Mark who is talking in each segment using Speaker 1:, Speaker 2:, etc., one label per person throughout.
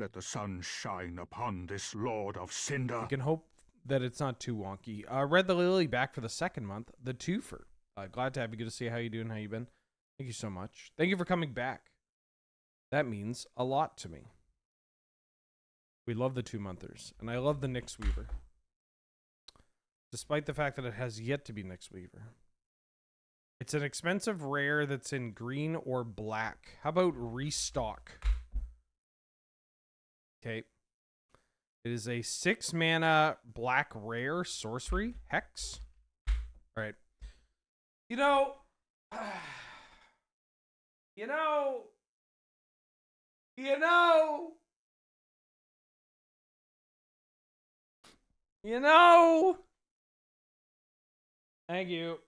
Speaker 1: Let the sun shine upon this Lord of Cinder.
Speaker 2: You can hope that it's not too wonky. Read the Lily back for the second month. The twofer. Glad to have you. Good to see how you doing. How you been? Thank you so much. Thank you for coming back. That means a lot to me. We love the 2-monthers, and I love the Nyx Weaver. Despite the fact that it has yet to be Nyx Weaver. It's an expensive rare that's in green or black. How about restock? Okay. It is a 6-mana black rare sorcery hex. All right. You know, Thank you.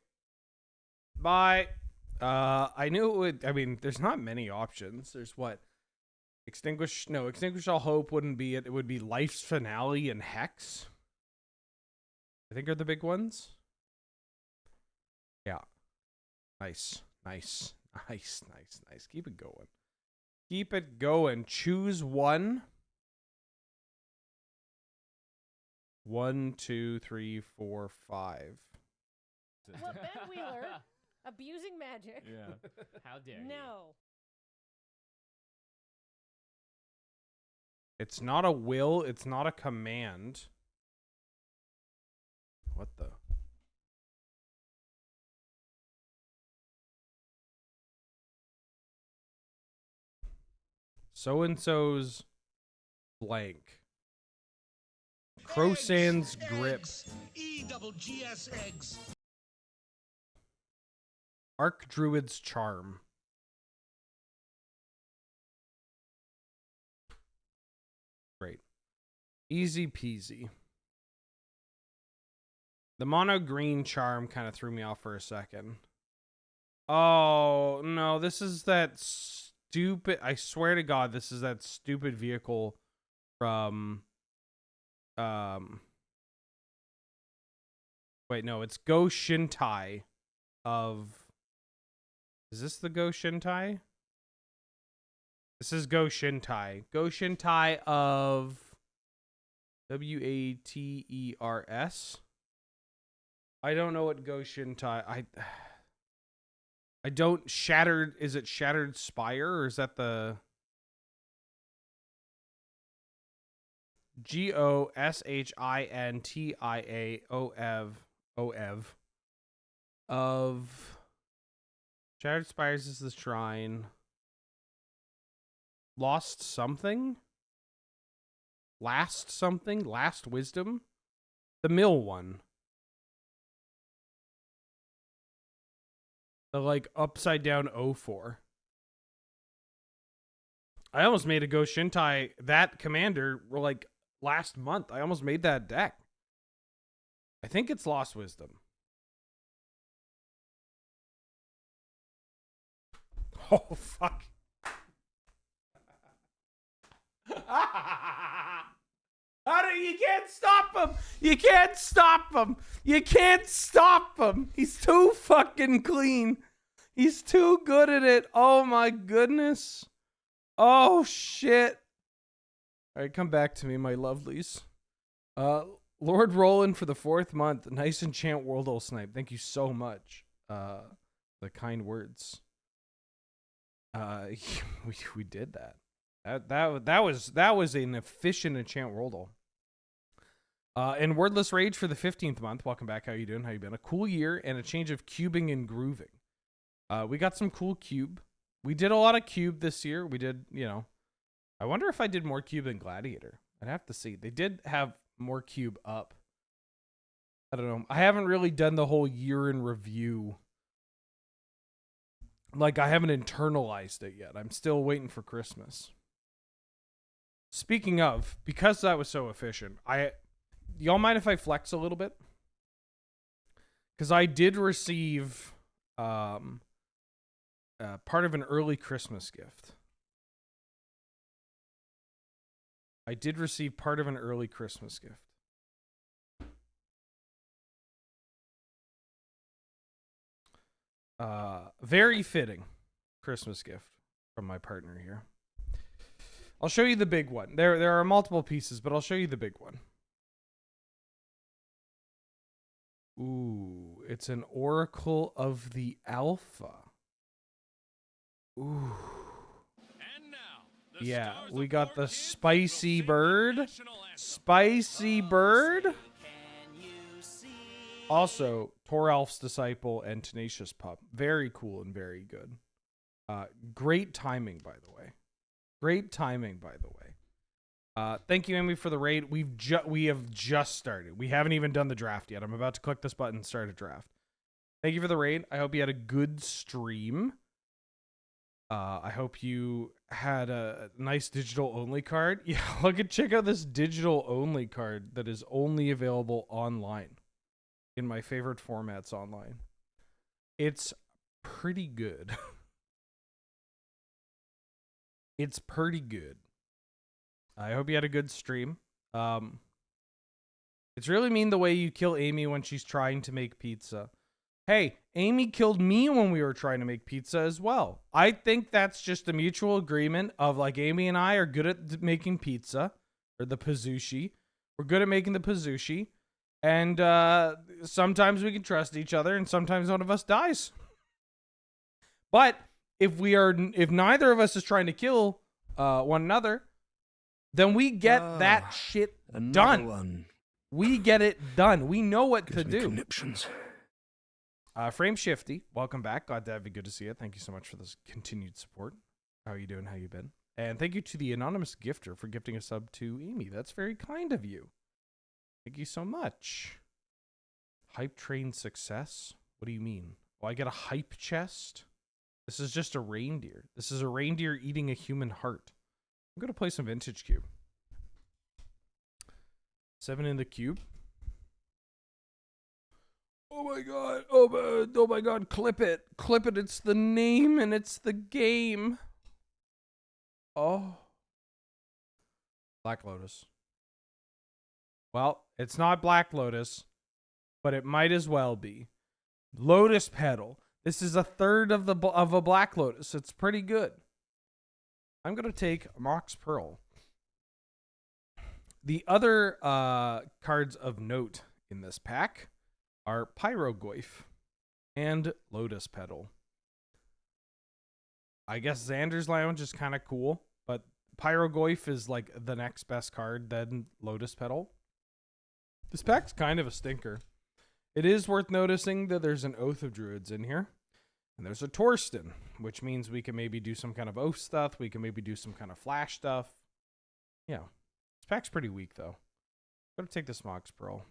Speaker 2: Bye. I knew it would. I mean, there's not many options. There's what? Extinguish All Hope wouldn't be it. It would be Life's Finale and Hex. I think are the big ones. Yeah. Nice. Keep it going. Choose one. 1, 2, 3, 4, 5.
Speaker 3: Well, Ben Wheeler, abusing magic.
Speaker 4: Yeah. How dare you?
Speaker 3: No.
Speaker 2: It's not a will. It's not a command. What the? So-and-so's blank. Crowsand's grip.
Speaker 5: E-double-G-S eggs.
Speaker 2: Archdruid's charm. Great. Easy peasy. The mono green charm kind of threw me off for a second. Oh, no, this is that stupid, I swear to God, this is that stupid vehicle from, wait, no, it's Go Shintai of, is this the Go Shintai? This is Go Shintai. Go Shintai of Waters. I don't know what Go Shintai. I don't. Shattered. Is it Shattered Spire or is that the GOSHINTIAOEV of Shattered Spires is the shrine. Lost something? Last something? Last wisdom? The mill one. The like upside down 04. I almost made a Go Shintai, that commander, like last month. I almost made that deck. I think it's Lost Wisdom. Oh, fuck. You can't stop him. You can't stop him. You can't stop him. He's too fucking clean. He's too good at it. Oh my goodness. Oh shit. All right, come back to me, my lovelies. Lord Roland for the 4th month. Nice Enchant Worldle snipe. Thank you so much. The kind words. We did that. That was an efficient Enchant Worldle. And Wordless Rage for the 15th month. Welcome back. How you doing? How you been? A cool year and a change of cubing and grooving. We got some cool cube. We did a lot of cube this year. We did, you know. I wonder if I did more cube than Gladiator. I'd have to see. They did have more cube up. I don't know. I haven't really done the whole year in review. Like, I haven't internalized it yet. I'm still waiting for Christmas. Speaking of, because that was so efficient, y'all mind if I flex a little bit? Because I did receive part of an early Christmas gift. I did receive part of an early Christmas gift. Very fitting Christmas gift from my partner here. I'll show you the big one. There are multiple pieces, but I'll show you the big one. Ooh, it's an Oracle of the Alpha. Ooh. Yeah, we got the spicy bird. Spicy bird. Also, Toralf's Disciple and Tenacious Pup. Very cool and very good. Great timing, by the way. Great timing, by the way. Thank you, Amy, for the raid. We have just started. We haven't even done the draft yet. I'm about to click this button and start a draft. Thank you for the raid. I hope you had a good stream. I hope you had a nice digital only card. Yeah, check out this digital only card that is only available online in my favorite formats online. It's pretty good. It's pretty good. I hope you had a good stream. It's really mean the way you kill Amy when she's trying to make pizza. Hey, Amy killed me when we were trying to make pizza as well. I think that's just a mutual agreement of like Amy and I are good at making pizza, or the pizzushi. We're good at making the pizzushi, and sometimes we can trust each other, and sometimes one of us dies. But if neither of us is trying to kill one another, then we get that shit done.
Speaker 4: One.
Speaker 2: We get it done. We know what
Speaker 4: Gives
Speaker 2: to
Speaker 4: me
Speaker 2: do.
Speaker 4: conniptions.
Speaker 2: Frame Shifty, welcome back. Glad to have you. Good to see you. Thank you so much for this continued support. How are you doing? How you been? And thank you to the anonymous gifter for gifting a sub to Amy. That's very kind of you. Thank you so much. Hype train success? What do you mean? Oh, I get a hype chest? This is just a reindeer. This is a reindeer eating a human heart. I'm going to play some Vintage Cube. 7 in the cube. Oh my god. Oh my god. Clip it. Clip it. It's the name and it's the game. Oh. Black Lotus. Well, it's not Black Lotus, but it might as well be. Lotus Petal. This is a third of a Black Lotus. It's pretty good. I'm going to take Mox Pearl. The other cards of note in this pack are Pyrogoyf and Lotus Petal. I guess Xander's Lounge is kind of cool, but Pyrogoyf is like the next best card than Lotus Petal. This pack's kind of a stinker. It is worth noticing that there's an Oath of Druids in here. And there's a Torsten, which means we can maybe do some kind of Oath stuff. We can maybe do some kind of Flash stuff. Yeah. This pack's pretty weak, though. I'm going to take this Mox Pearl.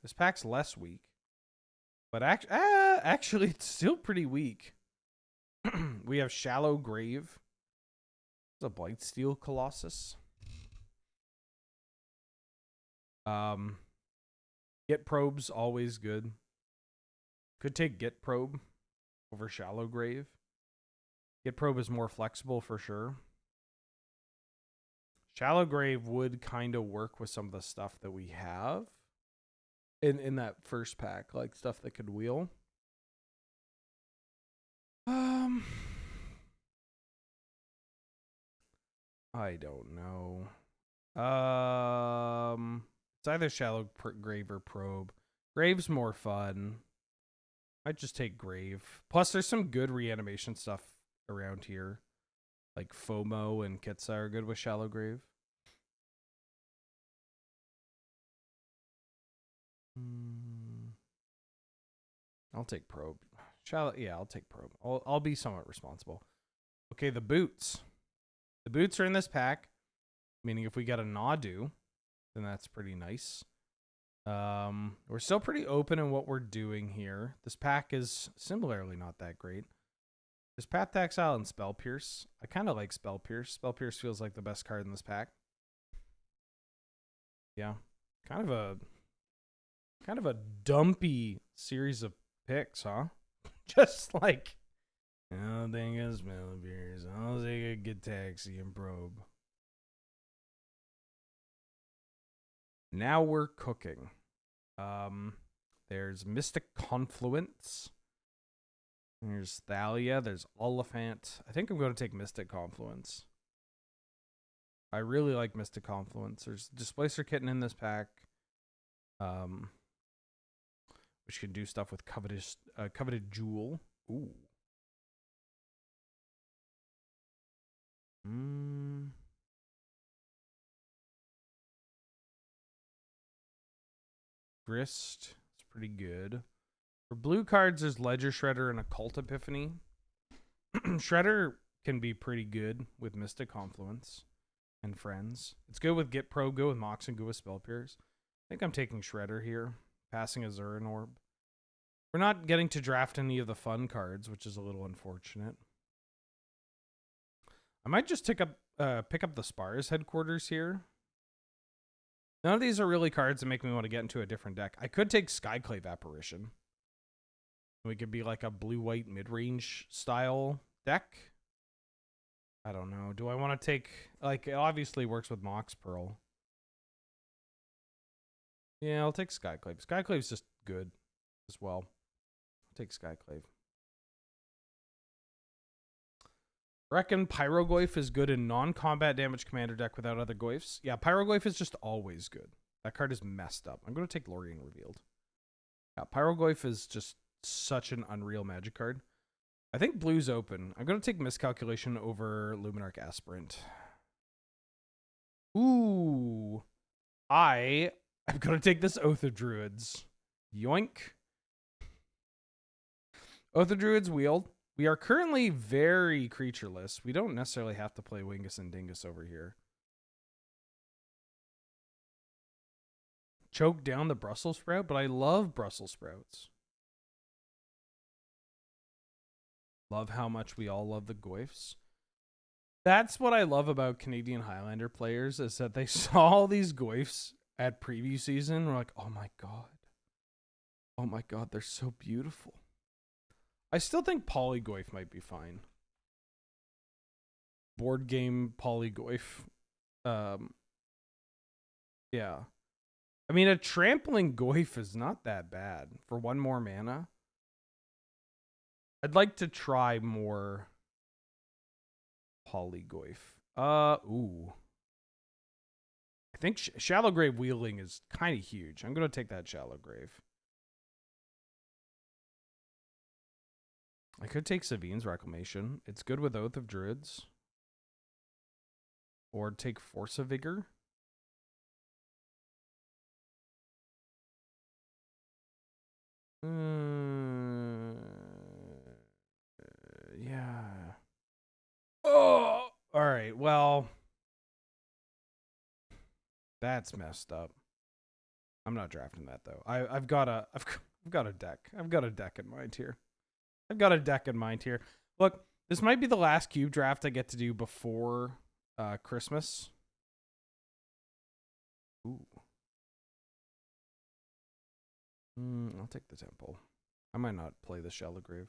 Speaker 2: This pack's less weak. But actually, it's still pretty weak. We have Shallow Grave. It's a Blightsteel Colossus. Get Probe's always good. Could take Get Probe over Shallow Grave. Get Probe is more flexible for sure. Shallow Grave would kind of work with some of the stuff that we have in that first pack, like stuff that could wheel. I don't know. It's either Shallow Grave or Probe. Grave's more fun. I'd just take Grave. Plus, there's some good reanimation stuff around here. Like FOMO and Kitsa are good with Shallow Grave. I'll take Probe. Yeah, I'll take Probe. I'll be somewhat responsible. Okay, the boots. The boots are in this pack. Meaning if we get a Nadu, then that's pretty nice. We're still pretty open in what we're doing here. This pack is similarly not that great. There's Path to Exile and Spell Pierce. I kind of like Spell Pierce. Spell Pierce feels like the best card in this pack. Yeah. Kind of a dumpy series of picks, huh? Just like, I don't think it's Spell Pierce. I'll take a Get Taxi and Probe. Now we're cooking. There's Mystic Confluence. There's Thalia. There's Oliphant. I think I'm going to take Mystic Confluence. I really like Mystic Confluence. There's Displacer Kitten in this pack. Which can do stuff with Coveted Jewel. Ooh. Grist. It's pretty good. For blue cards, there's Ledger Shredder and Occult Epiphany. Shredder can be pretty good with Mystic Confluence and friends. It's good with Get Pro, good with Mox, and good with Spell Pierce. I think I'm taking Shredder here, passing a Zurin Orb. We're not getting to draft any of the fun cards, which is a little unfortunate. I might just pick up the Spars headquarters here. None of these are really cards that make me want to get into a different deck. I could take Skyclave Apparition. We could be like a blue-white mid-range style deck. I don't know. Do I want to take... Like, it obviously works with Mox Pearl. Yeah, I'll take Skyclave. Skyclave's just good as well. I'll take Skyclave. Reckon Pyroglyph is good in non-combat damage commander deck without other glyphs. Yeah, Pyroglyph is just always good. That card is messed up. I'm going to take Lorien Revealed. Yeah, Pyroglyph is just such an unreal Magic card. I think blue's open. I'm going to take Miscalculation over Luminarch Aspirant. Ooh. I'm going to take this Oath of Druids. Yoink. Oath of Druids wheeled. We are currently very creatureless. We don't necessarily have to play Wingus and Dingus over here. Choke down the Brussels sprout, but I love Brussels sprouts. Love how much we all love the Goyfs. That's what I love about Canadian Highlander players, is that they saw all these Goyfs at preview season. We're like, oh my god. Oh my god, they're so beautiful. I still think Polygoyf might be fine. Board game Polygoyf. Yeah. I mean, a trampling Goyf is not that bad for one more mana. I'd like to try more Polygoyf. Ooh. I think Shallow Grave wielding is kind of huge. I'm going to take that Shallow Grave. I could take Savine's Reclamation. It's good with Oath of Druids. Or take Force of Vigor. Yeah. Oh! Alright, well. That's messed up. I'm not drafting that, though. I've got a deck. I've got a deck in mind here. Look, this might be the last cube draft I get to do before Christmas. Ooh. I'll take the Temple. I might not play the Shallow Grave.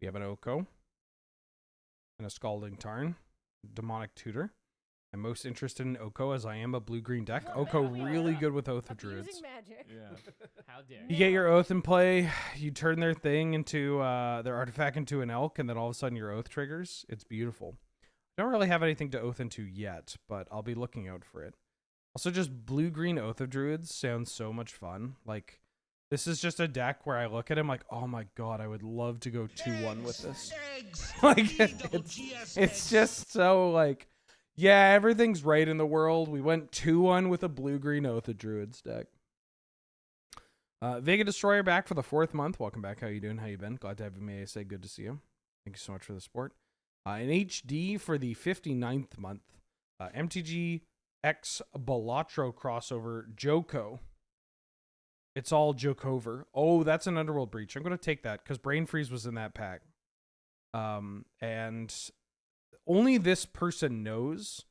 Speaker 2: We have an Oko and a Scalding Tarn, Demonic Tutor. I'm most interested in Oko as I am a blue-green deck. Oko really good with Oath of Druids.
Speaker 3: Magic.
Speaker 4: Yeah. How dare
Speaker 2: You get your Oath in play, you turn their thing into, their artifact into an elk, and then all of a sudden your Oath triggers. It's beautiful. I don't really have anything to Oath into yet, but I'll be looking out for it. Also, just blue-green Oath of Druids sounds so much fun. Like, this is just a deck where I look at him like, oh my god, I would love to go 2-1 with this. Like, it's just so, like, yeah, everything's right in the world. We went 2-1 with a blue-green Oath of Druids deck. Vega Destroyer back for the 4th month. Welcome back. How you doing? How you been? Glad to have you, may I say. Good to see you. Thank you so much for the support. In HD for the 59th month. MTG X Balatro crossover Joko. It's all Jokover. Oh, that's an Underworld Breach. I'm going to take that because Brain Freeze was in that pack. And only this person knows.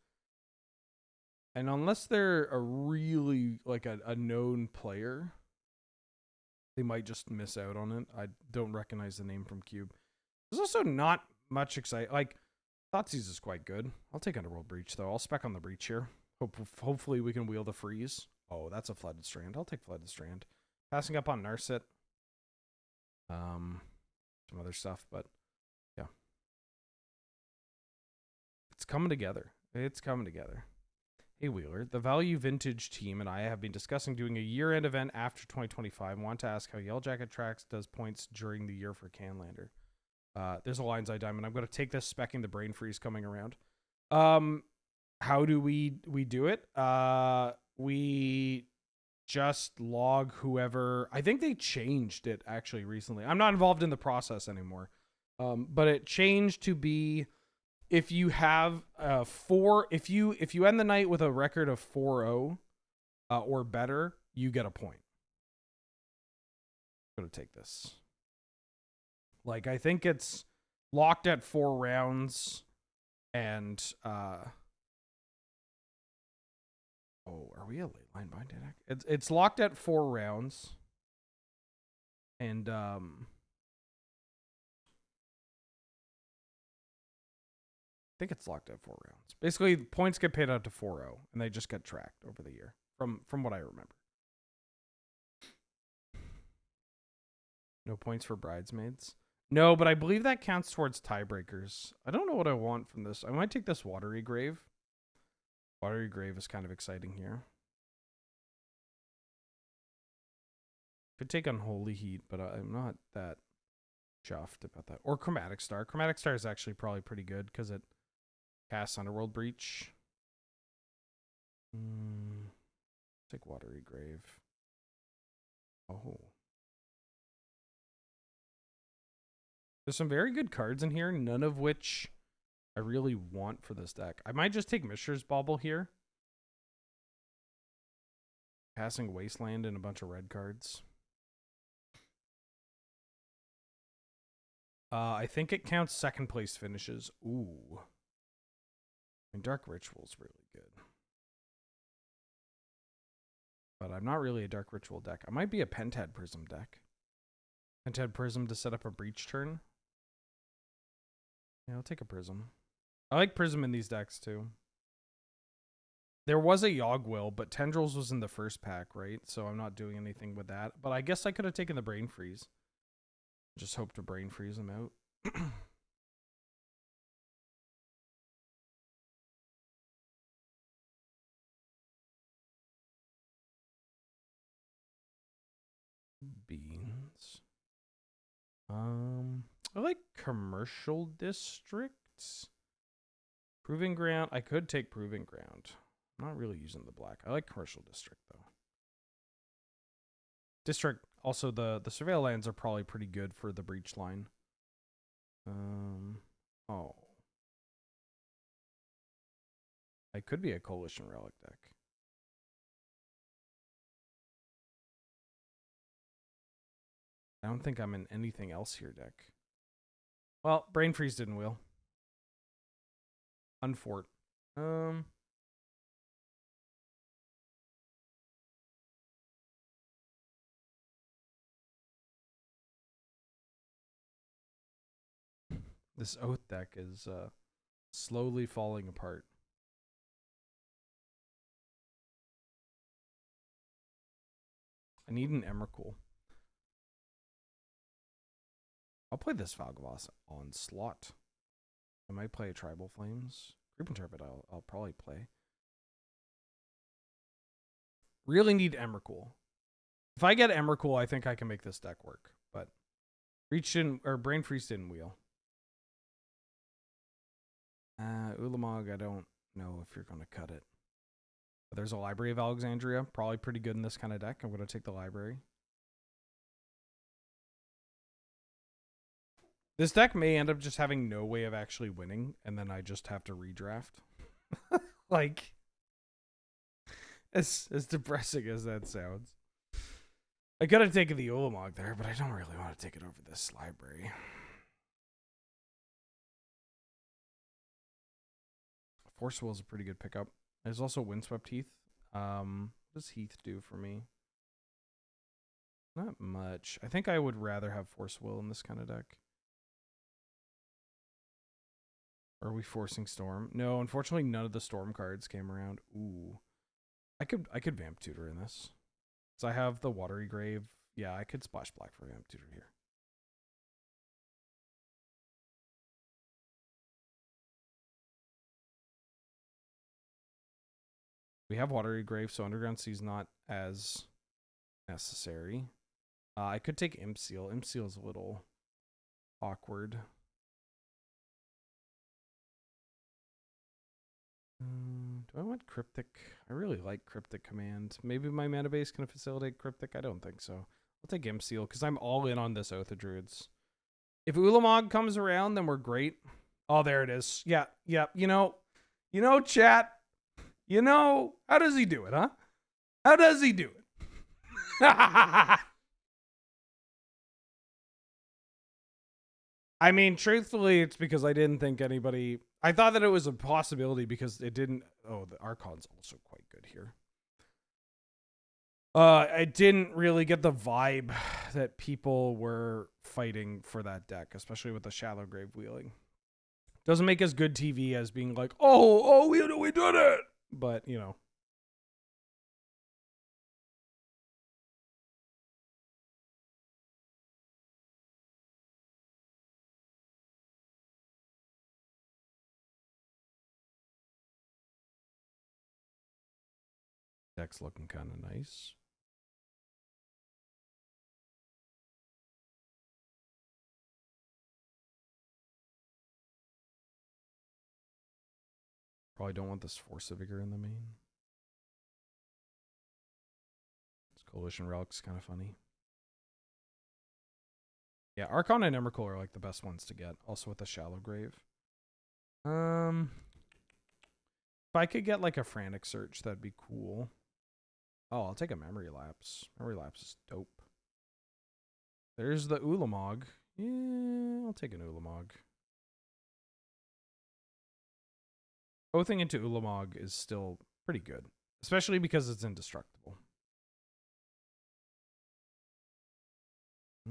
Speaker 2: And unless they're a really, like, a known player, they might just miss out on it. I don't recognize the name from Cube. There's also not much exciting. Like, Thoughtseize is quite good. I'll take Underworld Breach, though. I'll spec on the Breach here. Hopefully we can wheel the freeze. Oh, that's a Flooded Strand. I'll take Flooded Strand. Passing up on Narset. Some other stuff, but yeah. It's coming together. It's coming together. Hey, Wheeler. The Value Vintage team and I have been discussing doing a year-end event after 2025. I want to ask how Yellow Jacket Tracks does points during the year for Canlander. There's a Lion's Eye Diamond. I'm going to take this specking the Brain Freeze coming around. How do we do it? We just log whoever. I think they changed it actually recently. I'm not involved in the process anymore. But it changed to be if you have if you end the night with a record of 4-0 or better, you get a point. I'm going to take this. Like, I think it's locked at 4 rounds and oh, are we a late line bind deck? It's locked at 4 rounds. And I think it's locked at 4 rounds. Basically, points get paid out to 4-0 and they just get tracked over the year from what I remember. No points for bridesmaids. No, but I believe that counts towards tiebreakers. I don't know what I want from this. I might take this Watery Grave. Watery Grave is kind of exciting here. Could take Unholy Heat, but I'm not that chuffed about that. Or Chromatic Star. Chromatic Star is actually probably pretty good because it casts Underworld Breach. Take Watery Grave. Oh. There's some very good cards in here, none of which I really want for this deck. I might just take Mishra's Bauble here. Passing Wasteland and a bunch of red cards. I think it counts second place finishes. Ooh. And Dark Ritual's really good. But I'm not really a Dark Ritual deck. I might be a Pentad Prism deck. Pentad Prism to set up a Breach turn. Yeah, I'll take a Prism. I like Prism in these decks, too. There was a Yogg-Will, but Tendrils was in the first pack, right? So I'm not doing anything with that. But I guess I could have taken the Brain Freeze. Just hope to Brain Freeze him out. Beans. I like Commercial Districts. Proving Ground. I could take Proving Ground. I'm not really using the black. I like Commercial District, though. District, also the Surveil lands are probably pretty good for the Breach line. Oh. I could be a Coalition Relic deck. I don't think I'm in anything else here deck. Well, Brain Freeze didn't wheel. Unfort. This Oath deck is slowly falling apart. I need an Emrakul. I'll play this Valgavas Onslaught. I might play Tribal Flames. Group Interpret I'll probably play. Really need Emrakul. If I get Emrakul, I think I can make this deck work. But Breach didn't, or Brain Freeze didn't wheel. Ulamog, I don't know if you're going to cut it. But there's a Library of Alexandria. Probably pretty good in this kind of deck. I'm going to take the Library. This deck may end up just having no way of actually winning, and then I just have to redraft. Like, as depressing as that sounds. I could have taken the Ulamog there, but I don't really want to take it over this Library. Force Will is a pretty good pickup. There's also Windswept Heath. What does Heath do for me? Not much. I think I would rather have Force Will in this kind of deck. Are we forcing Storm? No, unfortunately none of the Storm cards came around. Ooh. I could Vamp Tutor in this. So I have the Watery Grave. Yeah, I could splash black for Vamp Tutor here. We have Watery Grave, so Underground Sea is not as necessary. I could take Imp Seal. Imp Seal is a little awkward. Do I want Cryptic? I really like Cryptic Command. Maybe my mana base can facilitate Cryptic. I don't think so. I'll take Imp Seal because I'm all in on this Oath of Druids. If Ulamog comes around, then we're great. Oh, there it is. Yeah, yeah. You know, chat. You know, how does he do it, huh? How does he do it? I mean, truthfully, it's because I didn't think anybody... I thought that it was a possibility because it didn't... Oh, the Archon's also quite good here. I didn't really get the vibe that people were fighting for that deck, especially with the Shallow Grave Wheeling. Doesn't make as good TV as being like, oh, we did it! But, you know. Deck's looking kind of nice. Probably don't want this Force of Vigor in the main. This Coalition Relic's kind of funny. Yeah, Archon and Emrakul are like the best ones to get. Also with the Shallow Grave. If I could get like a Frantic Search, that'd be cool. Oh, I'll take a Memory Lapse. Memory Lapse is dope. There's the Ulamog. Yeah, I'll take an Ulamog. Oathing into Ulamog is still pretty good, especially because it's indestructible. I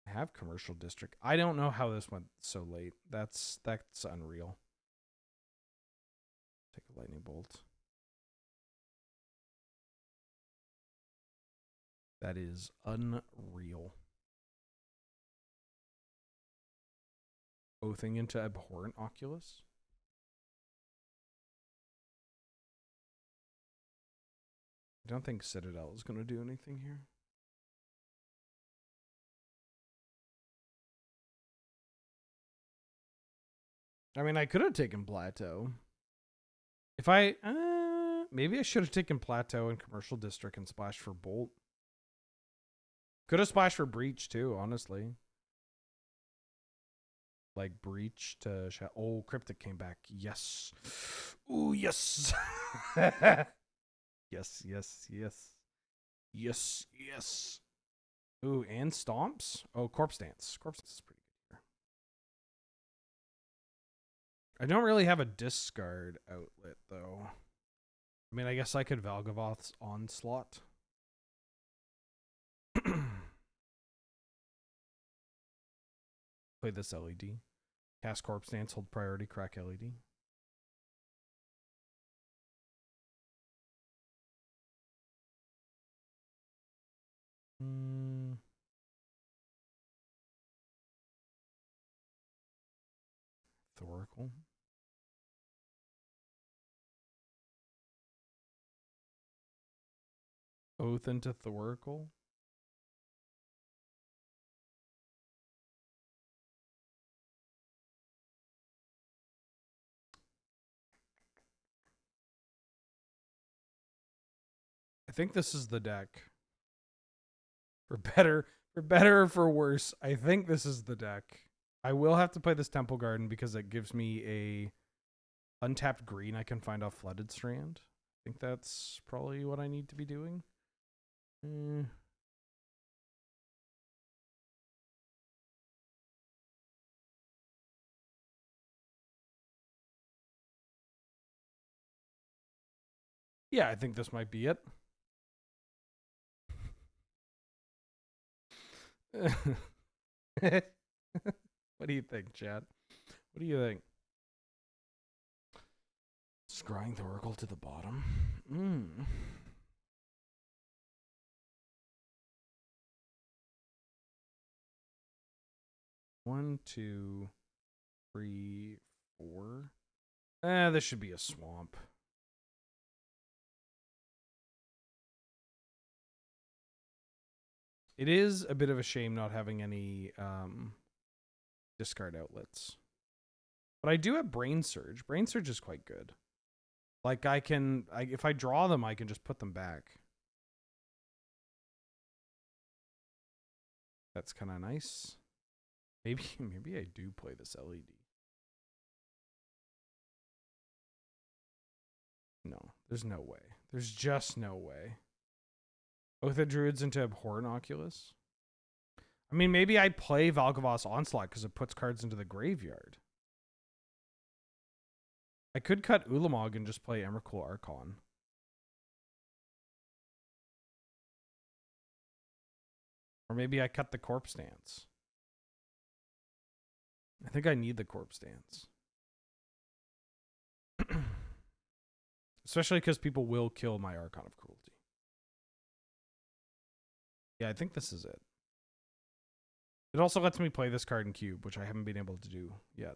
Speaker 2: have Commercial District. I don't know how this went so late. That's unreal. Take a Lightning Bolt. That is unreal. Oathing into Abhorrent Oculus. I don't think Citadel is going to do anything here. I mean, I could have taken Plateau. If I... maybe I should have taken Plateau and Commercial District and splashed for Bolt. Could have splashed for Breach, too, honestly. Like, Breach to... Oh, Cryptic came back. Yes. Ooh, yes. Yes, yes, yes. Yes, yes. Ooh, and Stomps? Oh, Corpse Dance. Corpse Dance is pretty good here. I don't really have a discard outlet, though. I mean, I guess I could Valgavoth's Onslaught. Play this LED. Cast Corpse Dance, hold priority, crack LED. Thoracle. Oath into Thoracle. I think this is the deck. For better or for worse, I think this is the deck. I will have to play this Temple Garden because it gives me a untapped green I can find off Flooded Strand. I think that's probably what I need to be doing. Yeah, I think this might be it. What do you think, Chad? What do you think? Scrying the Oracle to the bottom. Mm. One, two, three, four. This should be a swamp. It is a bit of a shame not having any discard outlets. But I do have Brain Surge. Brain Surge is quite good. Like if I draw them, I can just put them back. That's kind of nice. Maybe I do play this LED. No, there's no way. There's just no way. Oath of Druids into Abhorrent Oculus. I mean, maybe I play Valgavoss Onslaught because it puts cards into the graveyard. I could cut Ulamog and just play Emrakul Archon. Or maybe I cut the Corpse Dance. I think I need the Corpse Dance. Especially because people will kill my Archon of Cruelty. Yeah, I think this is it. It also lets me play this card in cube, which I haven't been able to do yet.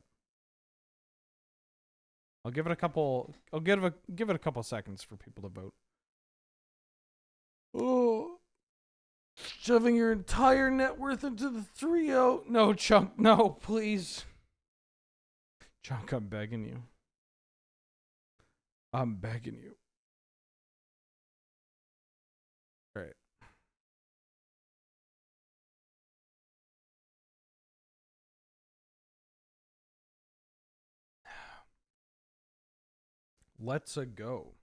Speaker 2: I'll give it a couple. I'll give it a couple seconds for people to vote. Oh, shoving your entire net worth into the 3-0. No, Chunk. No, please. Chunk, I'm begging you. I'm begging you. All right. Let's go.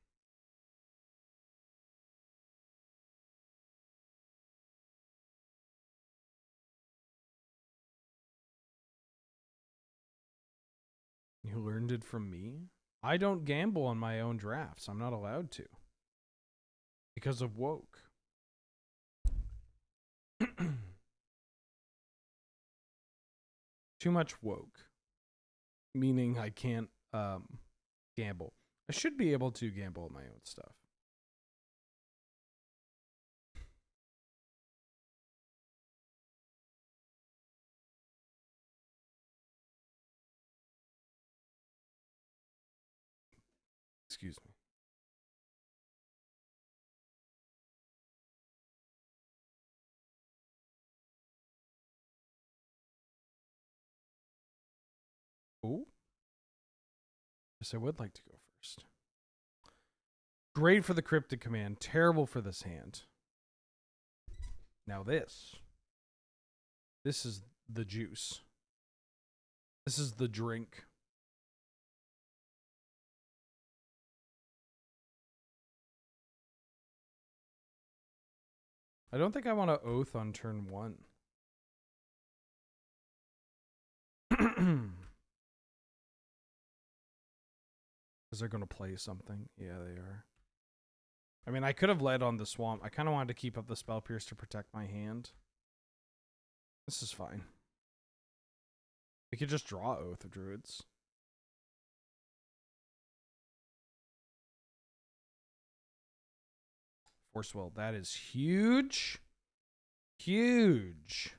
Speaker 2: You learned it from me? I don't gamble on my own drafts. I'm not allowed to. Because of woke. Too much woke. Meaning I can't gamble. I should be able to gamble on my own stuff. Excuse me. Oh. Yes, I would like to go first. Great for the cryptic command. Terrible for this hand. Now this. This is the juice. This is the drink. I don't think I want to oath on turn 1. Because they're going to play something. Yeah, they are. I mean, I could have led on the swamp. I kind of wanted to keep up the Spell Pierce to protect my hand. This is fine. We could just draw Oath of Druids. Force Will. That is huge. Huge.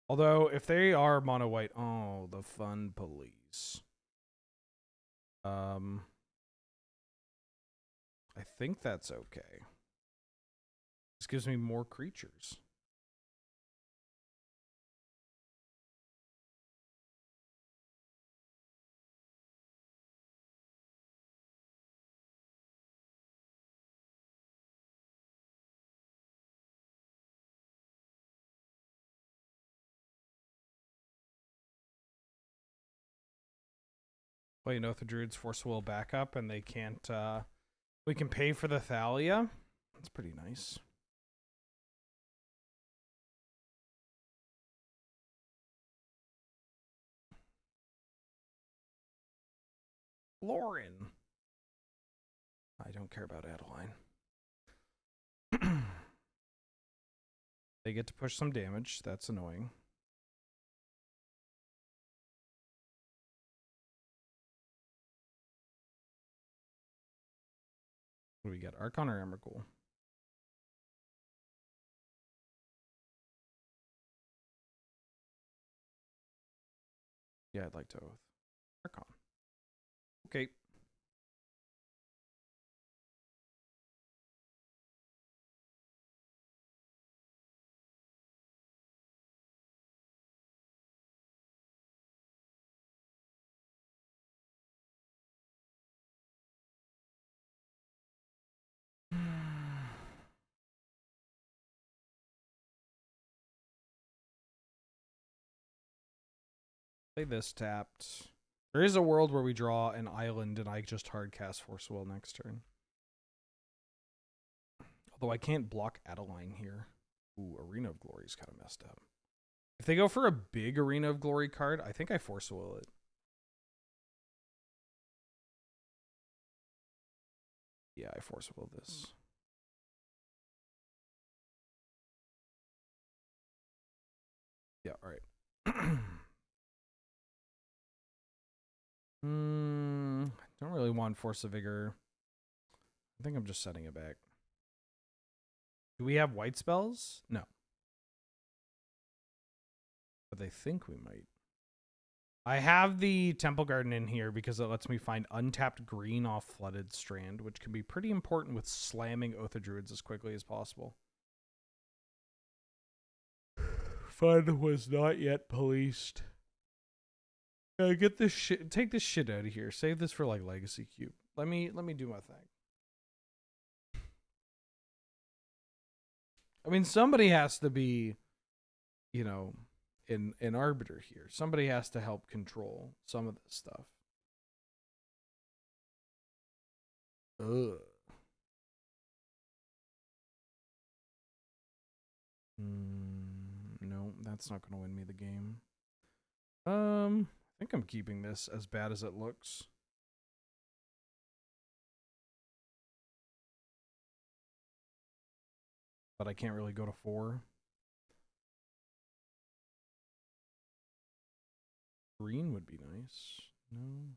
Speaker 2: Although, if they are mono white, oh, the fun police. I think that's okay. This gives me more creatures. Well, you know, if the Druids Force Will back up and they can't, we can pay for the Thalia. That's pretty nice. Lauren. I don't don't care about Adeline. They get to push some damage. That's annoying. What do we get? Archon or Emrakul? Yeah, I'd like to oath. Archon. Okay. Play this tapped. There is a world where we draw an island and I just hard cast Force Will next turn. Although I can't block Adeline here. Ooh, Arena of Glory is kind of messed up. If they go for a big Arena of Glory card, I think I Force Will it. Yeah, I Force Will this. Yeah, alright. Don't really want Force of Vigor. I think I'm just setting it back. Do we have white spells? No. But they think we might. I have the Temple Garden in here because it lets me find untapped green off Flooded Strand, which can be pretty important with slamming Oath of Druids as quickly as possible. Fun was not yet policed. Get this shit. Take this shit out of here. Save this for like Legacy Cube. Let me do my thing. I mean, somebody has to be, you know, an arbiter here. Somebody has to help control some of this stuff. Ugh. No, that's not going to win me the game. I think I'm keeping this as bad as it looks. But I can't really go to 4. Green would be nice. No.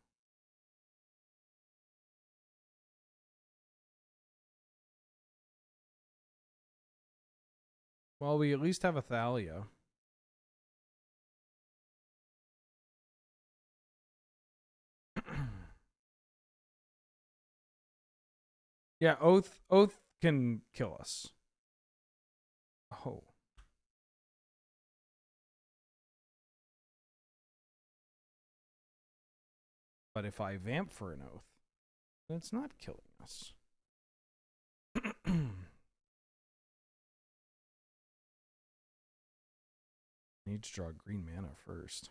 Speaker 2: Well, we at least have a Thalia. Yeah, Oath can kill us. Oh. But if I vamp for an Oath, then it's not killing us. Need to draw green mana first.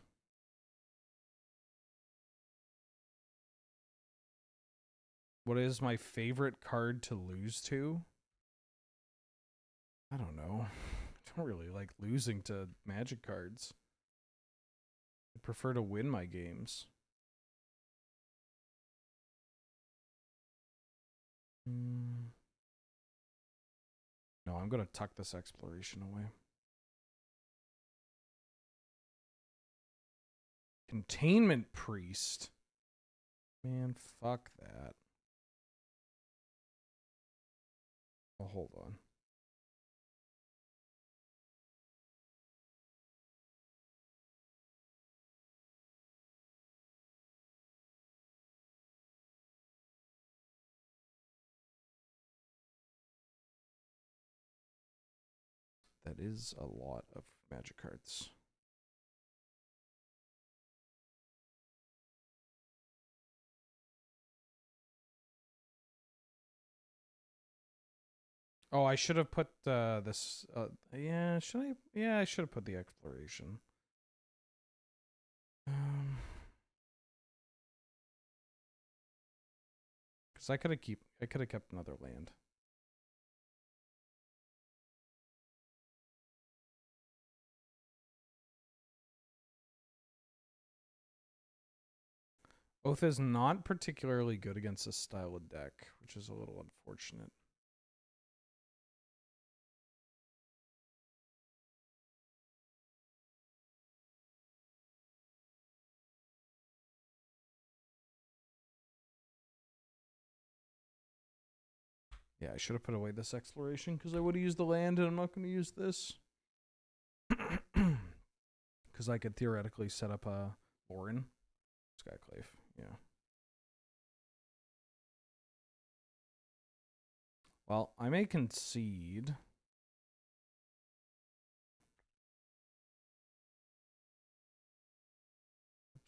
Speaker 2: What is my favorite card to lose to? I don't know. I don't really like losing to Magic cards. I prefer to win my games. No, I'm going to tuck this exploration away. Containment Priest. Man, fuck that. Oh, hold on. That is a lot of Magic cards. Oh, I should have put this. Yeah, should I? Yeah, I should have put the exploration. Because I could have kept another land. Oath is not particularly good against this style of deck, which is a little unfortunate. Yeah, I should have put away this exploration because I would have used the land, and I'm not going to use this. Because I could theoretically set up a Lauren. Skyclave, yeah. Well, I may concede.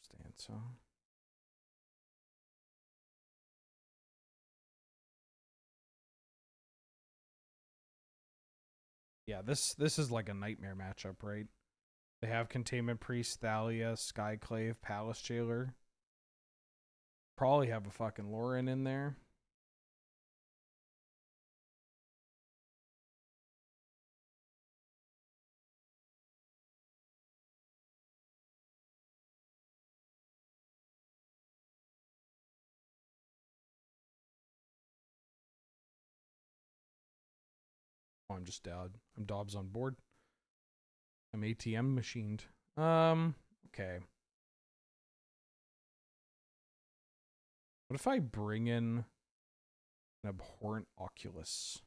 Speaker 2: Stanza. Yeah, this is like a nightmare matchup, right? They have Containment Priest, Thalia, Skyclave, Palace Jailer. Probably have a fucking Lauren in there. Oh, I'm just dead. I'm Dobbs on board. I'm ATM machined. Okay. What if I bring in an Abhorrent Oculus?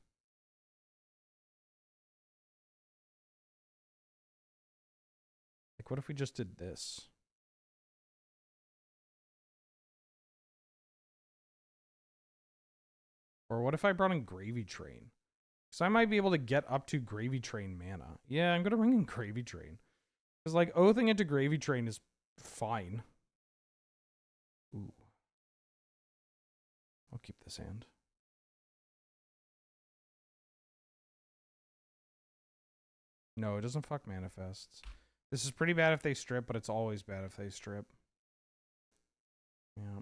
Speaker 2: Like, what if we just did this? Or what if I brought in Gravy Train? Because I might be able to get up to Gravy Train mana. Yeah, I'm going to bring in Gravy Train. Because, like, oathing into Gravy Train is fine. Ooh. I'll keep this hand. No, it doesn't fuck manifests. This is pretty bad if they strip, but it's always bad if they strip. Yeah.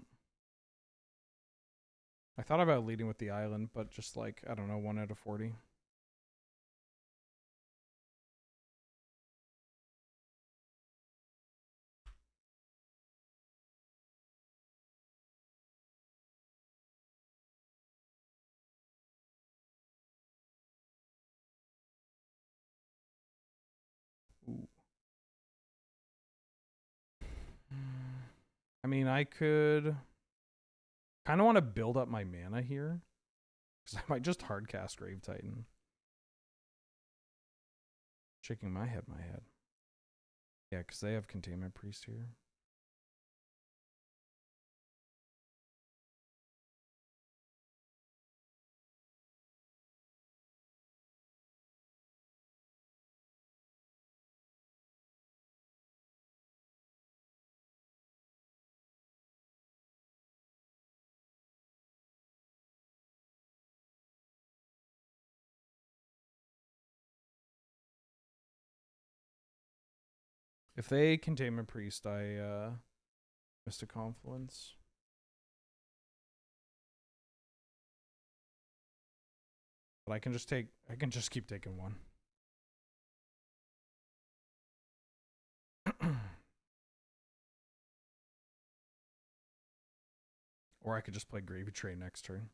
Speaker 2: I thought about leading with the island, but just like, I don't know, 1 out of 40. Ooh. I mean, I could kind of want to build up my mana here. Because I might just hardcast Grave Titan. Shaking my head. Yeah, because they have Containment Priest here. If they Containment Priest, I missed a Confluence. But I can just keep taking 1. Or I could just play Gravy Train next turn.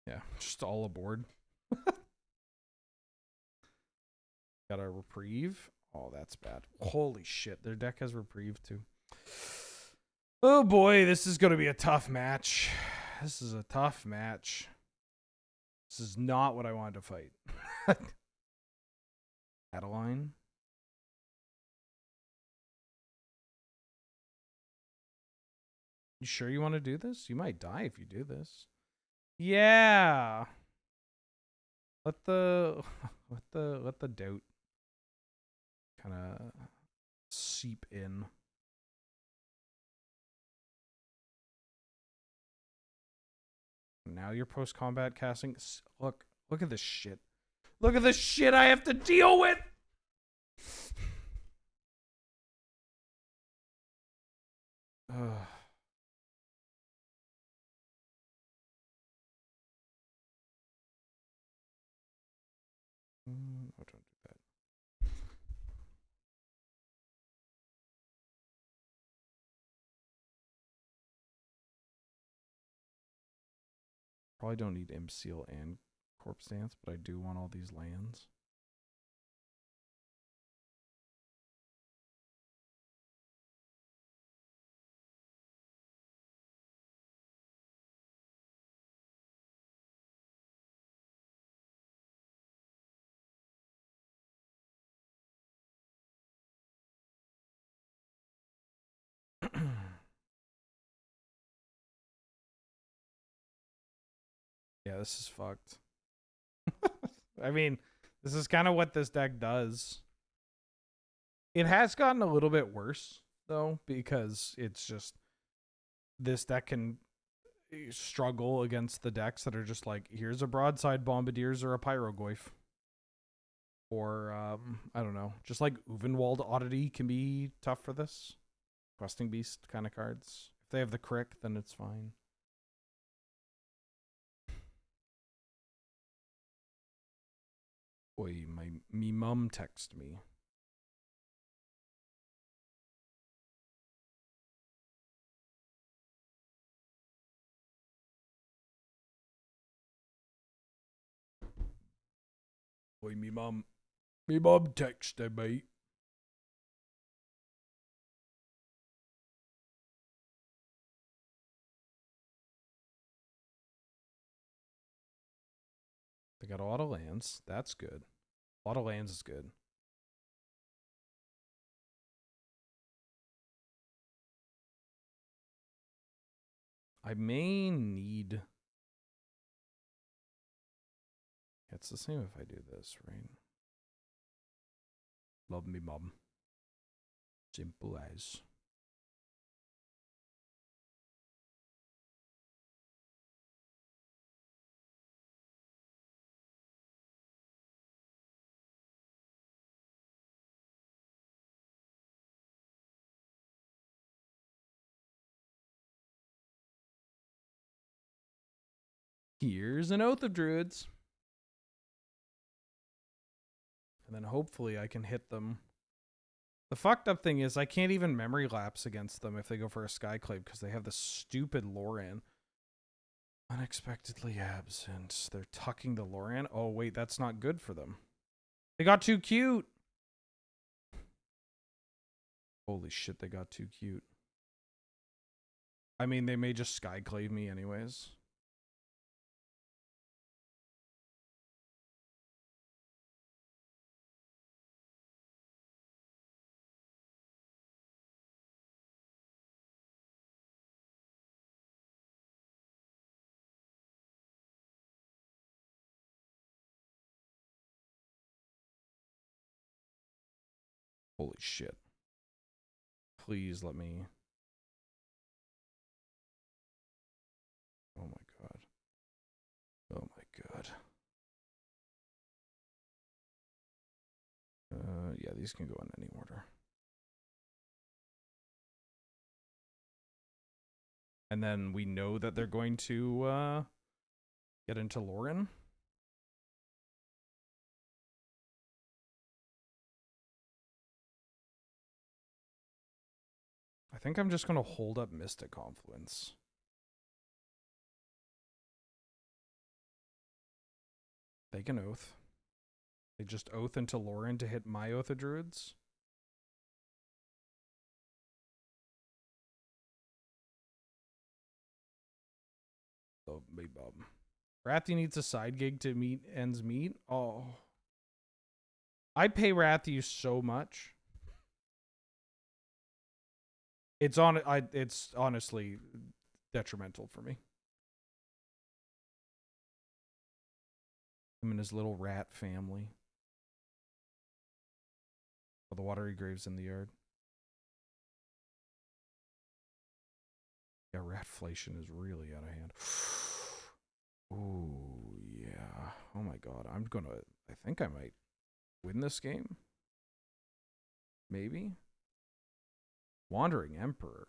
Speaker 2: Yeah, just all aboard. Got a Reprieve. Oh, that's bad. Holy shit, their deck has Reprieve too. Oh boy, this is going to be a tough match. This is a tough match. This is not what I wanted to fight. Adeline. You sure you want to do this? You might die if you do this. Yeah. Let the doubt kind of seep in. Now you're post-combat casting. Look, Look at this shit. Look at the shit I have to deal with. Ugh. Oh, don't do that. Probably don't need Imp Seal and Corpse Dance, but I do want all these lands. Yeah, this is fucked. I mean, this is kind of what this deck does. It has gotten a little bit worse, though, because it's just this deck can struggle against the decks that are just like, here's a Broadside Bombardiers or a Pyrogoyf. Or, I don't know, just like Uvenwald Oddity can be tough for this. Questing Beast kind of cards. If they have the Crick, then it's fine. Boy, me mum text me. Boy, me mum texted me. They got a lot of lands. That's good. A lot of lands is good. I may need... It's the same if I do this, right? Love me, mum. Simple as. Here's an Oath of Druids. And then hopefully I can hit them. The fucked up thing is I can't even memory lapse against them if they go for a Skyclave because they have the stupid Loran. Unexpectedly absent. They're tucking the Loran. Oh, wait, that's not good for them. They got too cute. Holy shit, they got too cute. I mean, they may just Skyclave me anyways. Holy shit. Please let me... Oh my god. Oh my god. Yeah, these can go in any order. And then we know that they're going to get into Loran. I think I'm just going to hold up Mystic Confluence. They can Oath. They just Oath into Loran to hit my Oath of Druids. Oh, big bub. Rathy needs a side gig to meet ends meet. Oh. I'd pay Rathy so much. It's honestly detrimental for me. Him and his little rat family. Oh, the watery graves in the yard. Yeah, ratflation is really out of hand. Ooh, yeah. Oh my god. I think I might win this game. Maybe. Wandering Emperor.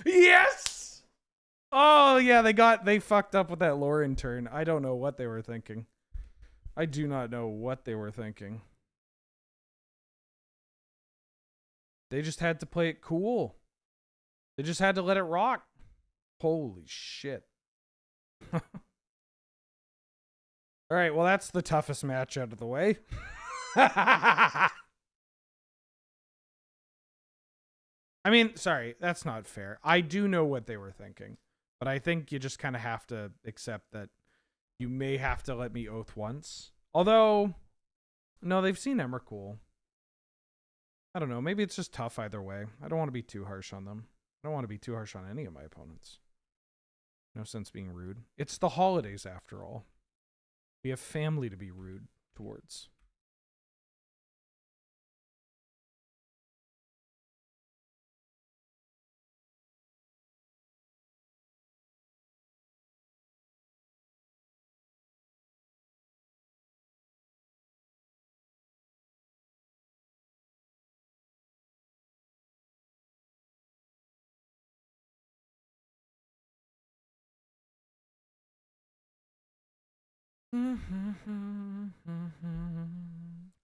Speaker 2: Yes! Oh yeah, they fucked up with that Lauren turn. I don't know what they were thinking. I do not know what they were thinking. They just had to play it cool. They just had to let it rock. Holy shit. All right, well, that's the toughest match out of the way. I mean, sorry, that's not fair. I do know what they were thinking, but I think you just kind of have to accept that you may have to let me oath once. Although, no, they've seen Emrakul. I don't know. Maybe it's just tough either way. I don't want to be too harsh on them. I don't want to be too harsh on any of my opponents. No sense being rude. It's the holidays, after all. We have family to be rude towards.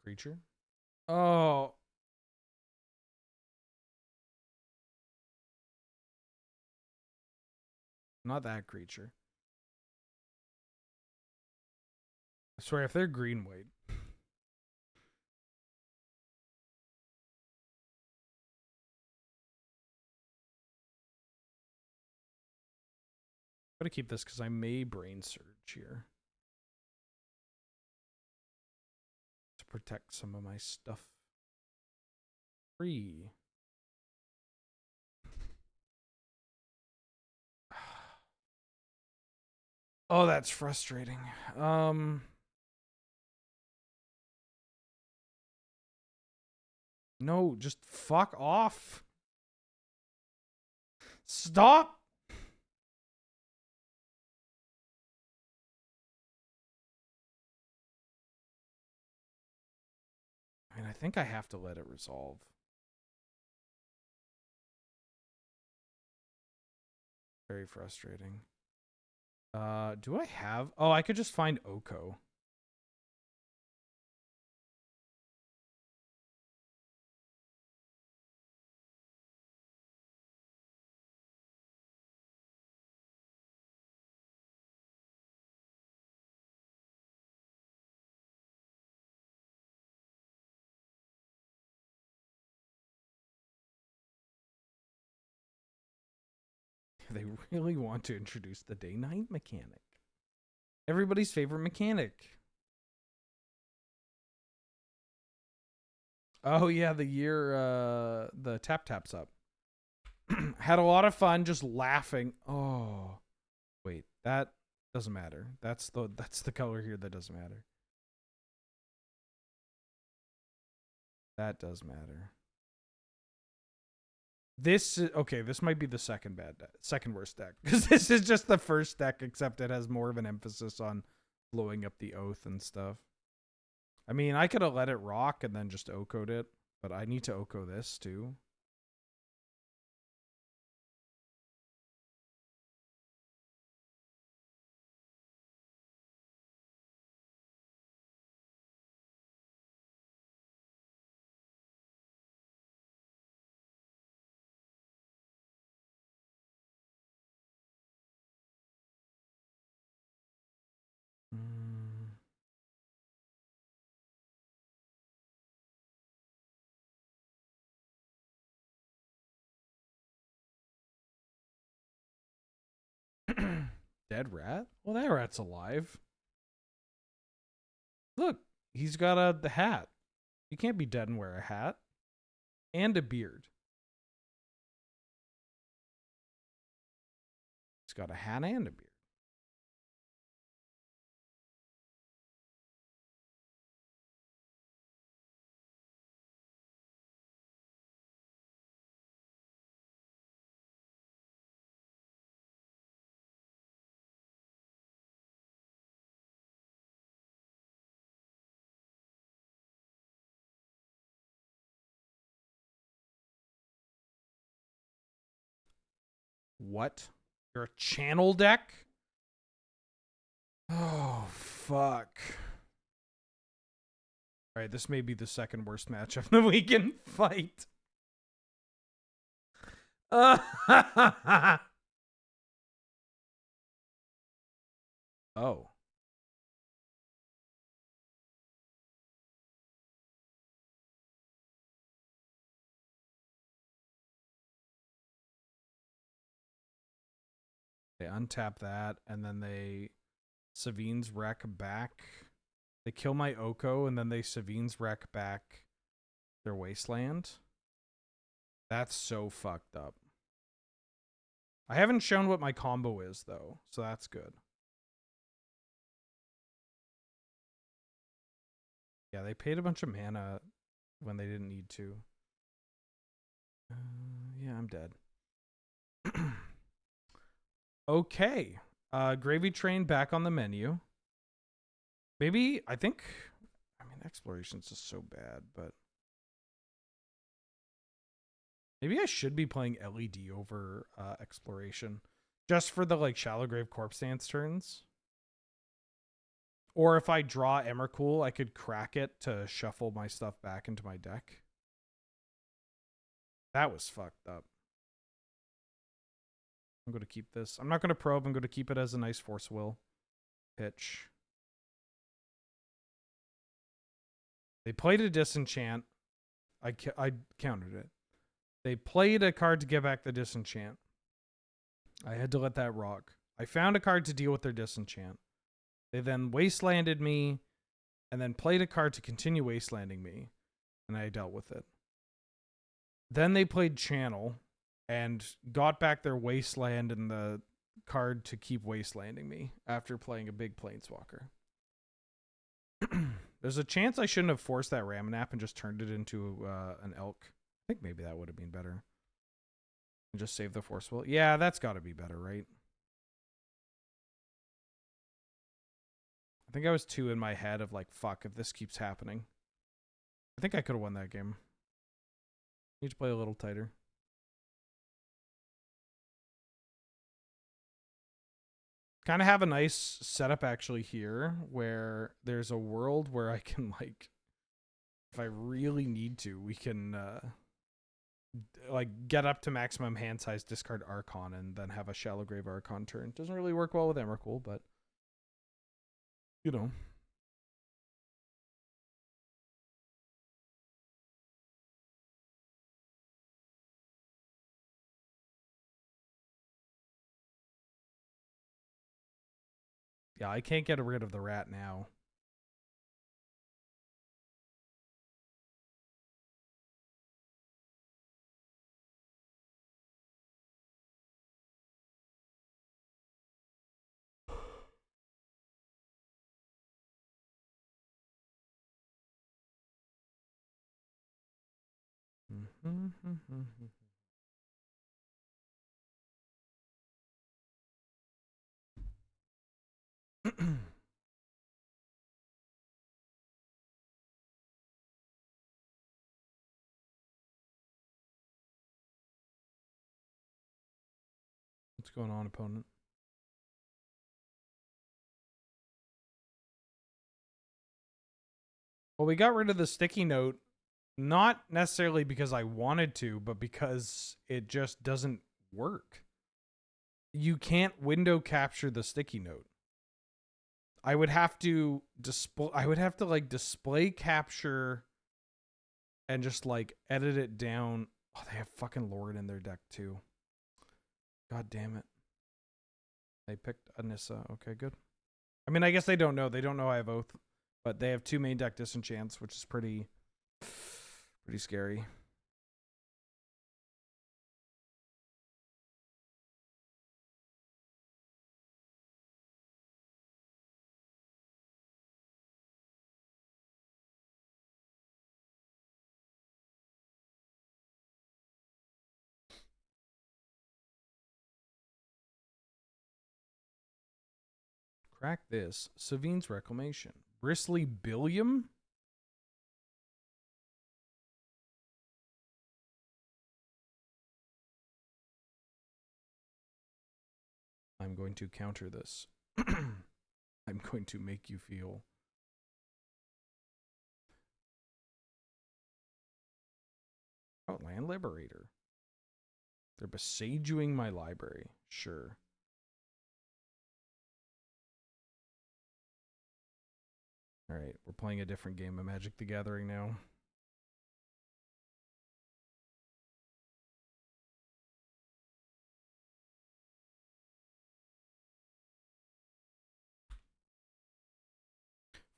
Speaker 2: Creature? Oh. Not that creature. I swear, if they're green-white. Gotta keep this because I may brain surge here. To protect some of my stuff. 3. Oh, that's frustrating. No, just fuck off. Stop. I mean, I think I have to let it resolve. Very frustrating. Do I have... Oh, I could just find Oko. They really want to introduce the day-night mechanic. Everybody's favorite mechanic. Oh yeah, the year the tap's up. Had a lot of fun just laughing. Oh. Wait, that doesn't matter. That's the color here that doesn't matter. That does matter. This is okay. This might be the second worst deck because this is just the first deck, except it has more of an emphasis on blowing up the oath and stuff. I mean, I could have let it rock and then just Oko'd it, but I need to Oko this too. Dead rat? Well, that rat's alive. Look, he's got the hat. You can't be dead and wear a hat. And a beard. He's got a hat and a beard. What? You're a channel deck? Oh, fuck. Alright, this may be the second worst matchup that we can fight. Oh. They untap that, and then they Savine's Wreck back. They kill my Oko, and then they Savine's Wreck back their Wasteland. That's so fucked up. I haven't shown what my combo is, though, so that's good. Yeah, they paid a bunch of mana when they didn't need to. Yeah, I'm dead. Okay. Gravy Train back on the menu. Maybe, I think... I mean, Exploration's just so bad, but... Maybe I should be playing LED over Exploration. Just for the, like, Shallow Grave Corpse Dance turns. Or if I draw Emrakul, I could crack it to shuffle my stuff back into my deck. That was fucked up. I'm going to keep this. I'm not going to probe. I'm going to keep it as a nice Force Will pitch. They played a Disenchant. I countered it. They played a card to get back the Disenchant. I had to let that rock. I found a card to deal with their Disenchant. They then wastelanded me, and then played a card to continue wastelanding me, and I dealt with it. Then they played Channel, and got back their wasteland and the card to keep wastelanding me after playing a big Planeswalker. There's a chance I shouldn't have forced that Ramanap and just turned it into an Elk. I think maybe that would have been better. And just save the Force Will. Yeah, that's got to be better, right? I think I was too in my head of like, fuck, if this keeps happening. I think I could have won that game. Need to play a little tighter. Kind of have a nice setup actually here where there's a world where I can like, if I really need to, we can like get up to maximum hand size, discard Archon, and then have a Shallow Grave Archon turn. Doesn't really work well with Emrakul, but you know. Yeah, I can't get rid of the rat now. What's going on, opponent? Well, we got rid of the sticky note, not necessarily because I wanted to, but because it just doesn't work. You can't window capture the sticky note. I would have to like display capture and just like edit it down. Oh, they have fucking Lord in their deck too. God damn it. They picked Anissa. Okay, good. I mean, I guess they don't know. They don't know I have Oath, but they have two main deck Disenchants, which is pretty scary. Crack this. Savine's Reclamation. Bristly Billiam? I'm going to counter this. I'm going to make you feel. Oh, Land Liberator. They're besieging my library. Sure. Alright, we're playing a different game of Magic the Gathering now.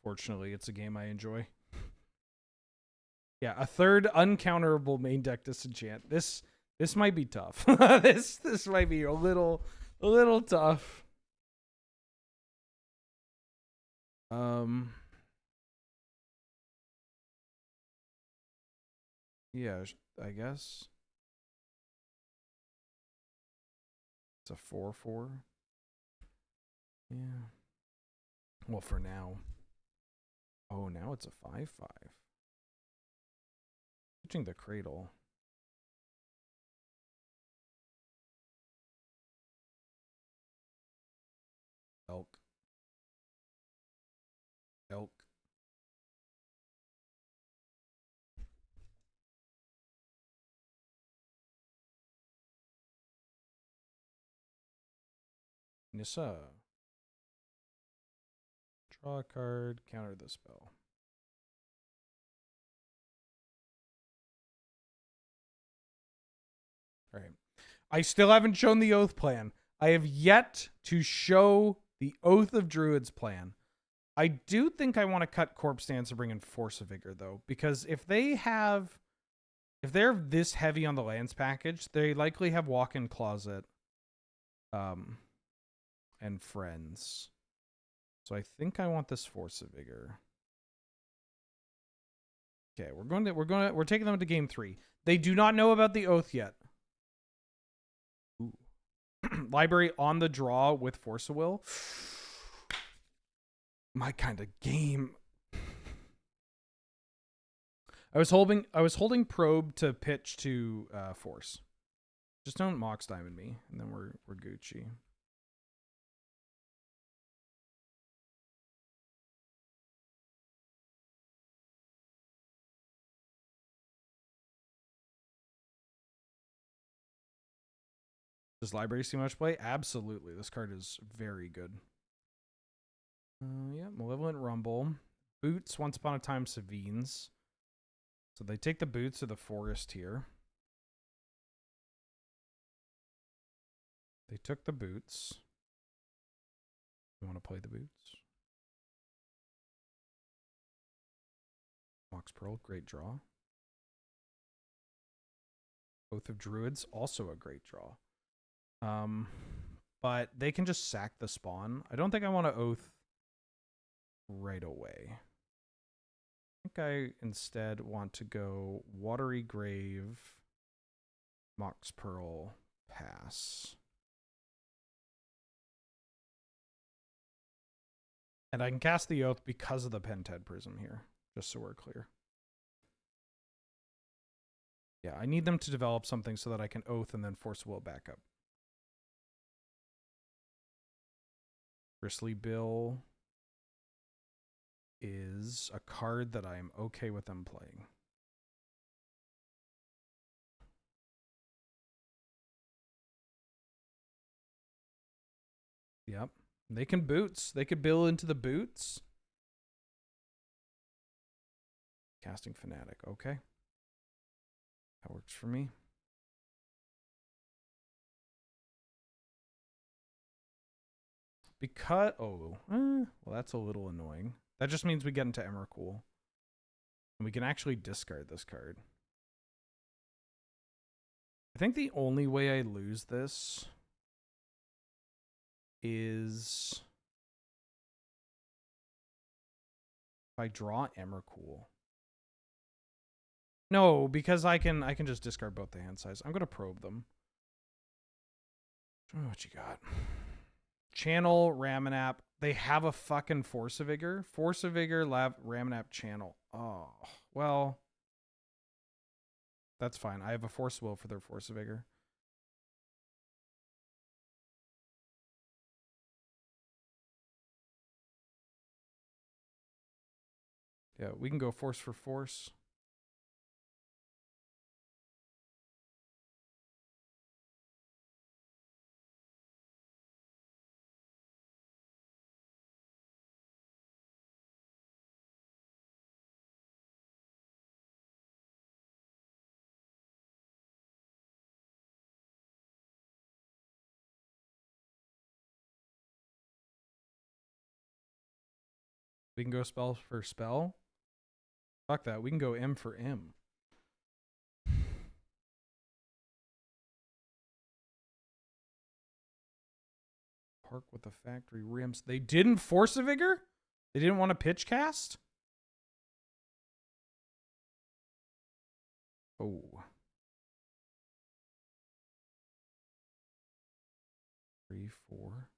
Speaker 2: Fortunately, it's a game I enjoy. Yeah, a third uncounterable main deck disenchant. This might be tough. this might be a little tough. Yeah, I guess. It's a 4/4. Yeah. Well, for now. Oh, now it's a 5/5. Switching the cradle. Elk. Elk. Nissa. Draw a card, counter the spell. All right. I still haven't shown the Oath plan. I have yet to show the Oath of Druids plan. I do think I want to cut Corpse Dance and bring in Force of Vigor, though, because if they're this heavy on the lands package, they likely have Walk-in Closet, and Friends. So I think I want this Force of Vigor. Okay, we're taking them to game 3. They do not know about the Oath yet. Ooh. Library on the draw with Force of Will. My kind of game. I was holding Probe to pitch to Force. Just don't Mox Diamond me, and then we're Gucci. Does Library see much play? Absolutely. This card is very good. Yeah, Malevolent Rumble. Boots, Once Upon a Time Savines. So they take the Boots of the Forest here. They took the Boots. You want to play the Boots? Mox Pearl, great draw. Oath of Druids, also a great draw. But they can just sack the spawn. I don't think I want to Oath right away. I think I instead want to go Watery Grave, Mox Pearl, pass. And I can cast the Oath because of the Pented Prism here, just so we're clear. Yeah, I need them to develop something so that I can Oath and then Force Will back up. Bristly Bill is a card that I am okay with them playing. Yep. They can Boots. They could bill into the Boots. Casting Fanatic. Okay. That works for me. Because, well, that's a little annoying. That just means we get into Emrakul. And we can actually discard this card. I think the only way I lose this is if I draw Emrakul. No, because I can just discard both the hand size. I'm gonna probe them. Show me what you got. Channel, Ramanap. They have a fucking Force of Vigor. Force of Vigor, Ramanap, Channel. Oh, well. That's fine. I have a Force of Will for their Force of Vigor. Yeah, we can go force for force. We can go spell for spell. Fuck that. We can go M for M. Park with the factory rims. They didn't force a vigor? They didn't want to pitch cast? Oh. 3, 4.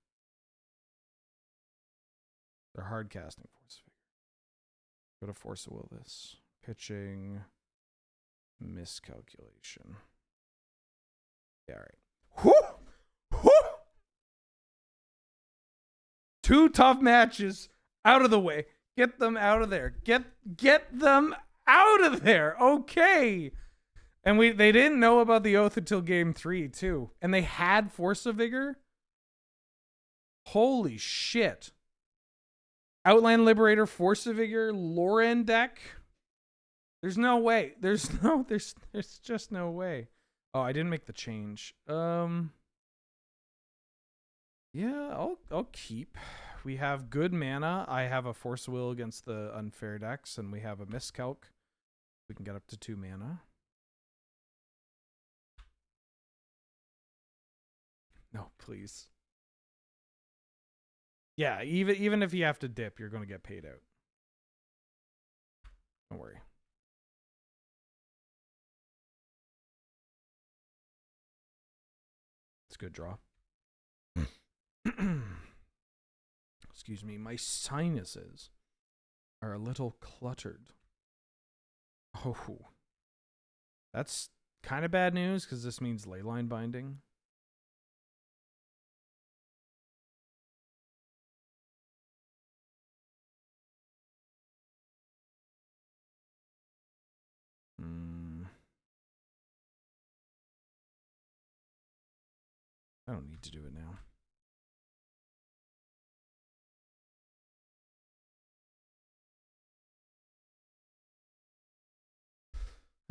Speaker 2: They're hard casting force figure. Go to force a will this. Pitching. Miscalculation. Yeah, all right. Whoo! Whoo! 2 tough matches out of the way. Get them out of there. Get them out of there. Okay. And they didn't know about the oath until game 3 too. And they had Force of Vigor. Holy shit. Outland Liberator, Force of Vigor, Loren deck. There's no way. There's just no way. Oh, I didn't make the change. Yeah, I'll keep. We have good mana. I have a Force of Will against the unfair decks, and we have a Miscalc. We can get up to 2 mana. No, please. Yeah, even if you have to dip, you're going to get paid out. Don't worry. It's a good draw. Excuse me, my sinuses are a little cluttered. Oh, that's kind of bad news because this means leyline binding. I don't need to do it now.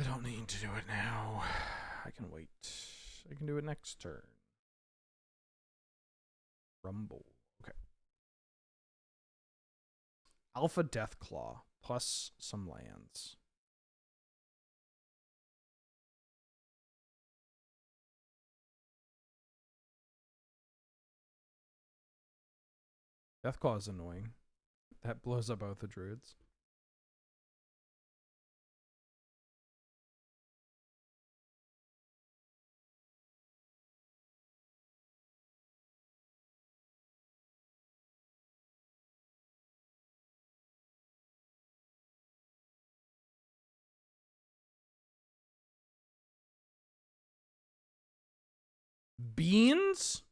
Speaker 2: I don't need to do it now. I can wait. I can do it next turn. Rumble. Okay. Alpha Deathclaw plus some lands. Deathclaw is annoying. That blows up both the druids. Beans?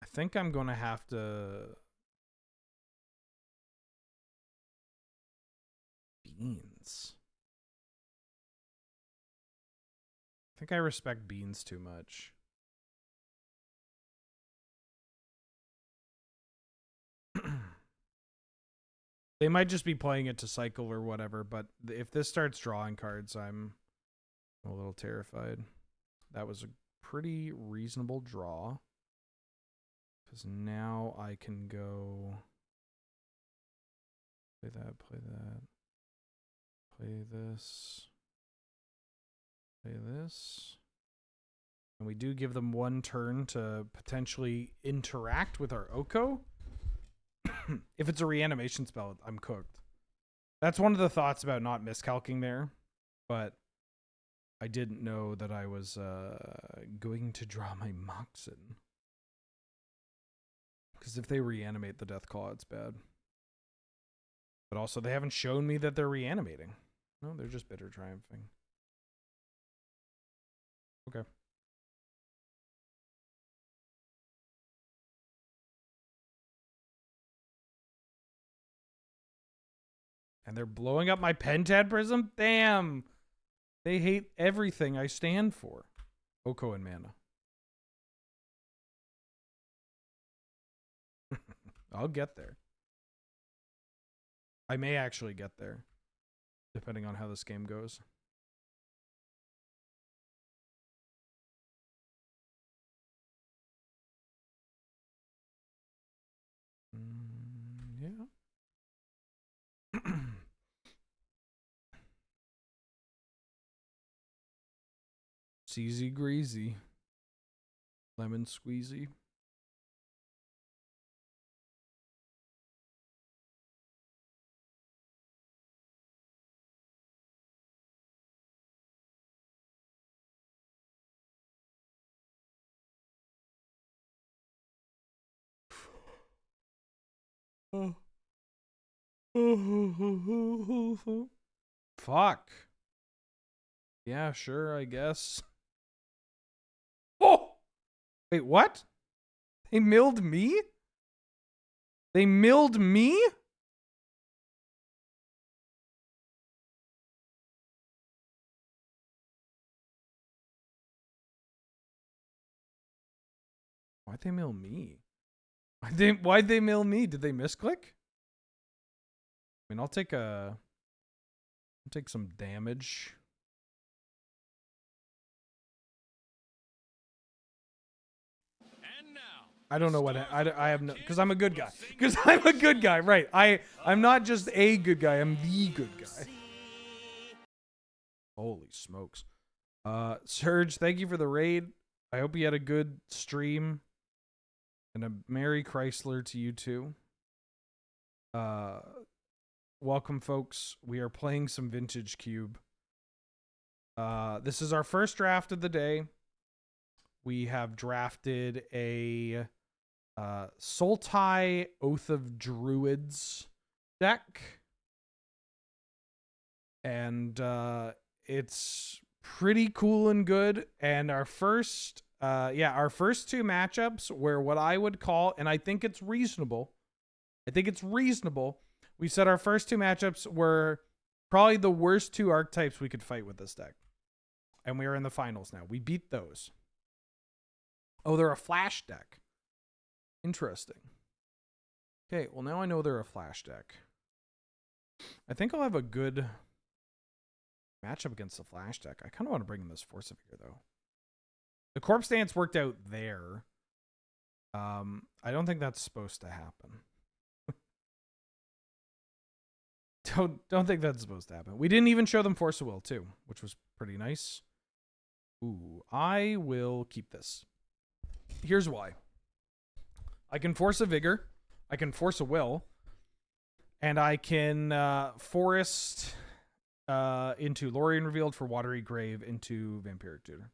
Speaker 2: I think I'm going to have to... Beans. I think I respect beans too much. They might just be playing it to cycle or whatever, but if this starts drawing cards, I'm a little terrified. That was a pretty reasonable draw. Because now I can go... Play that, play that. Play this. Play this. And we do give them 1 turn to potentially interact with our Oko. If it's a reanimation spell, I'm cooked. That's one of the thoughts about not miscalcing there. But I didn't know that I was going to draw my Moxen. Because if they reanimate the Deathclaw, it's bad. But also, they haven't shown me that they're reanimating. No, they're just bitter triumphing. Okay. And they're blowing up my Pentad Prism? Damn. They hate everything I stand for. Oko and mana. I'll get there. I may actually get there, depending on how this game goes. Yeah. Seasy greasy. Lemon squeezy. Fuck. Yeah, sure, I guess. Oh! Wait, what? They milled me? They milled me? Why'd they mill me? Why'd they mill me? Did they misclick? I mean, I'll take some damage.
Speaker 5: And now,
Speaker 2: I don't know what I have no, because I'm a good guy. Because I'm a good guy, right? I'm not just a good guy. I'm the good guy. Holy smokes. Surge, thank you for the raid. I hope you had a good stream. And a Merry Chrysler to you too. Welcome, folks. We are playing some Vintage Cube. This is our first draft of the day. We have drafted a Sultai Oath of Druids deck. And it's pretty cool and good. And our first two matchups were what I would call, and I think it's reasonable. We said our first two matchups were probably the worst two archetypes we could fight with this deck. And we are in the finals now. We beat those. Oh, they're a flash deck. Interesting. Okay, well now I know they're a flash deck. I think I'll have a good matchup against the flash deck. I kind of want to bring in this Force of Vigor though. The Corpse Dance worked out there. I don't think that's supposed to happen. Don't think that's supposed to happen. We didn't even show them Force of Will too, which was pretty nice. Ooh, I will keep this. Here's why. I can Force a Vigor, I can Force a Will, and I can Forest into Lorien Revealed for Watery Grave into Vampiric Tutor.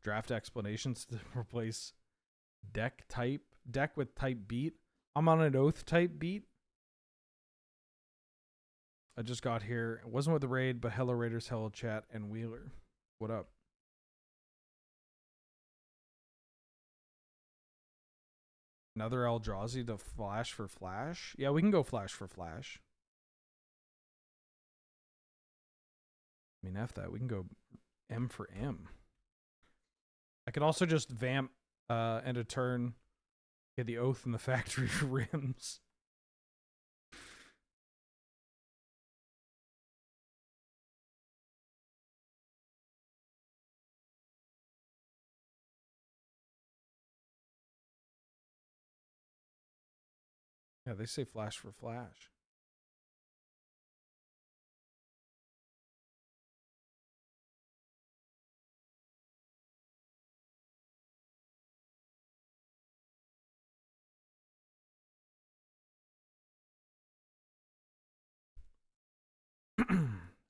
Speaker 2: Draft explanations to replace deck with type beat. I'm on an Oath type beat. I just got here. It wasn't with the raid, but hello Raiders, hello chat, and Wheeler. What up? Another Eldrazi to flash for flash? Yeah, we can go flash for flash. I mean, F that. We can go M for M. I could also just vamp end a turn, get the Oath and the Factory Rims. Yeah, they say flash for flash.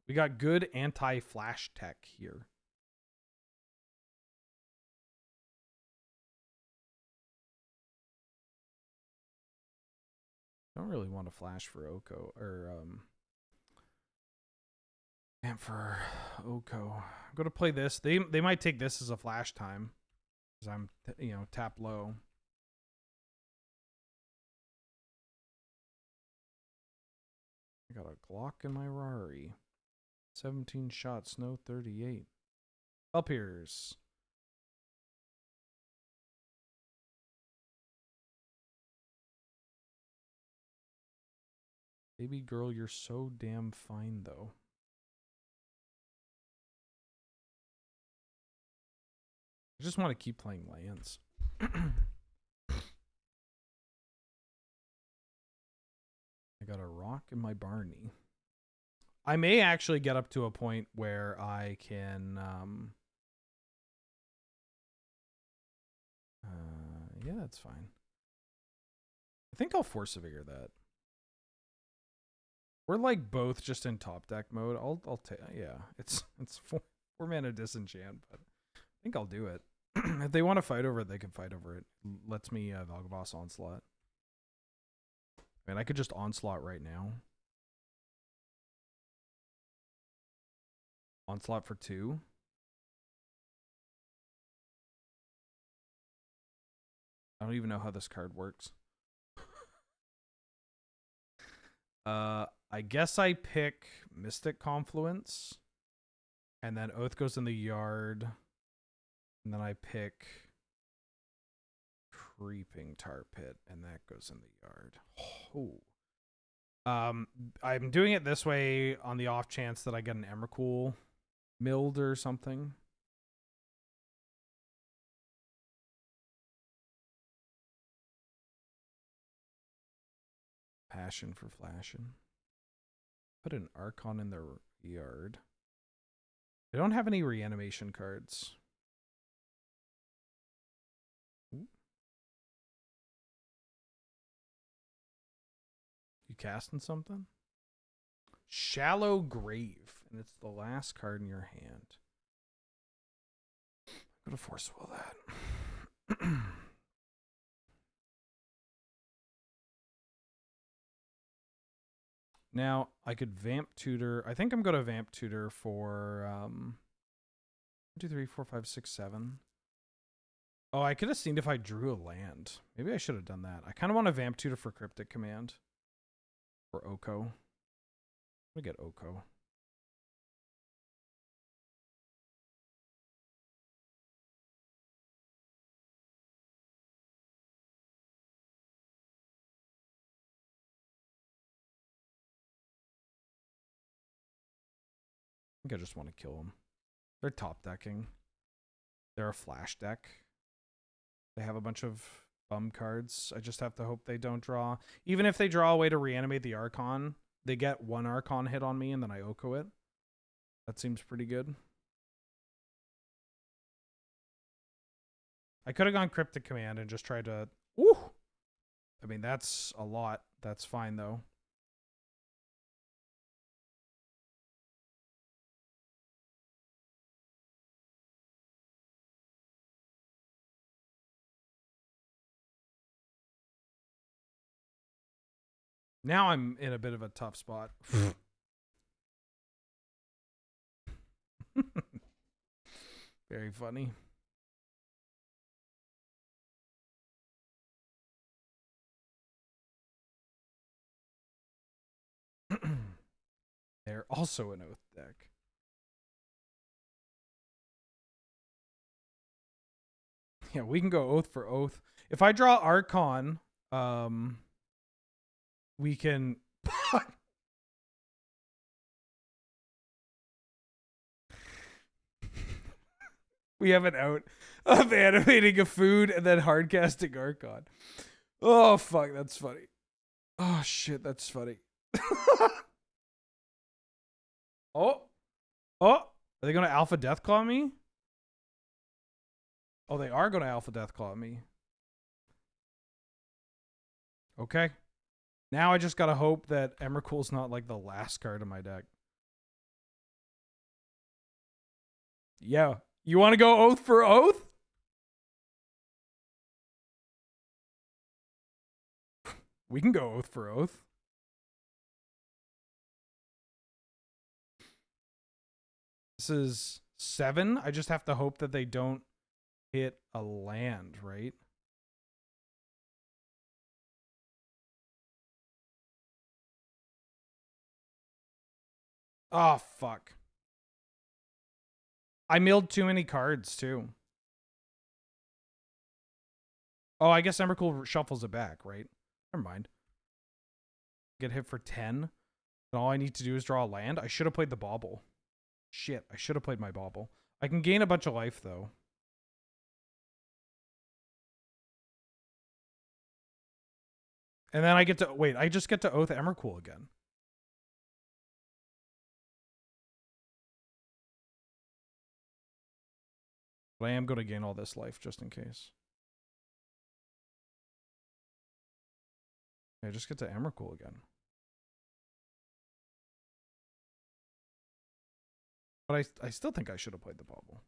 Speaker 2: We got good anti-flash tech here. Don't really want to flash for Oko or and for Oko. I'm going to play this. They might take this as a flash time because I'm tap low. I got a Glock in my Rari. 17 shots, no 38. Up here's. Baby girl, you're so damn fine, though. I just want to keep playing lands. I got a rock in my Barney. I may actually get up to a point where I can... yeah, that's fine. I think I'll Force of Vigor that. We're like both just in top deck mode. I'll take, yeah, it's 4 mana disenchant, but I think I'll do it. If they want to fight over it, they can fight over it. Lets me Valgaboss Onslaught. I mean, I could just Onslaught right now. Onslaught for 2. I don't even know how this card works. I guess I pick Mystic Confluence, and then Oath goes in the yard, and then I pick Creeping Tar Pit, and that goes in the yard. Oh. I'm doing it this way on the off chance that I get an Emrakul milled or something. Passion for flashing. Put an Archon in their yard. They don't have any reanimation cards. Ooh. You casting something? Shallow Grave, and it's the last card in your hand. I'm gonna force will that. Now, I could Vamp Tutor. I think I'm going to Vamp Tutor for 1, 2, 3, 4, 5, 6, 7. Oh, I could have seen if I drew a land. Maybe I should have done that. I kind of want to Vamp Tutor for Cryptic Command. Or Oko. I'm going to get Oko. I think I just want to kill them. They're top decking. They're a flash deck. They have a bunch of bum cards. I just have to hope they don't draw. Even if they draw a way to reanimate the Archon, they get 1 Archon hit on me and then I Oko it. That seems pretty good. I could have gone Cryptic Command and just tried to... Woo! I mean, that's a lot. That's fine, though. Now I'm in a bit of a tough spot. Very funny. They're also an Oath deck. Yeah, we can go Oath for Oath. If I draw Archon, we can... We have an out of animating a food and then hardcasting Archon. Oh, fuck, that's funny. Oh, shit, that's funny. Oh. Are they going to Alpha Deathclaw me? Oh, they are going to Alpha Deathclaw me. Okay. Now I just got to hope that Emrakul's not like the last card in my deck. Yeah. You want to go Oath for Oath? We can go Oath for Oath. This is 7. I just have to hope that they don't hit a land, right? Oh, fuck. I milled too many cards, too. Oh, I guess Emrakul shuffles it back, right? Never mind. Get hit for 10. And all I need to do is draw a land. I should have played the bauble. Shit, I should have played my bauble. I can gain a bunch of life, though. And then I get to... Wait, I just get to Oath Emrakul again. But I am going to gain all this life, just in case. I just get to Emrakul again. But I still think I should have played the bauble.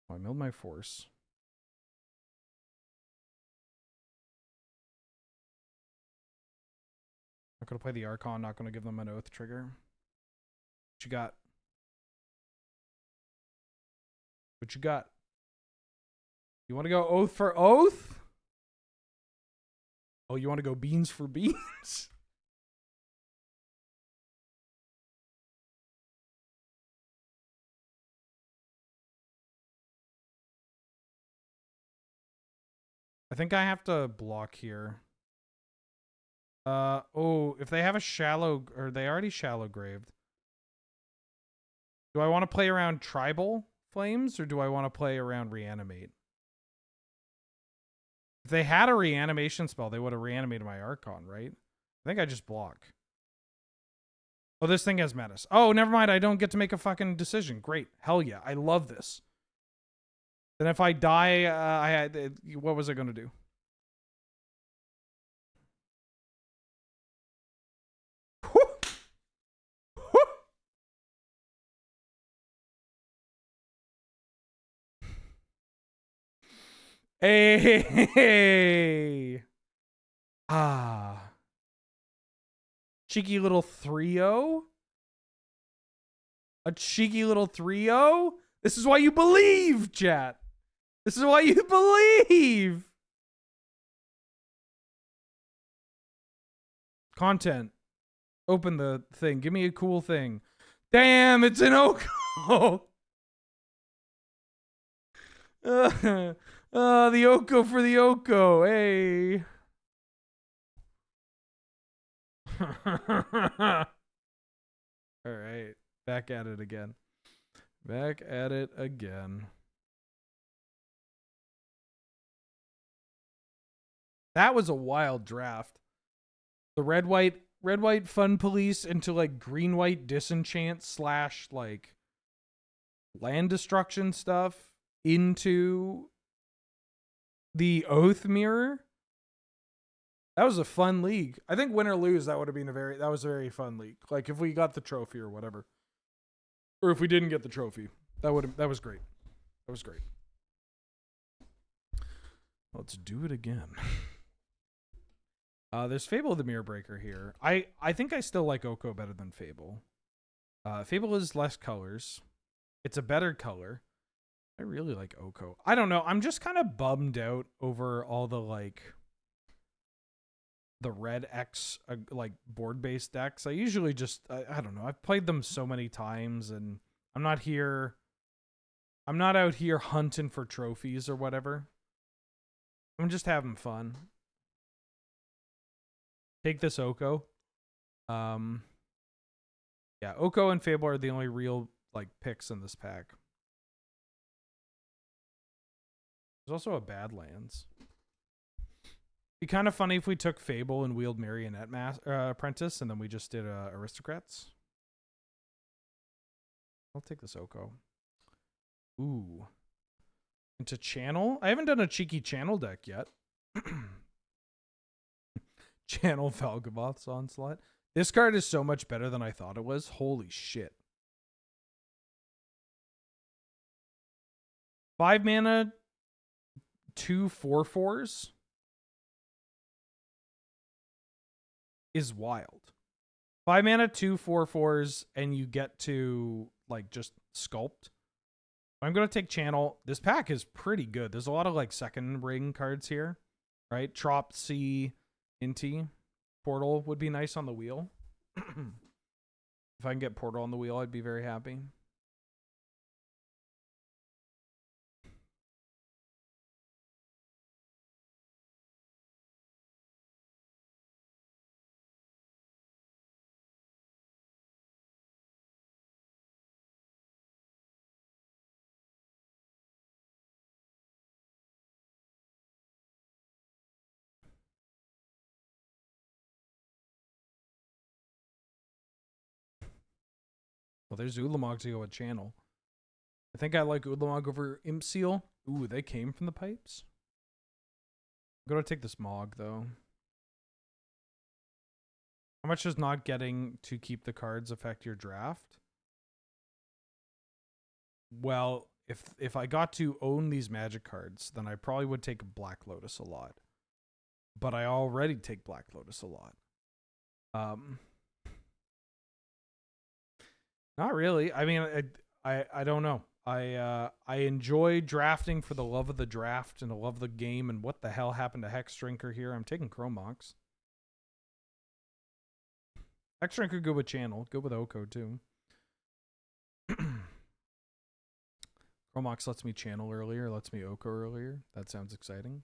Speaker 2: Oh, I milled my force. Not going to play the Archon, not going to give them an Oath trigger. What you got? What you got? You want to go Oath for Oath? Oh, you want to go beans for beans? I think I have to block here. Oh, if they have a shallow, or they already shallow graved. Do I want to play around Tribal Flames, or do I want to play around Reanimate? If they had a reanimation spell, they would have reanimated my Archon, right? I think I just block. Oh, this thing has Menace. Oh, never mind. I don't get to make a fucking decision. Great. Hell yeah. I love this. Then if I die, what was I going to do? Hey. Ah. Cheeky little 3-0? A cheeky little 3-0? This is why you believe, chat. This is why you believe. Content. Open the thing. Give me a cool thing. Damn, it's an Oko. The Oko for the Oko. Hey. All right. Back at it again. Back at it again. That was a wild draft. The red-white fun police into like green-white disenchant / like land destruction stuff into the Oath Mirror. That was a fun league. I think win or lose, that would have been that was a very fun league. Like if we got the trophy or whatever. Or if we didn't get the trophy. That was great. That was great. Let's do it again. There's Fable of the Mirror Breaker here. I think I still like Oko better than Fable. Fable is less colors. It's a better color. I really like Oko. I don't know. I'm just kind of bummed out over all the like the red X like board-based decks. I usually just I don't know. I've played them so many times and I'm not out here hunting for trophies or whatever. I'm just having fun. Take this Oko. Yeah, Oko and Fable are the only real like picks in this pack. There's also a Badlands. Be kind of funny if we took Fable and wheeled Marionette Apprentice and then we just did Aristocrats. I'll take this Oko. Ooh. Into Channel? I haven't done a cheeky Channel deck yet. Channel Valgamoth's Onslaught. This card is so much better than I thought it was. Holy shit. 5 mana, 2 4/4s is wild. 5 mana, 2 4/4s, and you get to like just sculpt. I'm going to take Channel. This pack is pretty good. There's a lot of like second ring cards here, right? Trop C, Inti. Portal would be nice on the wheel. If I can get Portal on the wheel, I'd be very happy. Well, there's Ulamog to go with channel. I think I like Ulamog over Imp Seal. Ooh, they came from the pipes. I'm going to take this Mog, though. How much does not getting to keep the cards affect your draft? Well, if I got to own these Magic cards, then I probably would take Black Lotus a lot. But I already take Black Lotus a lot. Not really. I mean, I don't know. I enjoy drafting for the love of the draft and the love of the game. And what the hell happened to Hex Drinker here? I'm taking Chromox. Hex Drinker good with channel. Good with Oko too. Chromox lets me channel earlier. Lets me Oko earlier. That sounds exciting.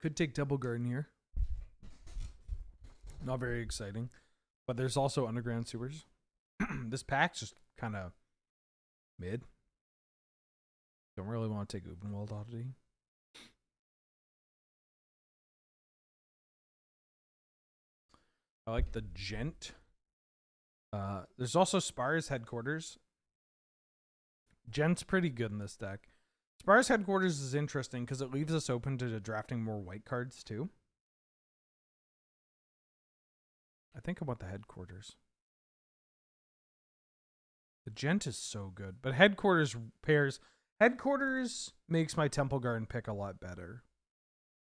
Speaker 2: Could take Double Garden here. Not very exciting. But there's also Underground Sewers. This pack's just kind of mid. Don't really want to take Ubenwald Oddity. I like the Gent. There's also Spars Headquarters. Gent's pretty good in this deck. Spars Headquarters is interesting because it leaves us open to drafting more white cards too. I think I want the Headquarters. The Gent is so good, but Headquarters pairs. Headquarters makes my Temple Garden pick a lot better.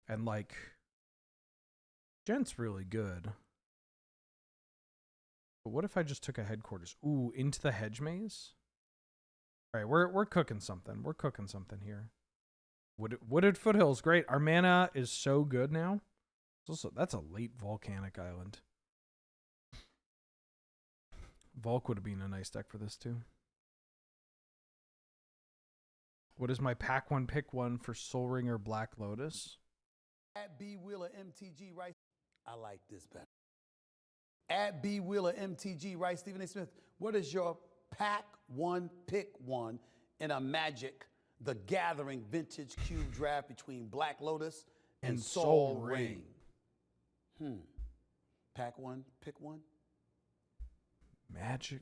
Speaker 2: And like, Gent's really good. But what if I just took a Headquarters? Ooh, into the Hedge Maze? All right, we're cooking something. We're cooking something here. Wooded Foothills, great. Our mana is so good now. Also, that's a late Volcanic Island. Volk would have been a nice deck for this too. What is my pack one, pick one for Soul Ring or Black Lotus?
Speaker 4: At B Wheeler MTG right. I like this better. At B Wheeler MTG right. Stephen A. Smith, what is your pack one, pick one in a Magic the Gathering vintage cube draft between Black Lotus and Soul Ring? Pack one, pick one.
Speaker 2: Magic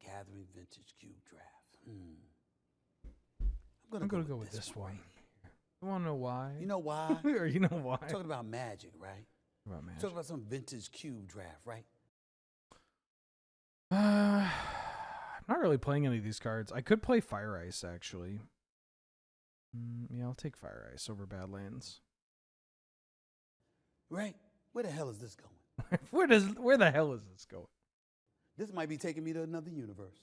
Speaker 4: Gathering vintage cube draft.
Speaker 2: I'm gonna go with this one.
Speaker 4: Right.
Speaker 2: You wanna know why?
Speaker 4: You know why?
Speaker 2: Or you know why?
Speaker 4: Talking about Magic, right?
Speaker 2: About Magic.
Speaker 4: Talking about some vintage cube draft, right?
Speaker 2: I'm not really playing any of these cards. I could play Fire Ice actually. Yeah, I'll take Fire Ice over Badlands.
Speaker 4: Right? Where the hell is this going?
Speaker 2: Where the hell is this going?
Speaker 4: This might be taking me to another universe.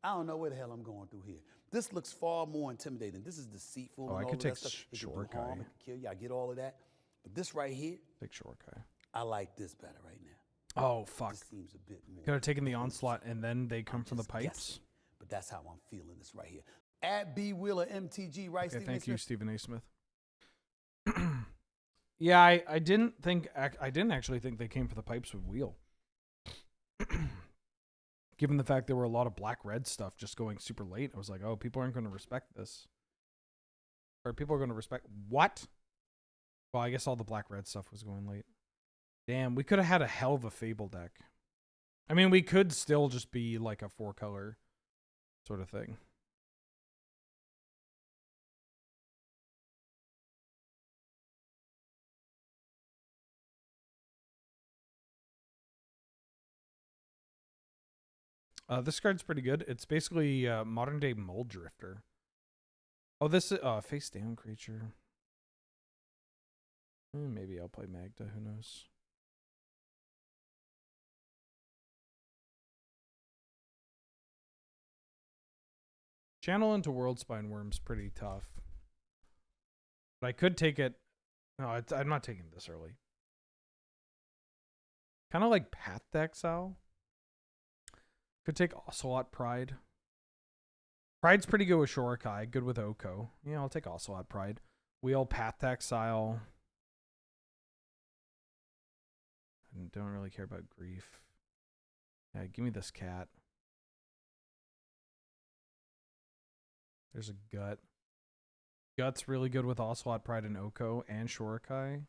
Speaker 4: I don't know where the hell I'm going through here. This looks far more intimidating. This is deceitful.
Speaker 2: Oh,
Speaker 4: and
Speaker 2: I
Speaker 4: all
Speaker 2: could
Speaker 4: of
Speaker 2: take
Speaker 4: that stuff. It can do
Speaker 2: Short
Speaker 4: harm,
Speaker 2: Guy.
Speaker 4: it can kill you. I get all of that. But this right here,
Speaker 2: Take Short Guy.
Speaker 4: I like this better right now.
Speaker 2: Oh fuck!
Speaker 4: This seems a bit more.
Speaker 2: Could have taken the Onslaught and then they come
Speaker 4: I'm
Speaker 2: from the
Speaker 4: just
Speaker 2: pipes.
Speaker 4: guessing, but that's how I'm feeling this right here. At B Wheeler MTG right.
Speaker 2: Okay,
Speaker 4: Stephen
Speaker 2: thank
Speaker 4: A.
Speaker 2: you,
Speaker 4: Smith.
Speaker 2: Stephen A. Smith. Yeah, I didn't actually think they came for the pipes with wheel. Given the fact there were a lot of black-red stuff just going super late, I was like, oh, people aren't going to respect this. Or people are going to respect... What? Well, I guess all the black-red stuff was going late. Damn, we could have had a hell of a Fable deck. I mean, we could still just be like a 4-color sort of thing. This card's pretty good. It's basically modern day Mold Drifter. Oh, this is face down creature. Maybe I'll play Magda. Who knows? Channel into Worldspine Worm's pretty tough. But I could take it. No, I'm not taking this early. Kind of like Path to Exile. Could take Ocelot Pride. Pride's pretty good with Shorikai. Good with Oko. Yeah, I'll take Ocelot Pride. Wheel Path to Exile. I don't really care about Grief. Yeah, give me this cat. There's a Gut. Gut's really good with Ocelot Pride and Oko and Shorikai.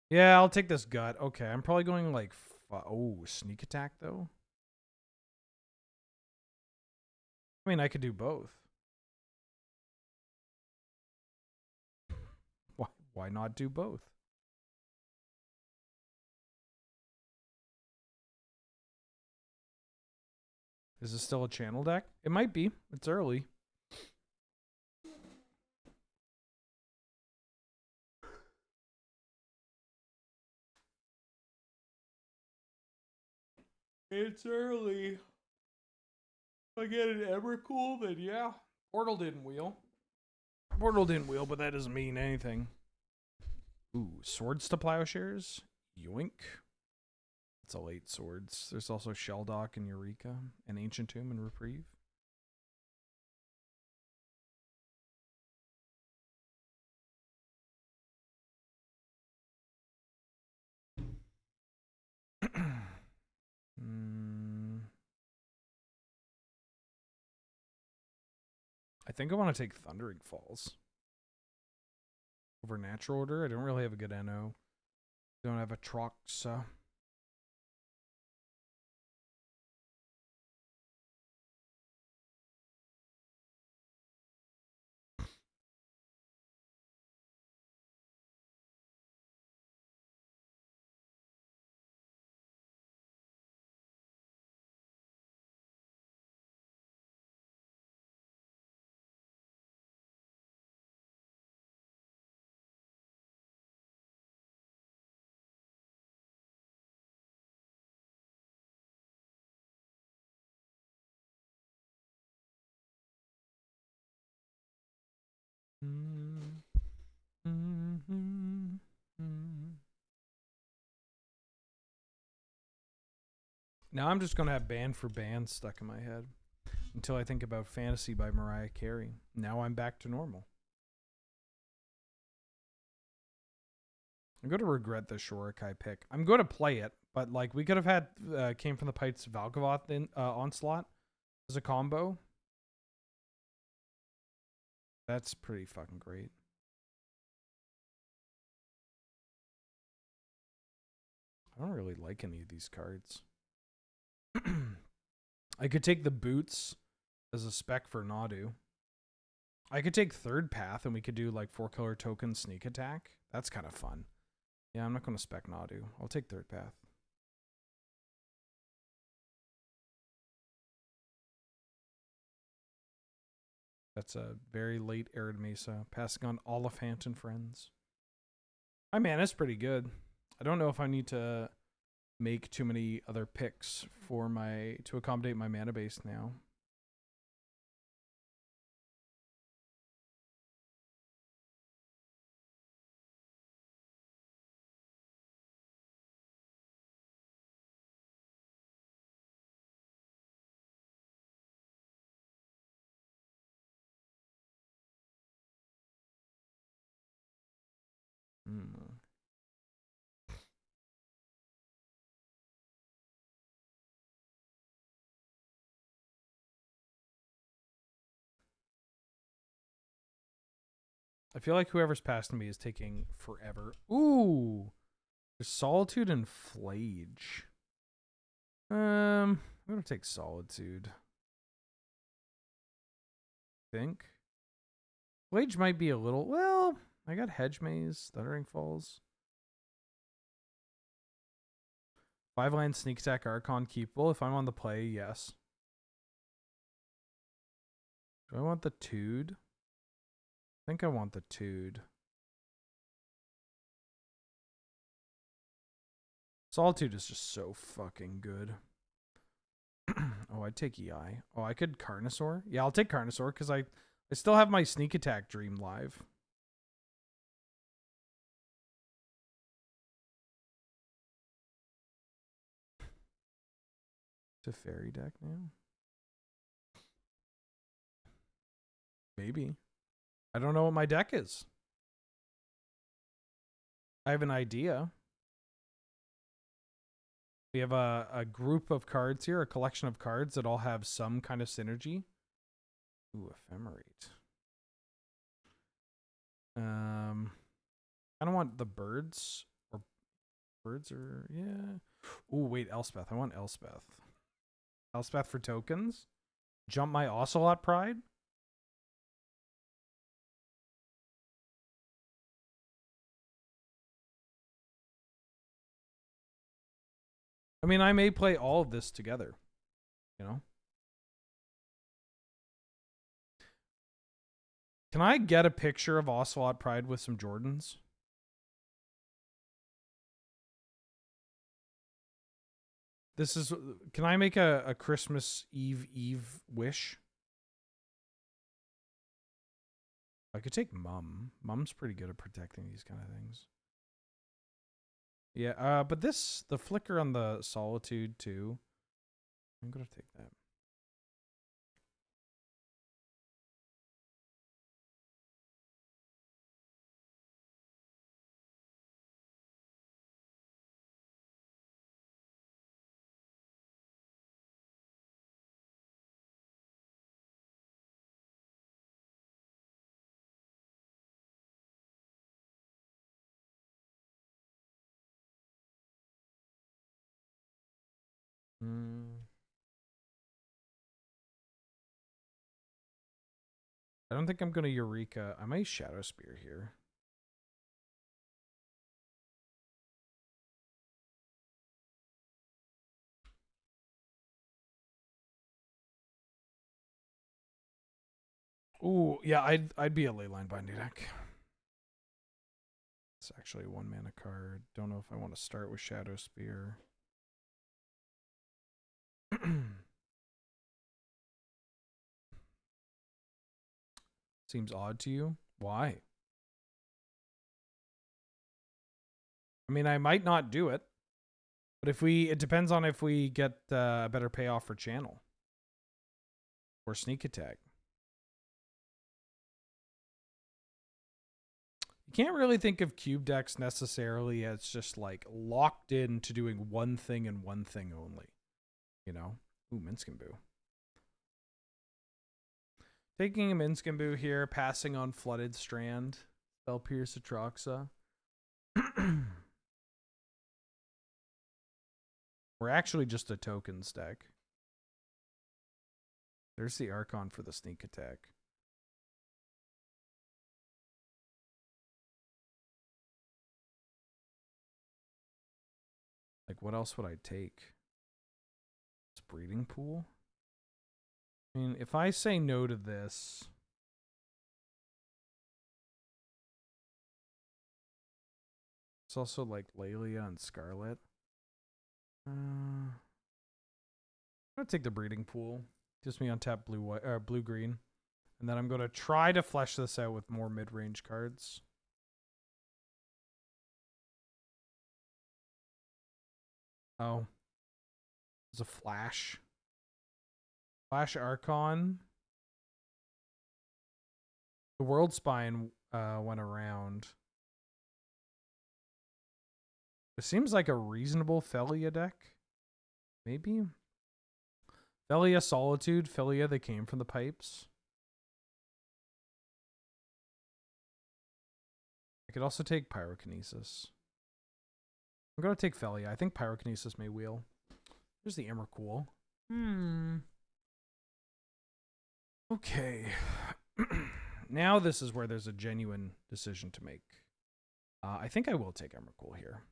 Speaker 2: Yeah, I'll take this Gut. Okay, I'm probably going like... Oh, Sneak Attack, though? I mean, I could do both. Why not do both? Is this still a channel deck? It might be. It's early. It's early. If I get an Evercool, then yeah. Portal didn't wheel. Portal didn't wheel, but that doesn't mean anything. Ooh, Swords to Plowshares? Yoink. It's all 8 swords. There's also Shelldock and Eureka, and Ancient Tomb and Reprieve. I think I want to take Thundering Falls over Natural Order. I don't really have a good NO. Don't have a Trox. Now I'm just going to have Band for Band stuck in my head until I think about Fantasy by Mariah Carey. Now I'm back to normal. I'm going to regret the Shorikai pick. I'm going to play it, but like we could have had Came from the Pipes Valgavoth in Onslaught as a combo. That's pretty fucking great. I don't really like any of these cards. I could take the Boots as a spec for Nadu. I could take Third Path and we could do like 4-color token Sneak Attack. That's kind of fun. Yeah, I'm not going to spec Nadu. I'll take Third Path. That's a very late Arid Mesa. Passing on Oliphant and Friends. My mana's pretty good. I don't know if I need to make too many other picks for to accommodate my mana base now. I feel like whoever's passing me is taking forever. Ooh. There's Solitude and Flage. I'm gonna take Solitude. Think. Flage might be a little. Well, I got Hedge Maze, Thundering Falls. 5-land sneak attack Archon keepable. If I'm on the play, yes. Do I want the Tude? I think I want the Tude. Solitude is just so fucking good. Oh, I'd take EI. Oh, I could Carnosaur. Yeah, I'll take Carnosaur because I still have my sneak attack dream live. To fairy deck now? Maybe. I don't know what my deck is. I have an idea. We have a group of cards here, a collection of cards that all have some kind of synergy. Ooh, Ephemerate. I don't want the birds. Or birds are, yeah. Ooh, wait, Elspeth. I want Elspeth. Elspeth for tokens. Jump my Ocelot Pride. I mean, I may play all of this together, you know? Can I get a picture of Ocelot Pride with some Jordans? This is, can I make a Christmas Eve wish? I could take Mum. Mum's pretty good at protecting these kind of things. Yeah, but the flicker on the Solitude too. I'm gonna take that. I don't think I'm gonna Eureka. I might Shadow Spear here. Ooh, yeah, I'd be a Leyline Binding deck. It's actually a 1-mana card. Don't know if I want to start with Shadow Spear. Seems odd to you? Why? I mean, I might not do it, but it depends on if we get a better payoff for Channel or Sneak Attack. You can't really think of cube decks necessarily as just like locked in to doing one thing and one thing only. You know? Ooh, Minskamboo. Taking a Minskamboo here, passing on Flooded Strand, Spell Pierce Atroxa. We're actually just a tokens deck. There's the Archon for the sneak attack. Like, what else would I take? It's Breeding Pool? I mean, if I say no to this... It's also like Lelia and Scarlet. I'm gonna take the Breeding Pool. Gives me untapped blue green. And then I'm gonna try to flesh this out with more mid-range cards. Oh. There's a Flash. Flash Archon. The World Spine went around. It seems like a reasonable Felia deck. Maybe? Felia Solitude. Felia, they came from the pipes. I could also take Pyrokinesis. I'm going to take Felia. I think Pyrokinesis may wheel. There's the Emrakul. Okay. Now this is where there's a genuine decision to make. I think I will take Emrakul here.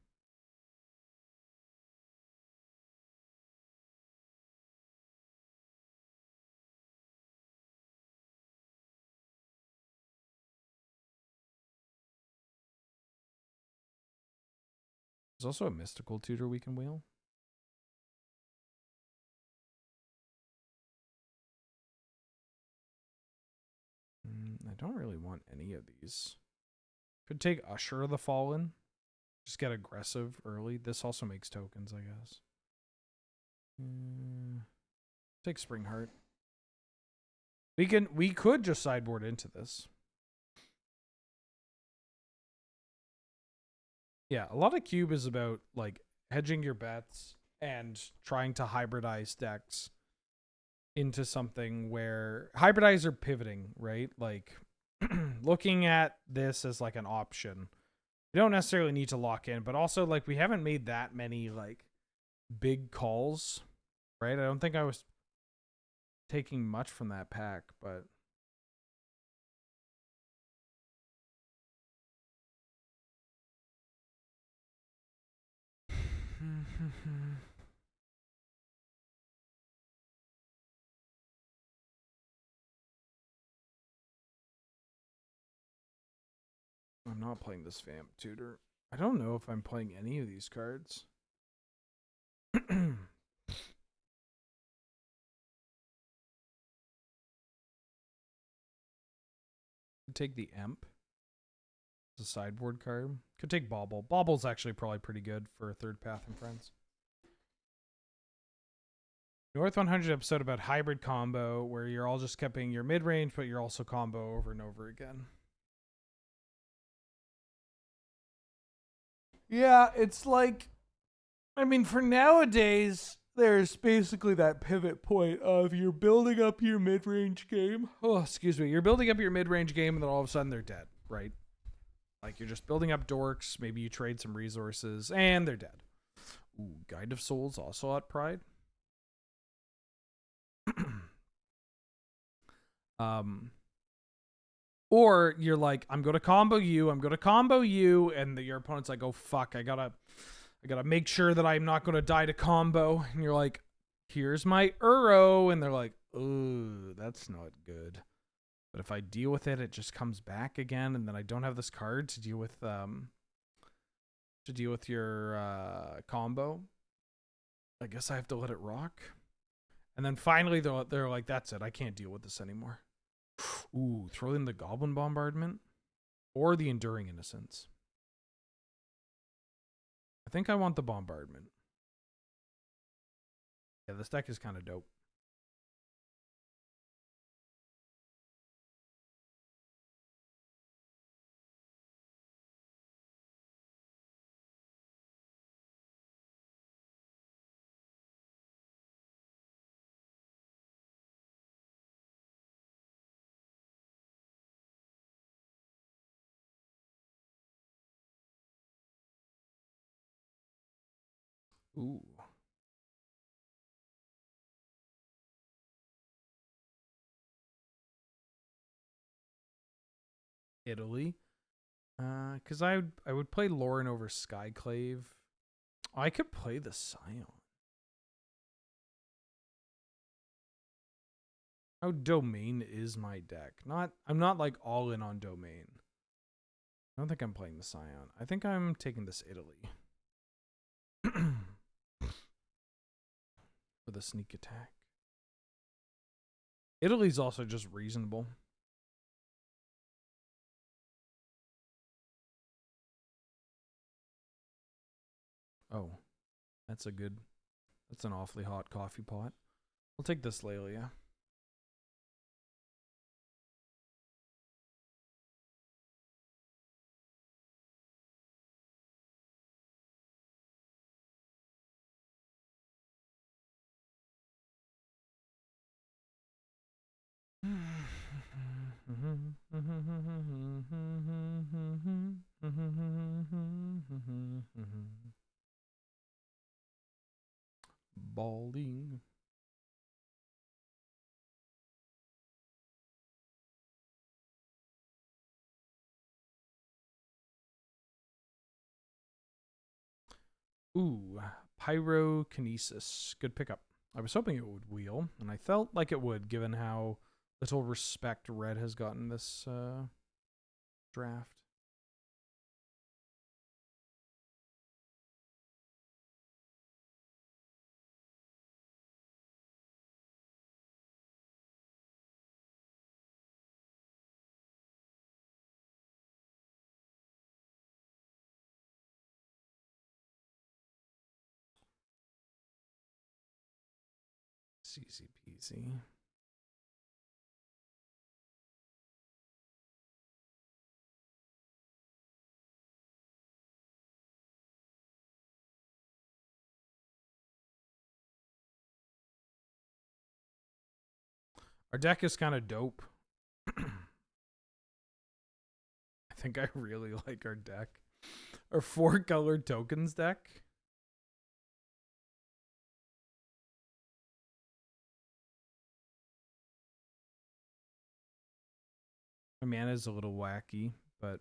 Speaker 2: There's also a mystical tutor we can wheel. I don't really want any of these. Could take Usher of the Fallen. Just get aggressive early. This also makes tokens, I guess. Take Springheart. We could just sideboard into this. Yeah, a lot of Cube is about like hedging your bets and trying to hybridize decks into something where hybridize or pivoting, right? Like looking at this as like an option. You don't necessarily need to lock in, but also like we haven't made that many like big calls, right? I don't think I was taking much from that pack, but I'm not playing this Vamp Tutor. I don't know if I'm playing any of these cards. Take the Emp. It's a sideboard card. Could take Bauble. Bauble's actually probably pretty good for a third path and friends. North 100 episode about hybrid combo where you're all just keeping your mid range, but you're also combo over and over again. Yeah, it's like, I mean, for nowadays, there's basically that pivot point of you're building up your mid-range game. Oh, excuse me. You're building up your mid-range game, and then all of a sudden they're dead, right? Like, you're just building up dorks. Maybe you trade some resources, and they're dead. Ooh, Guide of Souls also at Pride. Or you're like, I'm going to combo you, and your opponent's like, oh, fuck, I gotta make sure that I'm not going to die to combo. And you're like, here's my Uro. And they're like, ooh, that's not good. But if I deal with it, it just comes back again. And then I don't have this card to deal with your combo. I guess I have to let it rock. And then finally, they're like, that's it. I can't deal with this anymore. Ooh, throw in the Goblin Bombardment or the Enduring Innocence. I think I want the Bombardment. Yeah, this deck is kind of dope. Ooh. Italy. Because I would play Lauren over Skyclave. Oh, I could play the Scion. How Domain is my deck. I'm not like all in on Domain. I don't think I'm playing the Scion. I think I'm taking this Italy. For the sneak attack. Italy's also just reasonable. Oh, that's an awfully hot coffee pot. I'll take this Lelia. balling. Ooh, pyrokinesis. Good pickup. I was hoping it would wheel, and I felt like it would, given how little respect red has gotten this draft. Easy peasy. Our deck is kind of dope. I think I really like our deck. Our 4-color tokens deck. My mana is a little wacky, but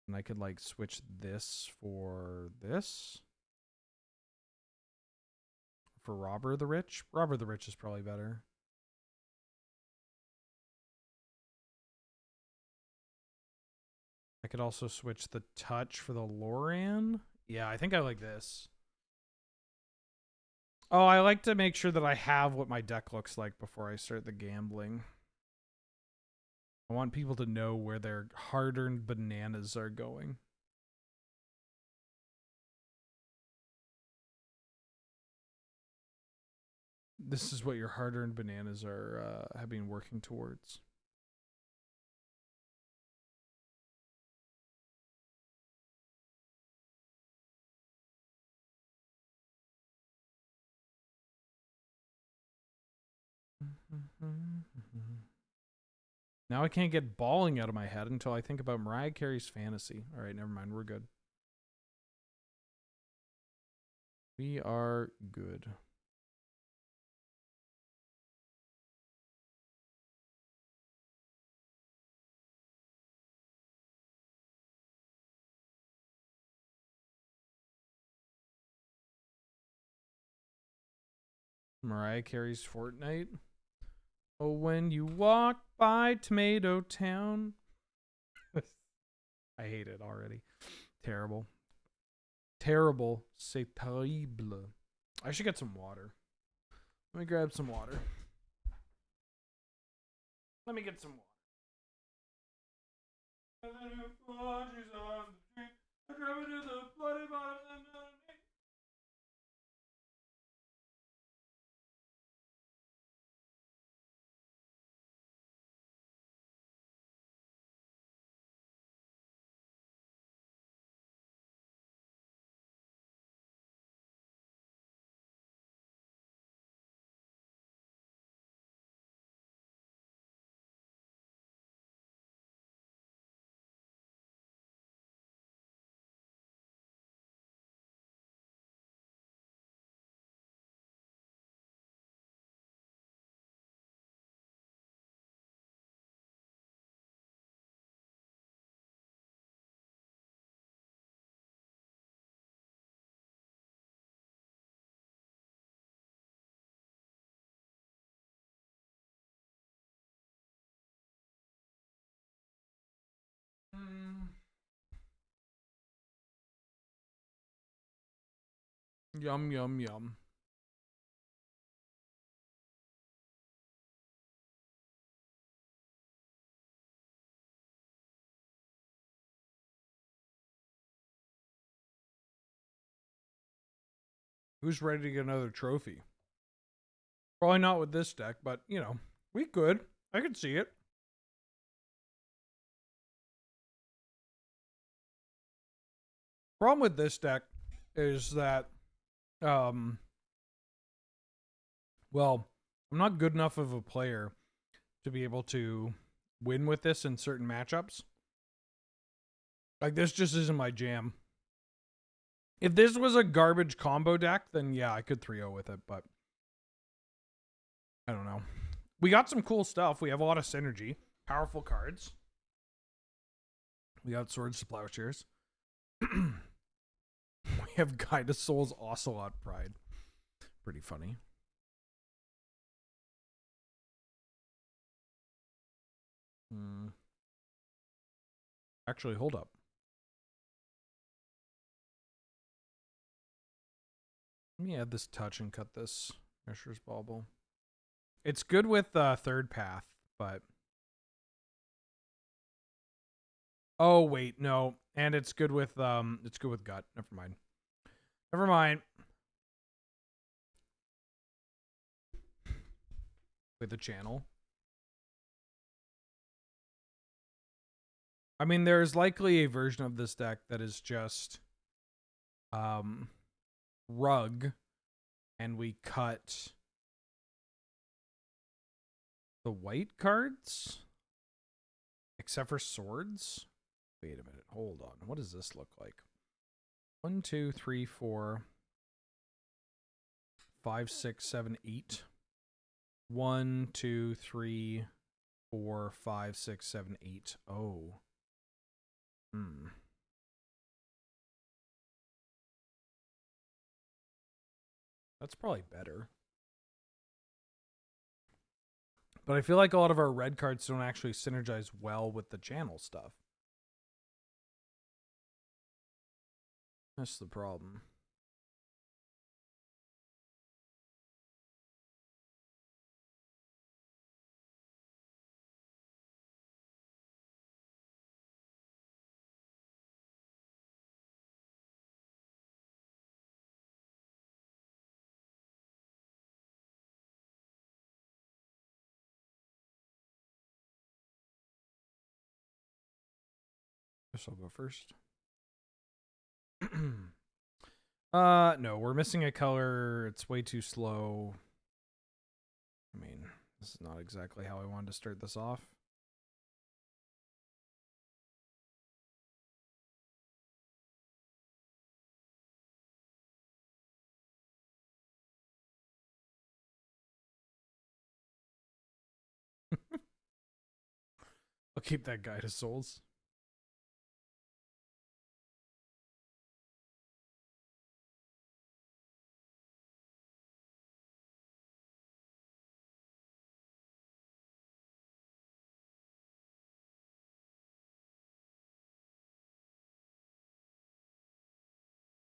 Speaker 2: and I could like switch this for this. For Robber the Rich. Robber the Rich is probably better. I could also switch the touch for the Loran. Yeah, I think I like this. Oh, I like to make sure that I have what my deck looks like before I start the gambling. I want people to know where their hard-earned bananas are going. This is what your hard-earned bananas are have been working towards. Now I can't get balling out of my head until I think about Mariah Carey's Fantasy. All right, never mind. We're good. We are good. Mariah Carey's Fortnite. Oh, when you walk by Tomato Town. I hate it already. Terrible. Terrible. C'est terrible. I should get some water. Let me grab some water. Let me get some water. Yum, yum, yum. Who's ready to get another trophy? Probably not with this deck, but, you know, we could. I could see it. Problem with this deck is that, well, I'm not good enough of a player to be able to win with this in certain matchups. Like, this just isn't my jam. If this was a garbage combo deck, then yeah, I could 3-0 with it, but I don't know. We got some cool stuff. We have a lot of synergy. Powerful cards. We got Swords to Plowshares. We have Guide to Souls, Ocelot Pride. Pretty funny. Actually, hold up. Let me add this touch and cut this Mishra's Bauble. It's good with third path, but oh wait, no, and it's good with gut. Never mind. Never mind. With the channel. I mean, there's likely a version of this deck that is just rug, and we cut the white cards, except for swords. Wait a minute, hold on. What does this look like? 1, 2, 3, 4, 5, 6, 7, 8. 1, 2, 3, 4, 5, 6, 7, 8. Oh. That's probably better. But I feel like a lot of our red cards don't actually synergize well with the channel stuff. That's the problem. Guess I'll go first. No, we're missing a color. It's way too slow. I mean, this is not exactly how I wanted to start this off. I'll keep that Guide to Souls.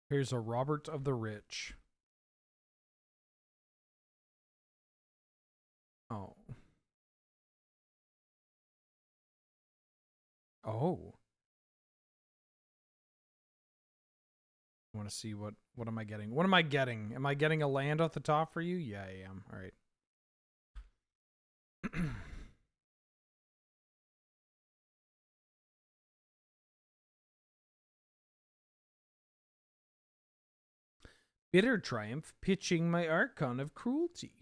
Speaker 2: Here's a Robert of the Rich. Oh. Oh. I want to see what am I getting? What am I getting? Am I getting a land off the top for you? Yeah, I am. All right. Bitter Triumph, pitching my Archon of Cruelty.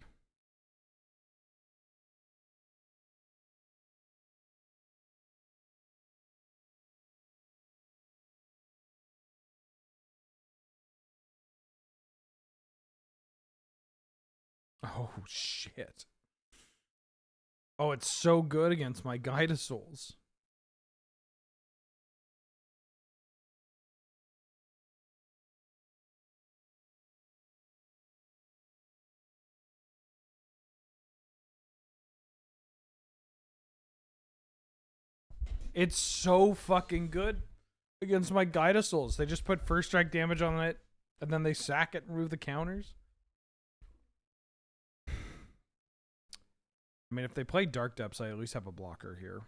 Speaker 2: Oh, shit. Oh, it's so good against my Guide to Souls. It's so fucking good against my Guide to Souls. They just put first strike damage on it, and then they sack it and remove the counters. I mean, if they play Dark Depths, I at least have a blocker here.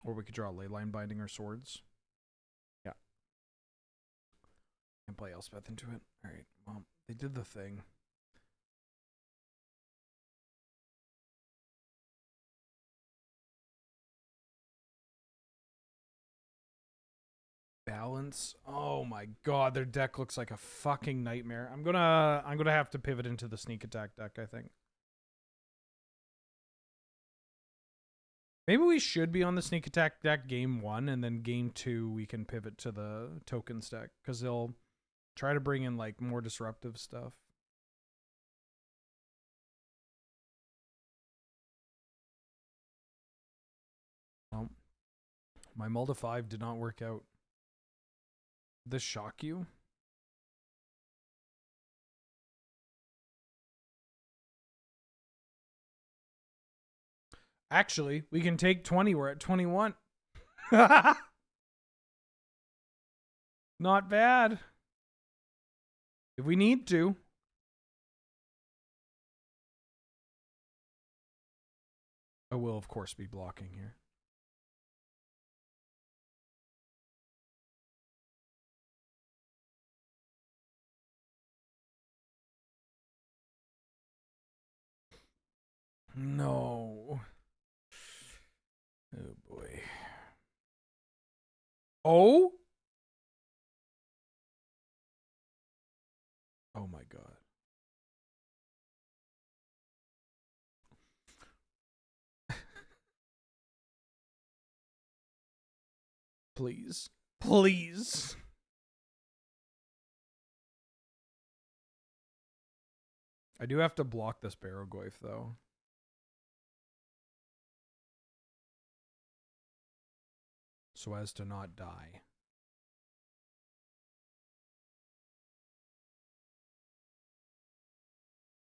Speaker 2: Or we could draw Leyline Binding or Swords. Yeah. And play Elspeth into it. Alright, well, they did the thing. Balance. Oh my god, their deck looks like a fucking nightmare. I'm gonna have to pivot into the sneak attack deck, I think. Maybe we should be on the sneak attack deck game 1, and then game 2 we can pivot to the tokens deck, because they'll try to bring in like more disruptive stuff. Oh, my Mulda 5 did not work out. Did this shock you? Actually, we can take 20. We're at 21. Not bad. If we need to. I will, of course, be blocking here. No. Oh, boy. Oh? Oh, my God. Please. Please. I do have to block this Barrogoyf, though. So as to not die.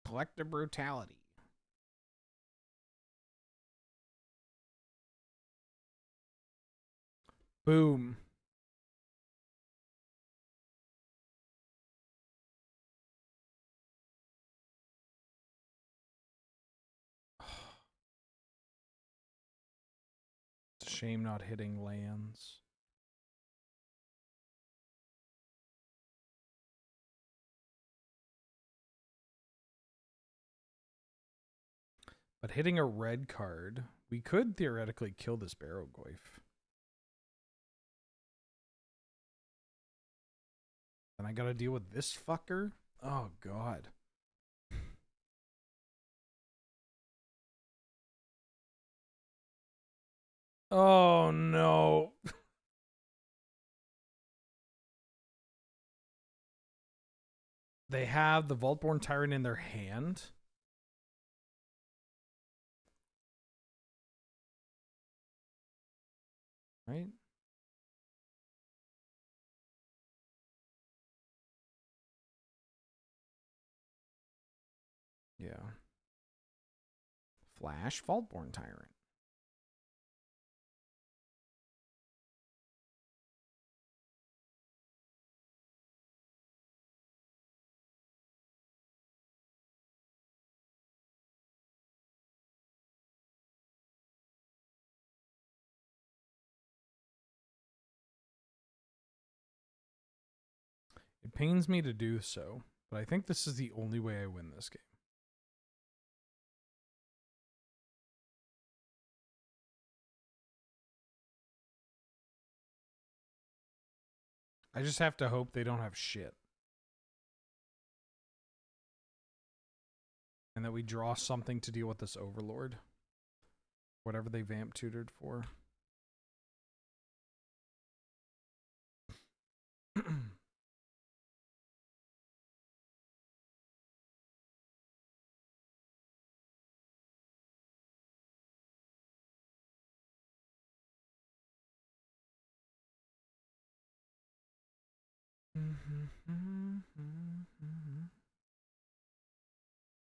Speaker 2: Collective brutality. Boom. It's a shame not hitting lands. But hitting a red card, we could theoretically kill this Barrogoyf. Then I gotta deal with this fucker? Oh, God. Oh, no. They have the Vaultborn Tyrant in their hand. Right? Yeah. Flash Vaultborn Tyrant. It pains me to do so, but I think this is the only way I win this game. I just have to hope they don't have shit. And that we draw something to deal with this Overlord. Whatever they vamp tutored for.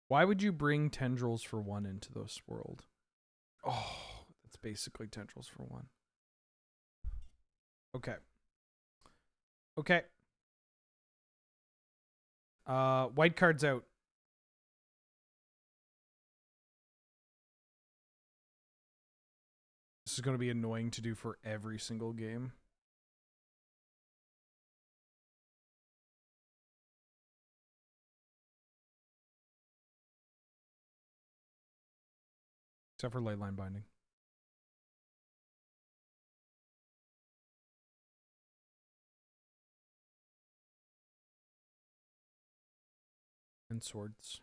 Speaker 2: Why would you bring Tendrils for 1 into this world? Oh, that's basically Tendrils for 1. Okay. Okay. White card's out. This is going to be annoying to do for every single game. Except for Leyline Binding. And swords.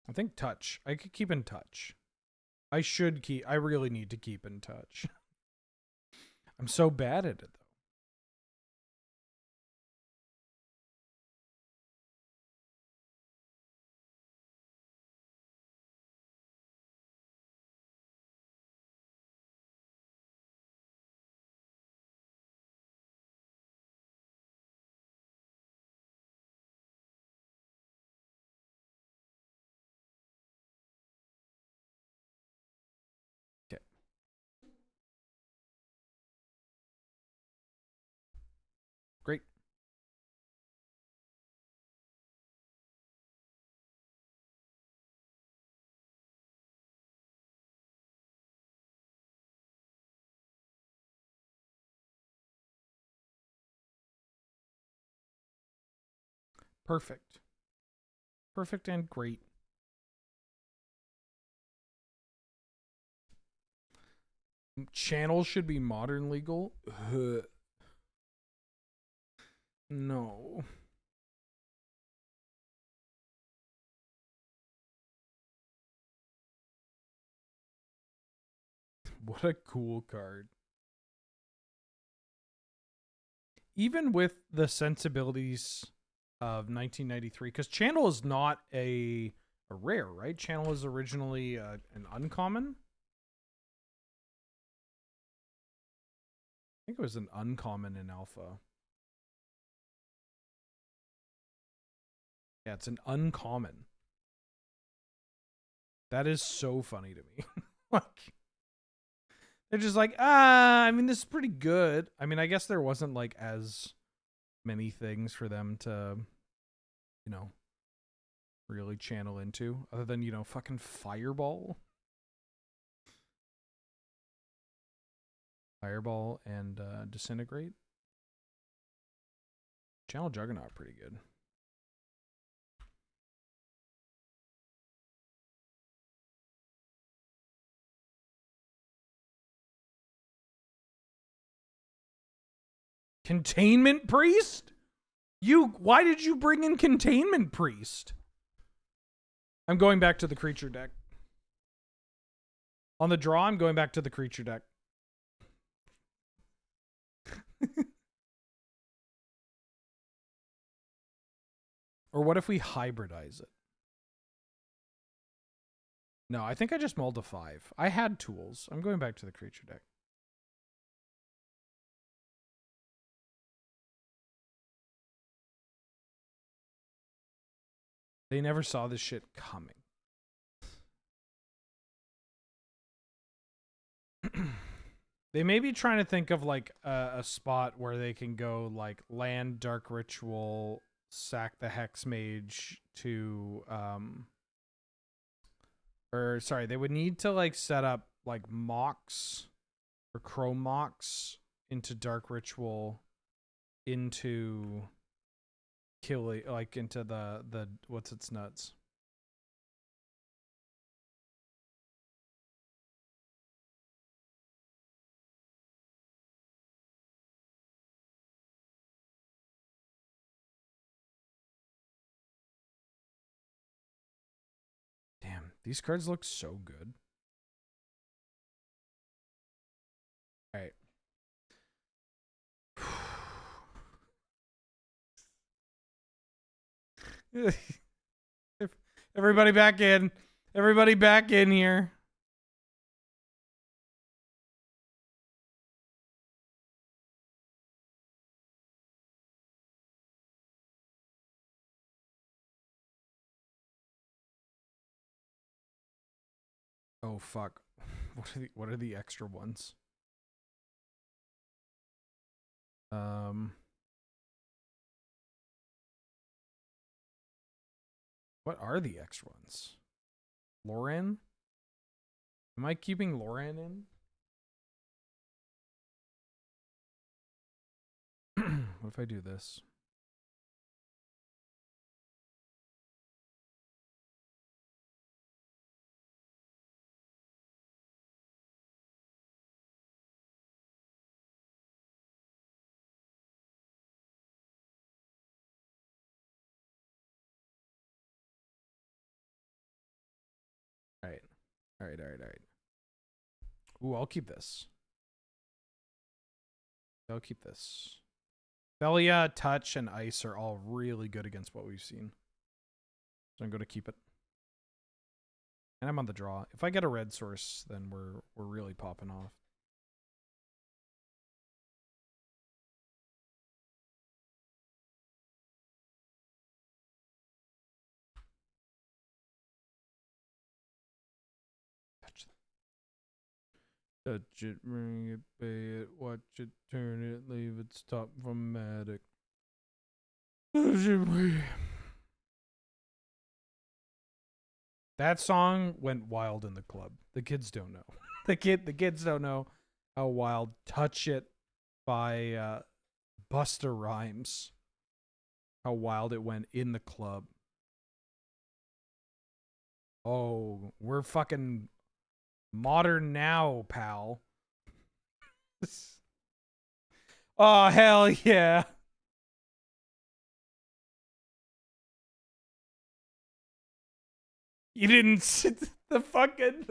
Speaker 2: I think touch. I could keep in touch. I really need to keep in touch. I'm so bad at it, though. Okay. Great. Perfect. Perfect and great. Channels should be modern legal. No. What a cool card. Even with the sensibilities of 1993, because Channel is not a rare, right? Channel was originally an uncommon. I think it was an uncommon in Alpha. Yeah, it's an uncommon. That is so funny to me. Like, they're just like, I mean, this is pretty good. I mean, I guess there wasn't like as many things for them to, you know, really channel into other than, you know, fucking Fireball. Fireball and Disintegrate. Channel Juggernaut pretty good. Containment Priest? Why did you bring in Containment Priest? I'm going back to the creature deck. On the draw, I'm going back to the creature deck. Or what if we hybridize it? No, I think I just mulled a 5. I had tools. I'm going back to the creature deck. They never saw this shit coming. They may be trying to think of like a spot where they can go like land Dark Ritual, sack the Hex Mage to or sorry, they would need to like set up like Mox or Crow Mox into Dark Ritual into kill like into the what's its nuts. Damn, these cards look so good. All right. Everybody back in. Everybody back in here. Oh fuck. What are the extra ones? What are the extra ones? Loran? Am I keeping Loran in? What if I do this? All right, all right, all right. Ooh, I'll keep this. I'll keep this. Velia, Touch, and Ice are all really good against what we've seen. So I'm going to keep it. And I'm on the draw. If I get a red source, then we're really popping off. Touch it, bring it, pay it, watch it, turn it, leave it, stop from Matic. That song went wild in the club. The kids don't know. The kids don't know how wild Touch It by Busta Rhymes. How wild it went in the club. Oh, we're fucking modern now, pal. Oh, hell yeah. You didn't sit the fucking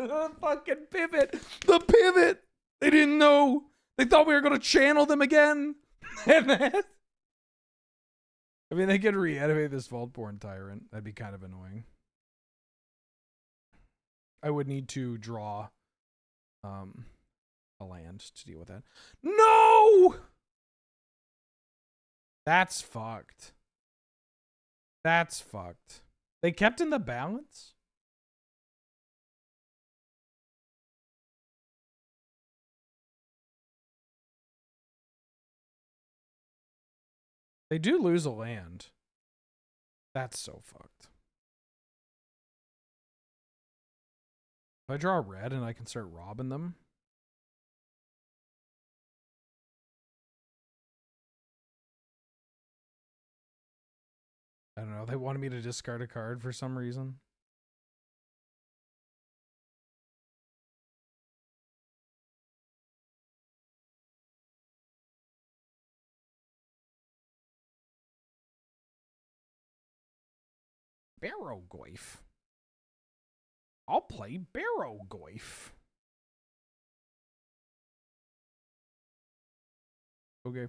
Speaker 2: pivot. The pivot. They didn't know. They thought we were going to channel them again. And then, I mean, they could reanimate this Vaultborn Tyrant. That'd be kind of annoying. I would need to draw a land to deal with that. No! That's fucked. That's fucked. They kept in the balance? They do lose a land. That's so fucked. If I draw a red and I can start robbing them. I don't know. They wanted me to discard a card for some reason. Barrowgoyf. I'll play Barrowgoyf. Okay.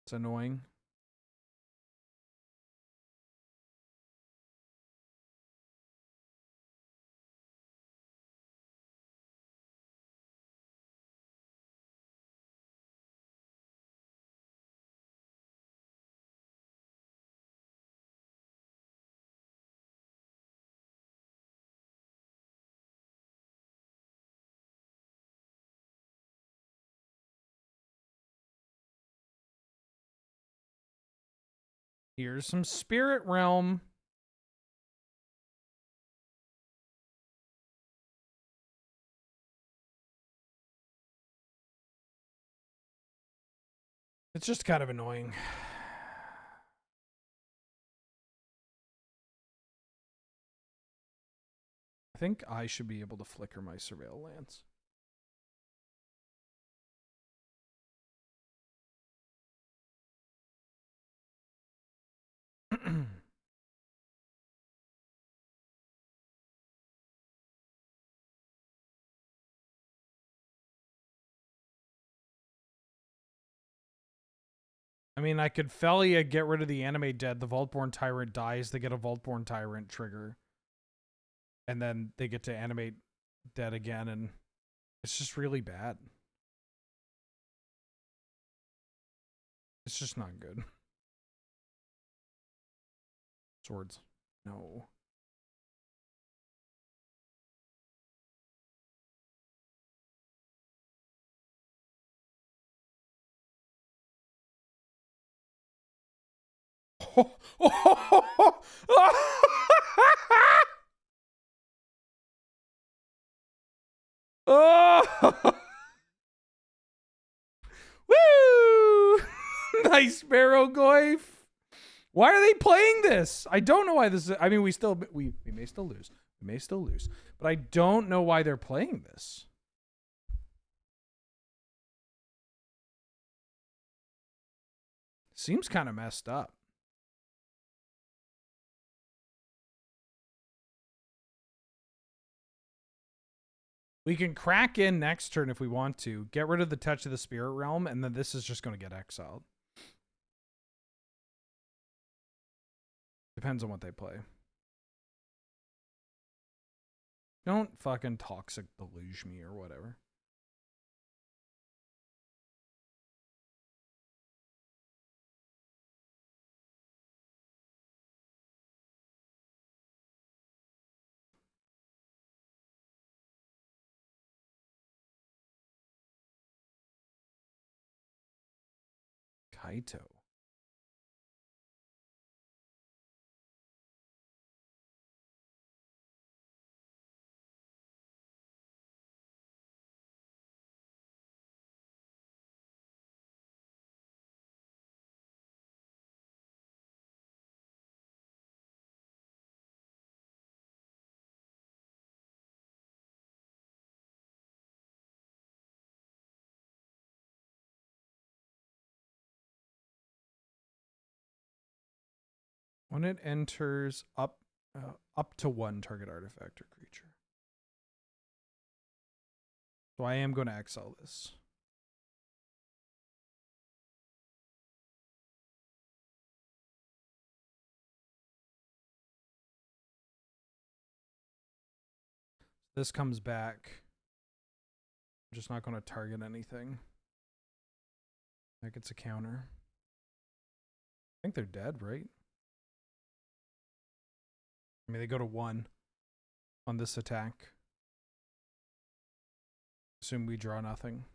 Speaker 2: It's annoying. Here's some Spirit Realm. It's just kind of annoying. I think I should be able to flicker my Surveil Lance. I mean, I could Felia get rid of the Animate Dead. The Vaultborn Tyrant dies. They get a Vaultborn Tyrant trigger. And then they get to Animate Dead again. And it's just really bad. It's just not good. Swords. No. Oh! Woo! Nice Barrowgoyf. Why are they playing this? I don't know why this is. I mean, we may still lose. We may still lose. But I don't know why they're playing this. Seems kind of messed up. We can crack in next turn if we want to. Get rid of the Touch of the Spirit Realm, and then this is just going to get exiled. Depends on what they play. Don't fucking Toxic Deluge me or whatever. Kaito. When it enters up to 1 target artifact or creature. So I am going to exile this. This comes back. I'm just not going to target anything. That gets a counter. I think they're dead, right? I mean, they go to 1 on this attack. Assume we draw nothing.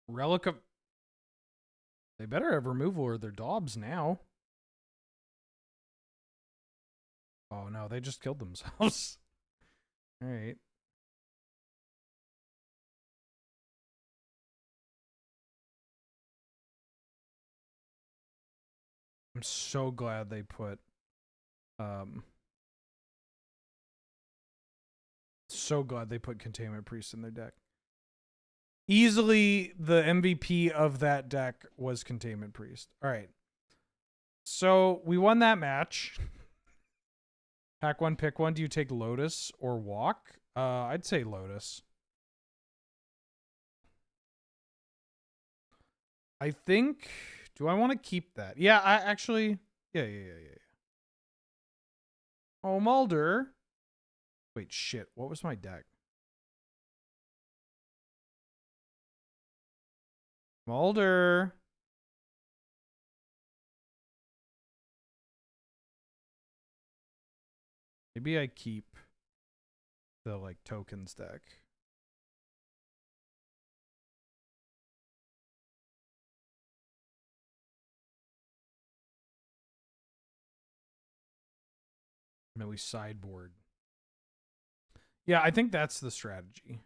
Speaker 2: Relic of... They better have removal or they're Daubs now. Oh no, they just killed themselves. Alright. I'm so glad they put... so glad they put Containment Priest in their deck. Easily the MVP of that deck was Containment Priest. All right. So we won that match. Pack 1, pick 1. Do you take Lotus or Walk? I'd say Lotus. I think... Do I want to keep that? Yeah, I actually... Yeah. Oh, Mulder. Wait, shit. What was my deck? Mulder. Maybe I keep the, like, tokens deck. And then we sideboard. Yeah, I think that's the strategy.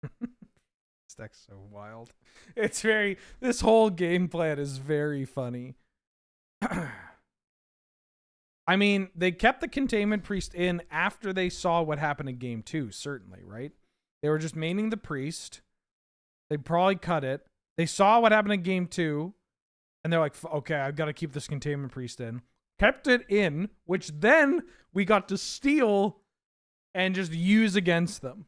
Speaker 2: This deck's so wild. It's very... This whole game plan is very funny. I mean, they kept the Containment Priest in after they saw what happened in game 2, certainly, right? They were just maining the Priest. They probably cut it. They saw what happened in game 2. And they're like, okay, I've got to keep this Containment Priest in. Kept it in, which then we got to steal and just use against them.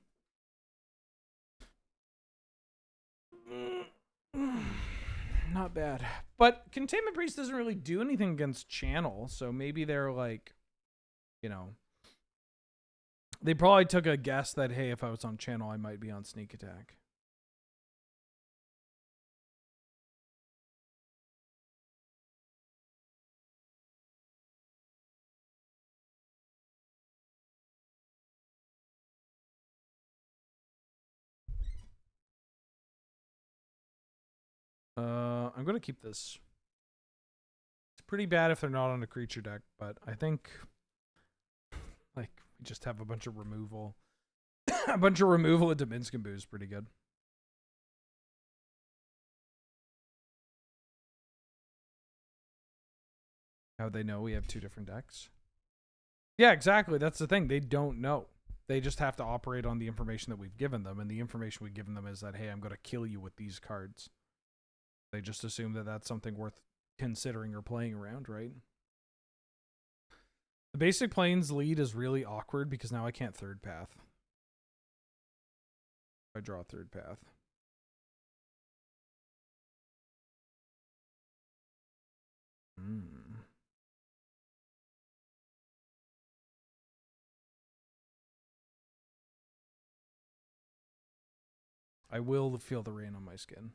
Speaker 2: Not bad. But Containment Priest doesn't really do anything against Channel, so maybe they're like, you know, they probably took a guess that, hey, if I was on Channel, I might be on Sneak Attack. I'm gonna keep this. It's pretty bad if they're not on a creature deck, but I think like we just have a bunch of removal. A bunch of removal into Minskaboo is pretty good. How they know we have two different decks? Yeah, exactly. That's the thing. They don't know. They just have to operate on the information that we've given them, and the information we've given them is that, hey, I'm going to kill you with these cards. They just assume that that's something worth considering or playing around, right? The basic planes lead is really awkward because now I can't third path. I draw a third path. I will feel the rain on my skin.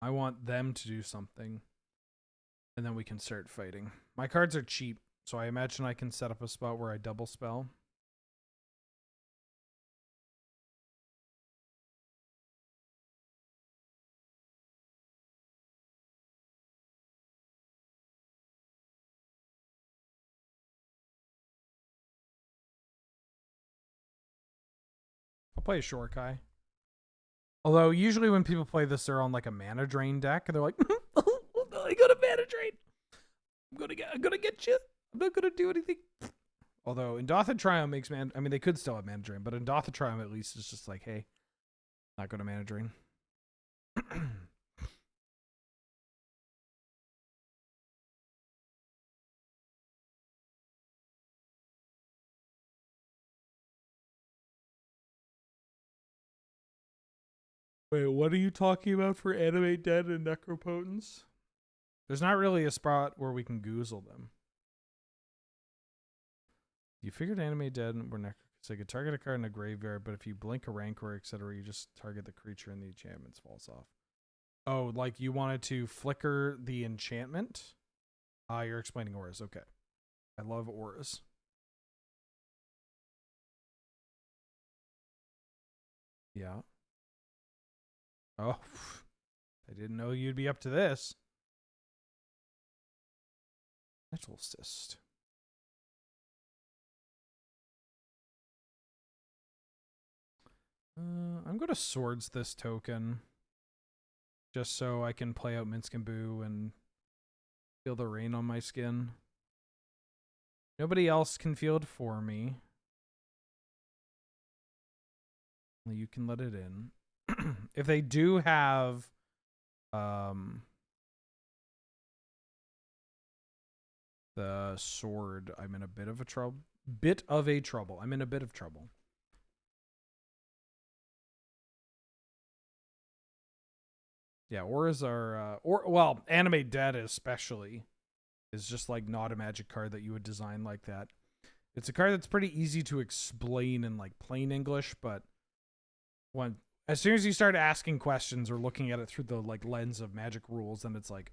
Speaker 2: I want them to do something, and then we can start fighting. My cards are cheap, so I imagine I can set up a spot where I double spell. I'll play a Shorkai. Although usually when people play this, they're on like a mana drain deck, and they're like, "Oh, no, I got a mana drain. I'm gonna get you. I'm not gonna do anything." Although in Dothan Triumph makes man, I mean they could still have mana drain, but in Dothan Triumph at least it's just like, hey, not gonna mana drain. Wait, what are you talking about for Animate Dead and Necropotence? There's not really a spot where we can goozle them. You figured Animate Dead and we're so you could target a card in a graveyard, but if you blink a Rancor, etc., you just target the creature and the enchantment falls off. Oh, like you wanted to flicker the enchantment? You're explaining auras. Okay. I love auras. Yeah. Oh, I didn't know you'd be up to this. Metal Cyst. I'm going to Swords this token. Just so I can play out Minskaboo and feel the rain on my skin. Nobody else can feel it for me. You can let it in. If they do have the sword, I'm in a bit of a trouble. I'm in a bit of trouble. Yeah, auras are well, Animate Dead especially is just like not a magic card that you would design like that. It's a card that's pretty easy to explain in like plain English, but as soon as you start asking questions or looking at it through the like lens of magic rules, then it's like,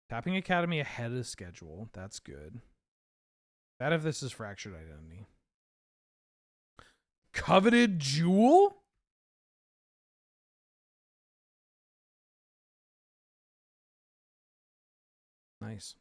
Speaker 2: Tapping Academy ahead of schedule. That's good. Bad if this is Fractured Identity. Coveted Jewel? Nice.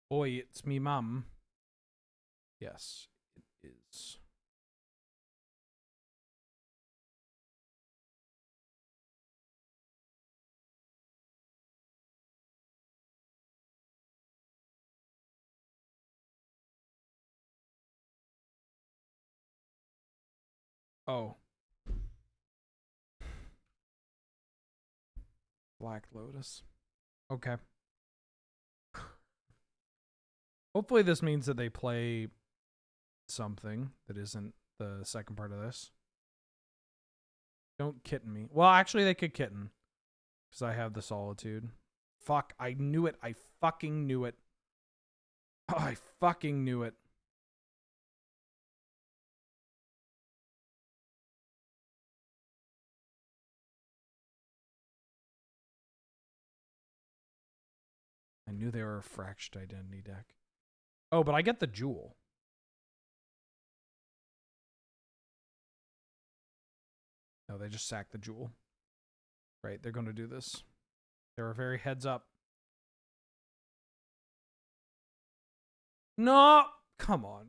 Speaker 2: Boy, it's me mum. Yes, it is. Oh. Black Lotus. Okay. Hopefully this means that they play something that isn't the second part of this. Don't kitten me. Well, actually they could kitten. Because I have the Solitude. Fuck, I knew it. I fucking knew it. Oh, I fucking knew it. I knew they were a Fractured Identity deck. Oh, but I get the Jewel. No, they just sacked the Jewel. Right, they're going to do this. They were very heads up. No! Come on.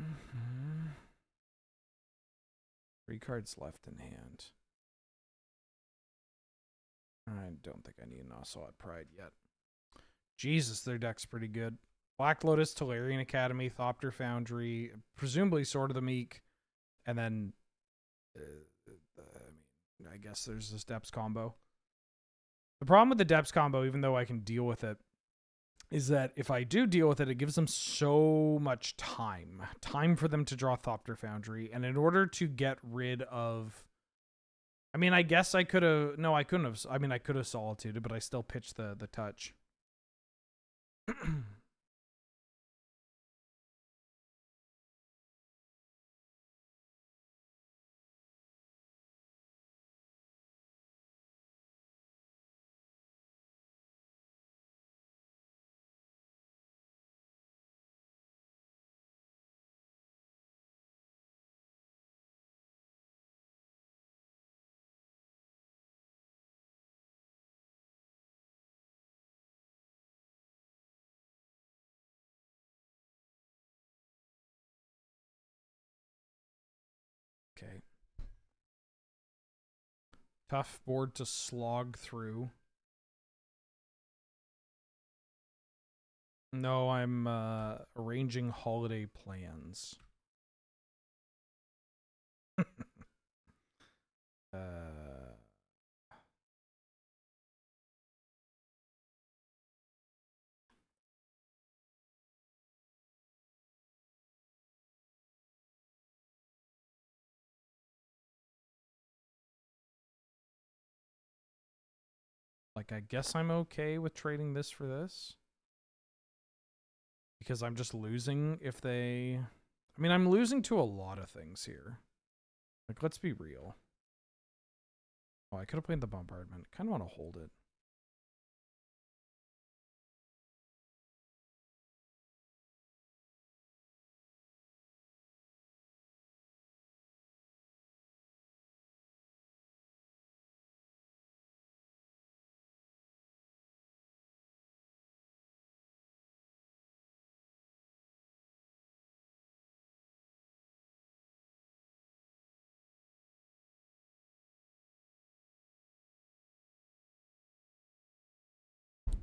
Speaker 2: Mhm. 3 cards left in hand. I don't think I need an Ocelot Pride yet. Jesus, their deck's pretty good. Black Lotus, Tolarian Academy, Thopter Foundry, presumably Sword of the Meek, and then I guess there's this Depths combo. The problem with the Depths combo, even though I can deal with it, is that if I do deal with it, it gives them so much time. Time for them to draw Thopter Foundry. And in order to get rid of... I mean, I guess I could have... No, I couldn't have... I mean, I could have Solituded, but I still pitched the touch. Okay. Tough board to slog through. No, I'm arranging holiday plans. uh, like, I guess I'm okay with trading this for this. Because I'm just losing if they... I mean, I'm losing to a lot of things here. Like, let's be real. Oh, I could have played the Bombardment. Kind of want to hold it.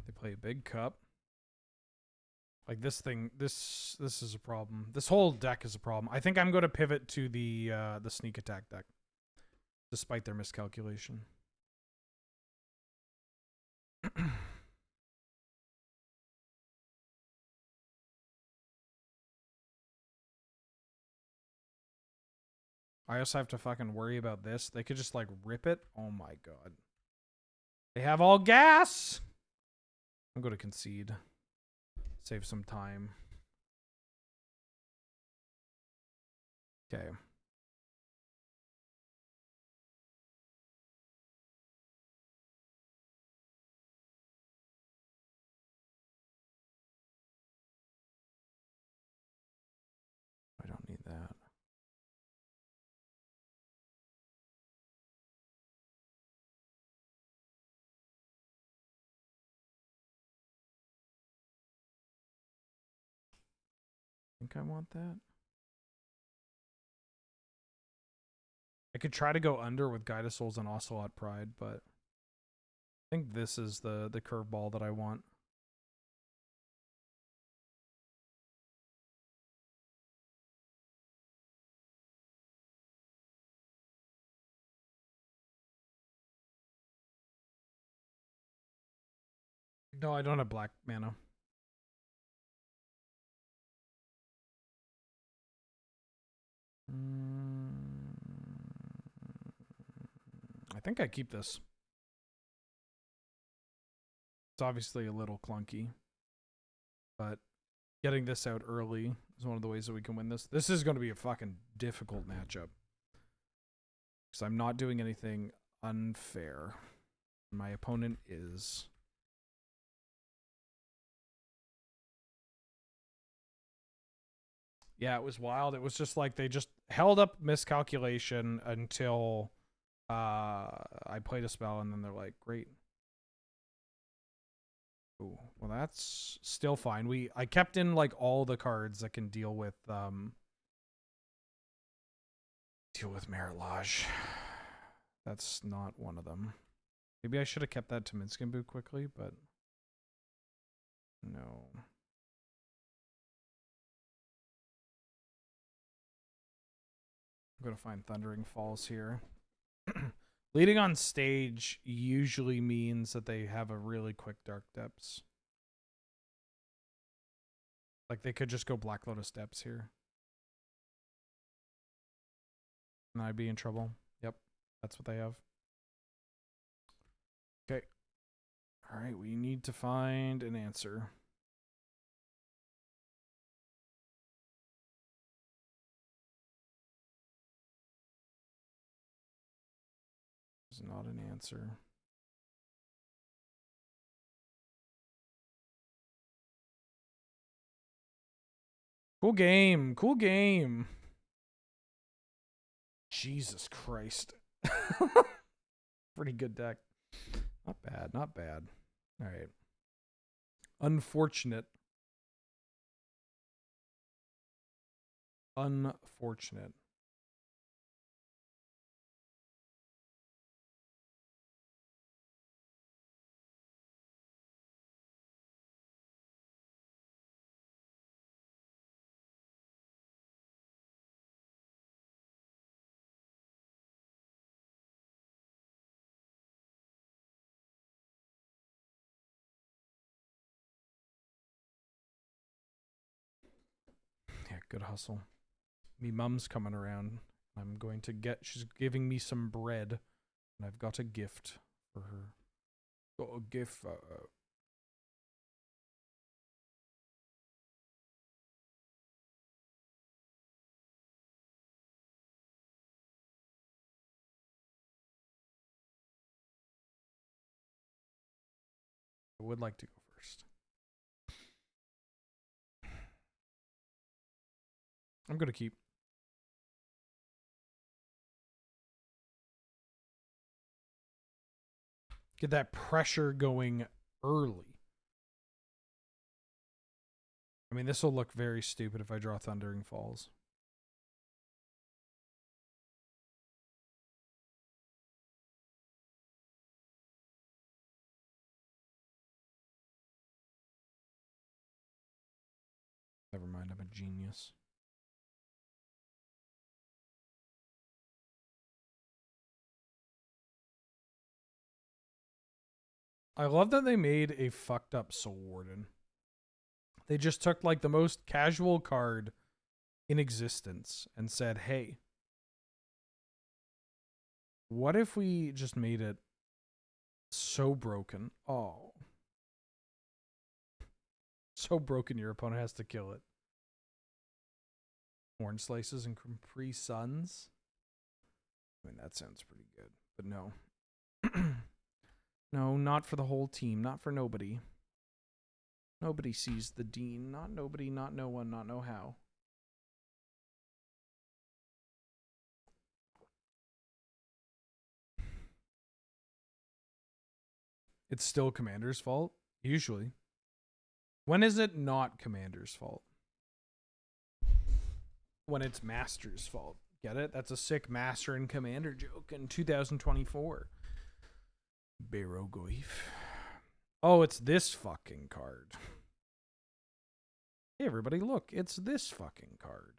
Speaker 2: They play a big cup. Like this thing, this is a problem. This whole deck is a problem. I think I'm going to pivot to the sneak attack deck, despite their miscalculation. I also have to fucking worry about this. They could just like rip it. Oh my god. They have all gas. I'm going to concede. Save some time. Okay. I don't need that. think I want that. I could try to go under with Guide of Souls and Ocelot Pride, but I think this is the curveball that I want. No, I don't have black mana. I think I keep this. It's obviously a little clunky, but getting this out early is one of the ways that we can win this. This is going to be a fucking difficult matchup because I'm not doing anything unfair. My opponent is. Yeah, it was wild. It was just like they just held up miscalculation until I played a spell, and then they're like, great. Ooh, well, that's still fine. I kept in like all the cards that can deal with Merilage. That's not one of them. Maybe I should have kept that to Minskin Boot quickly, but no. I'm going to find Thundering Falls here. Leading on stage usually means that they have a really quick Dark Depths. Like they could just go Black Lotus Depths here. And I'd be in trouble. Yep, that's what they have. Okay. All right, we need to find an answer. Not an answer. Cool game. Cool game. Jesus Christ. Pretty good deck. Not bad. Not bad. All right. Unfortunate. Unfortunate. Good hustle. Me mum's coming around. She's giving me some bread. And I've got a gift for her. Got a gift for her. I would like to go first. I'm going to keep. Get that pressure going early. I mean, this will look very stupid if I draw Thundering Falls. Never mind, I'm a genius. I love that they made a fucked up Soul Warden. They just took like the most casual card in existence and said, hey, what if we just made it so broken? Oh. So broken your opponent has to kill it. Horn Slices and Capri Suns. I mean, that sounds pretty good, but no. No, not for the whole team. Not for nobody. Nobody sees the Dean. Not nobody, not no one, not no how. It's still Commander's fault, usually. When is it not Commander's fault? when it's Master's fault. Get it? That's a sick Master and Commander joke in 2024. Barogoyf. Oh, it's this fucking card. Hey, everybody, look. It's this fucking card.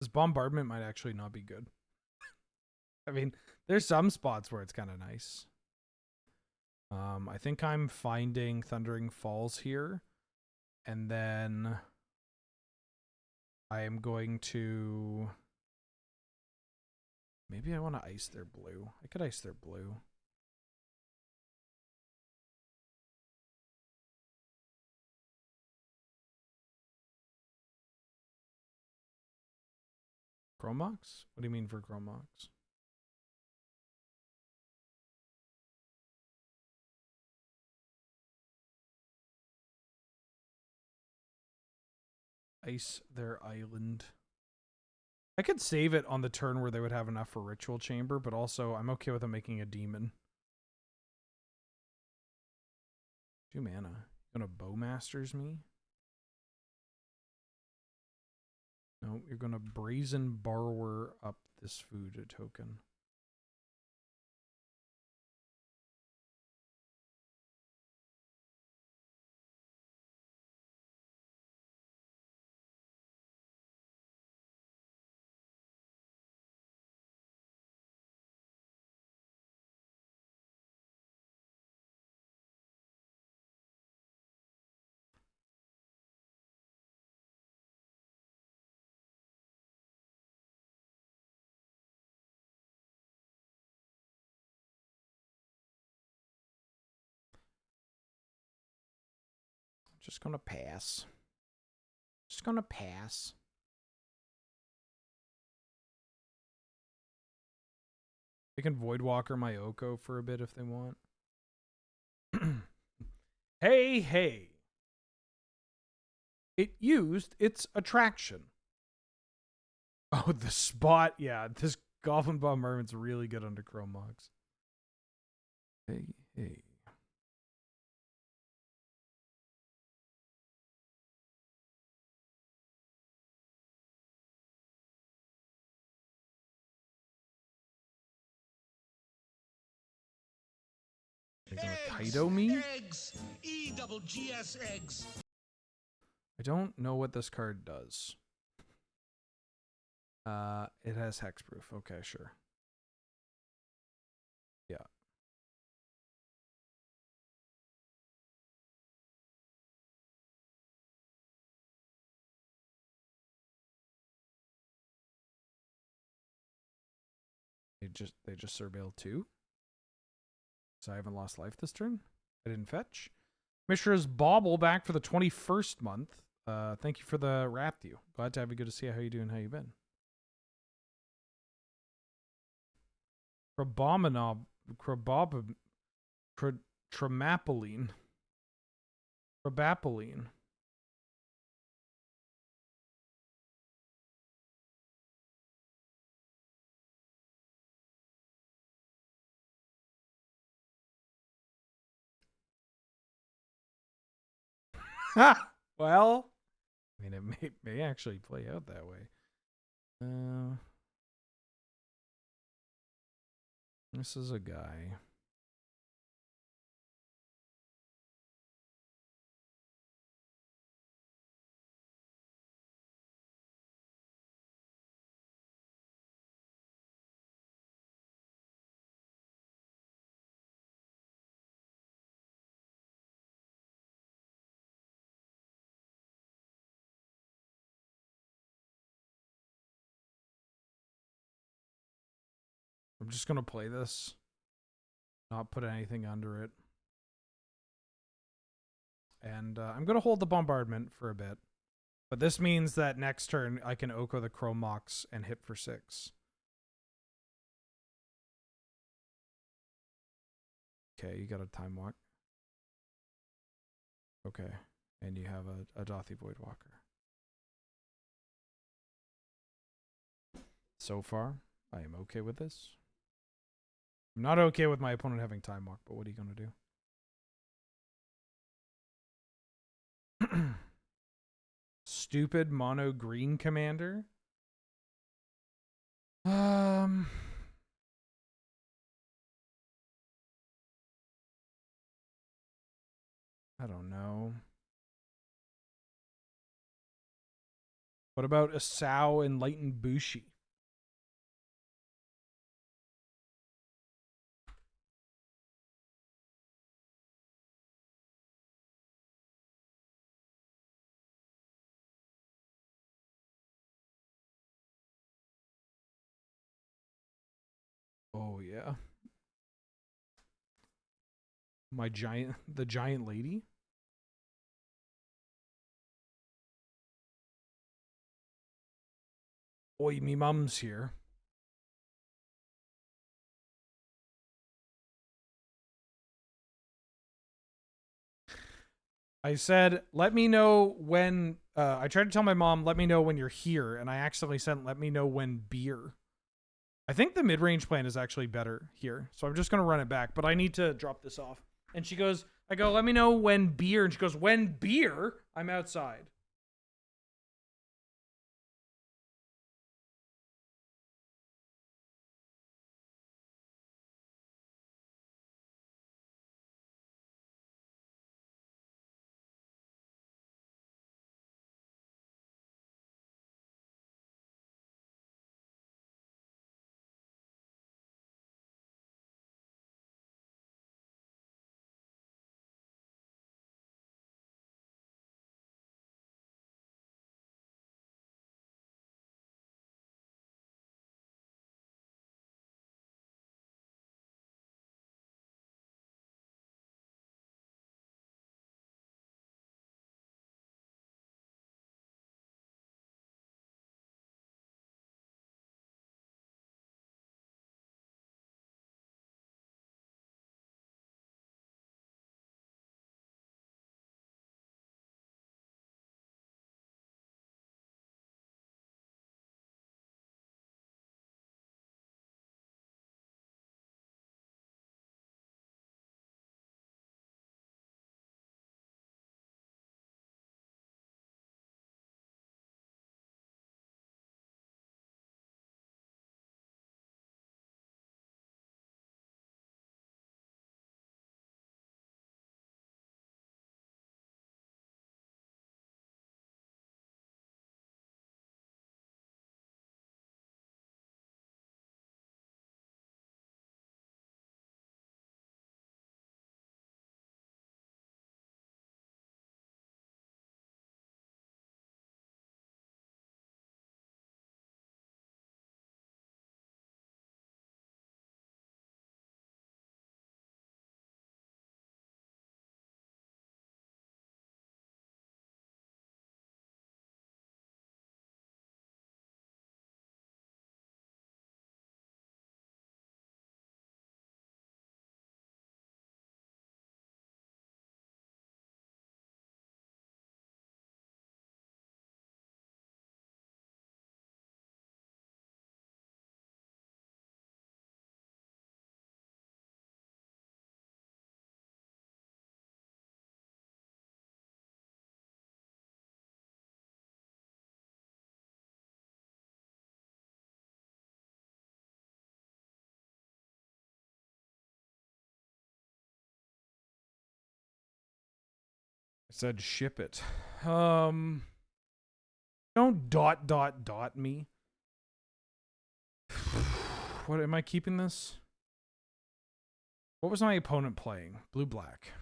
Speaker 2: This bombardment might actually not be good. I mean, there's some spots where it's kind of nice. I think I'm finding Thundering Falls here. And then I am going to... Maybe I want to ice their blue. I could ice their blue. Chromox? What do you mean for Chromox? Ice their island. I could save it on the turn where they would have enough for Ritual Chamber, but also I'm okay with them making a demon. 2 mana. You gonna Bowmasters me? No, you're gonna Brazen Borrower up this food token. Just gonna pass. Just gonna pass. They can Voidwalker my Oko for a bit if they want. Hey, hey. It used its attraction. Oh, the spot. Yeah, this Goblin Bombardment's really good under Chromox. Hey, hey. They're gonna Kaido me?
Speaker 5: Eggs! E-double-G-S eggs!
Speaker 2: I don't know what this card does. It has hexproof. Okay, sure. Yeah. They just surveil 2. So I haven't lost life this turn. I didn't fetch. Mishra's Bauble back for the 21st month. Thank you for the wrap, you. Glad to have you. Good to see how you doing. How you been? Tremapoline. Probapoline. Well, I mean, it may actually play out that way. This is a guy. I'm just going to play this. Not put anything under it. And I'm going to hold the bombardment for a bit. But this means that next turn I can Oko the Chromox and hit for 6. Okay, you got a Time Walk. Okay, and you have a Dothy Voidwalker. So far, I am okay with this. I'm not okay with my opponent having Time Walk, but what are you going to do? Stupid mono green commander? I don't know. What about Asao Enlightened Bushi? Oh yeah. The giant lady? Oi, me mum's here. I said, let me know when, I tried to tell my mom, let me know when you're here, and I accidentally sent, let me know when beer. I think the mid-range plan is actually better here, so I'm just going to run it back, but I need to drop this off. And she goes, I go, let me know when beer, and she goes, when beer? I'm outside. I said ship it. Don't dot me. What am I keeping this? What was my opponent playing? Blue black.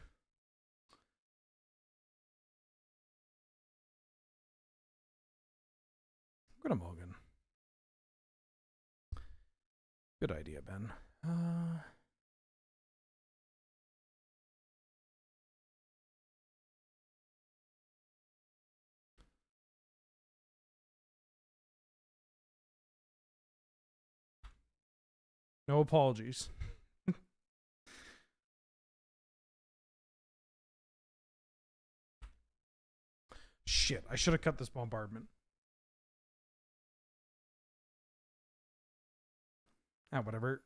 Speaker 2: I'm gonna mulligan. Good idea, Ben. No apologies. Shit, I should have cut this bombardment. Ah, whatever.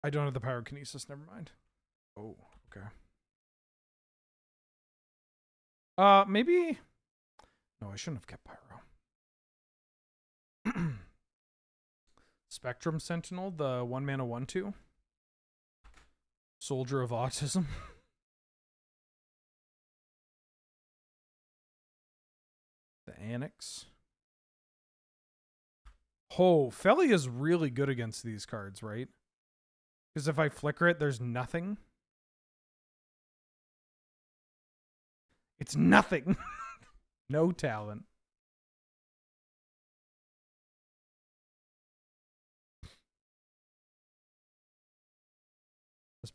Speaker 2: I don't have the pyrokinesis, never mind. Oh, okay. Maybe... No, I shouldn't have kept pyro. Spectrum Sentinel, the 1 mana 1/2. Soldier of Autism. The Annex. Oh, Felly is really good against these cards, right? Because if I flicker it, there's nothing. It's nothing. No talent. Has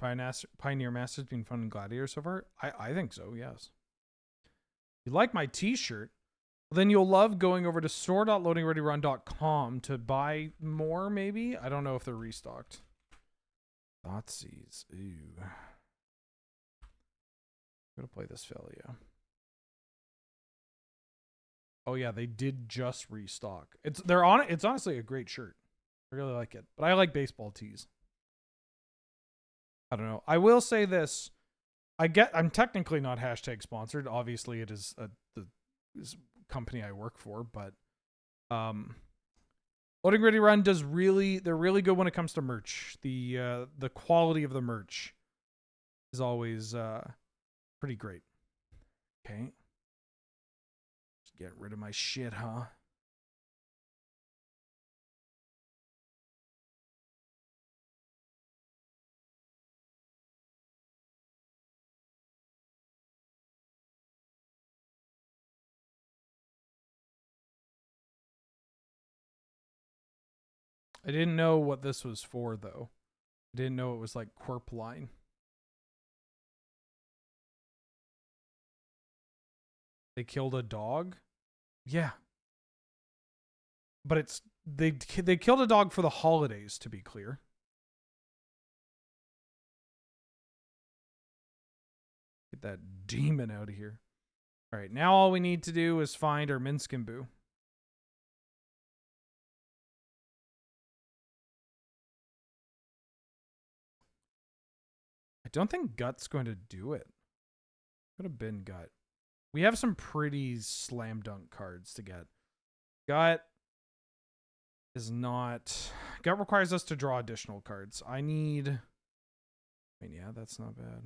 Speaker 2: Pioneer Masters been fun in Gladiator so far? I think so, yes. You like my t-shirt? Then you'll love going over to store.loadingreadyrun.com to buy more, maybe? I don't know if they're restocked. Thoughtseize. Ooh. I'm gonna play this fella, yeah. Oh yeah, they did just restock. It's honestly a great shirt. I really like it. But I like baseball tees. I don't know. I will say this. I'm technically not hashtag sponsored. Obviously it is this company I work for, but Loading Ready Run they're really good when it comes to merch. The quality of the merch is always pretty great. Okay. Just get rid of my shit, huh? I didn't know what this was for, though. I didn't know it was like Corp line. They killed a dog? Yeah. But they killed a dog for the holidays, to be clear. Get that demon out of here. All right, now all we need to do is find our Minskin Boo. I don't think Gut's going to do it. Could have been Gut. We have some pretty slam dunk cards to get. Gut is not... Gut requires us to draw additional cards. I mean, yeah, that's not bad.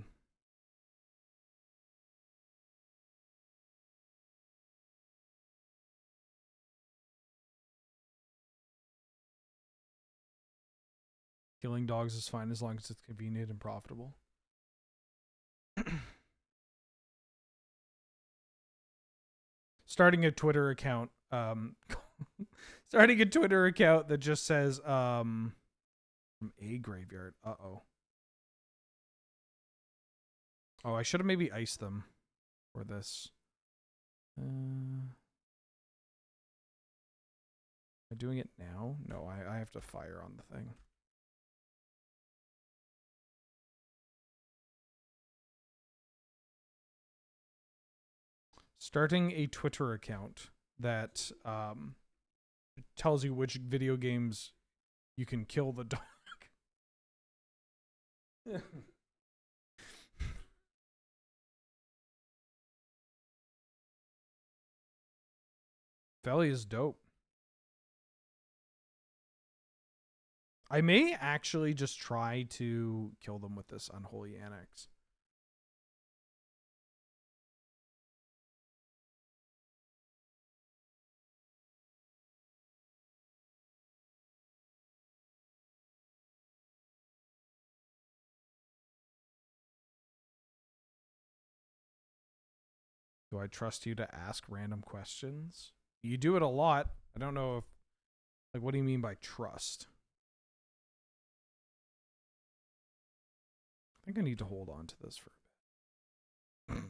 Speaker 2: Killing dogs is fine as long as it's convenient and profitable. Starting a Twitter account that just says from a graveyard. Uh-oh. Oh, I should have maybe iced them for this. Am I doing it now? No, I have to fire on the thing. Starting a Twitter account that tells you which video games you can kill the dog. Felly is dope. I may actually just try to kill them with this Unholy Annex. Do I trust you to ask random questions? You do it a lot. I don't know if... Like, what do you mean by trust? I think I need to hold on to this for a bit.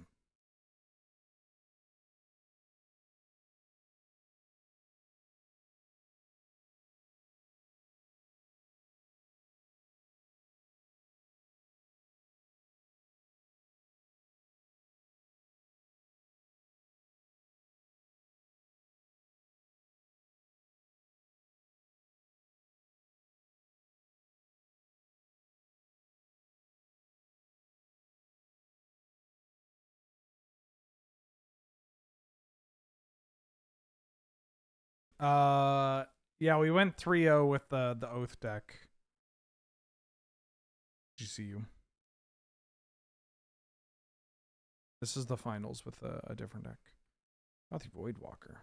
Speaker 2: Yeah, we went 3-0 with the Oath deck. GCU. This is the finals with a different deck. Not the Voidwalker.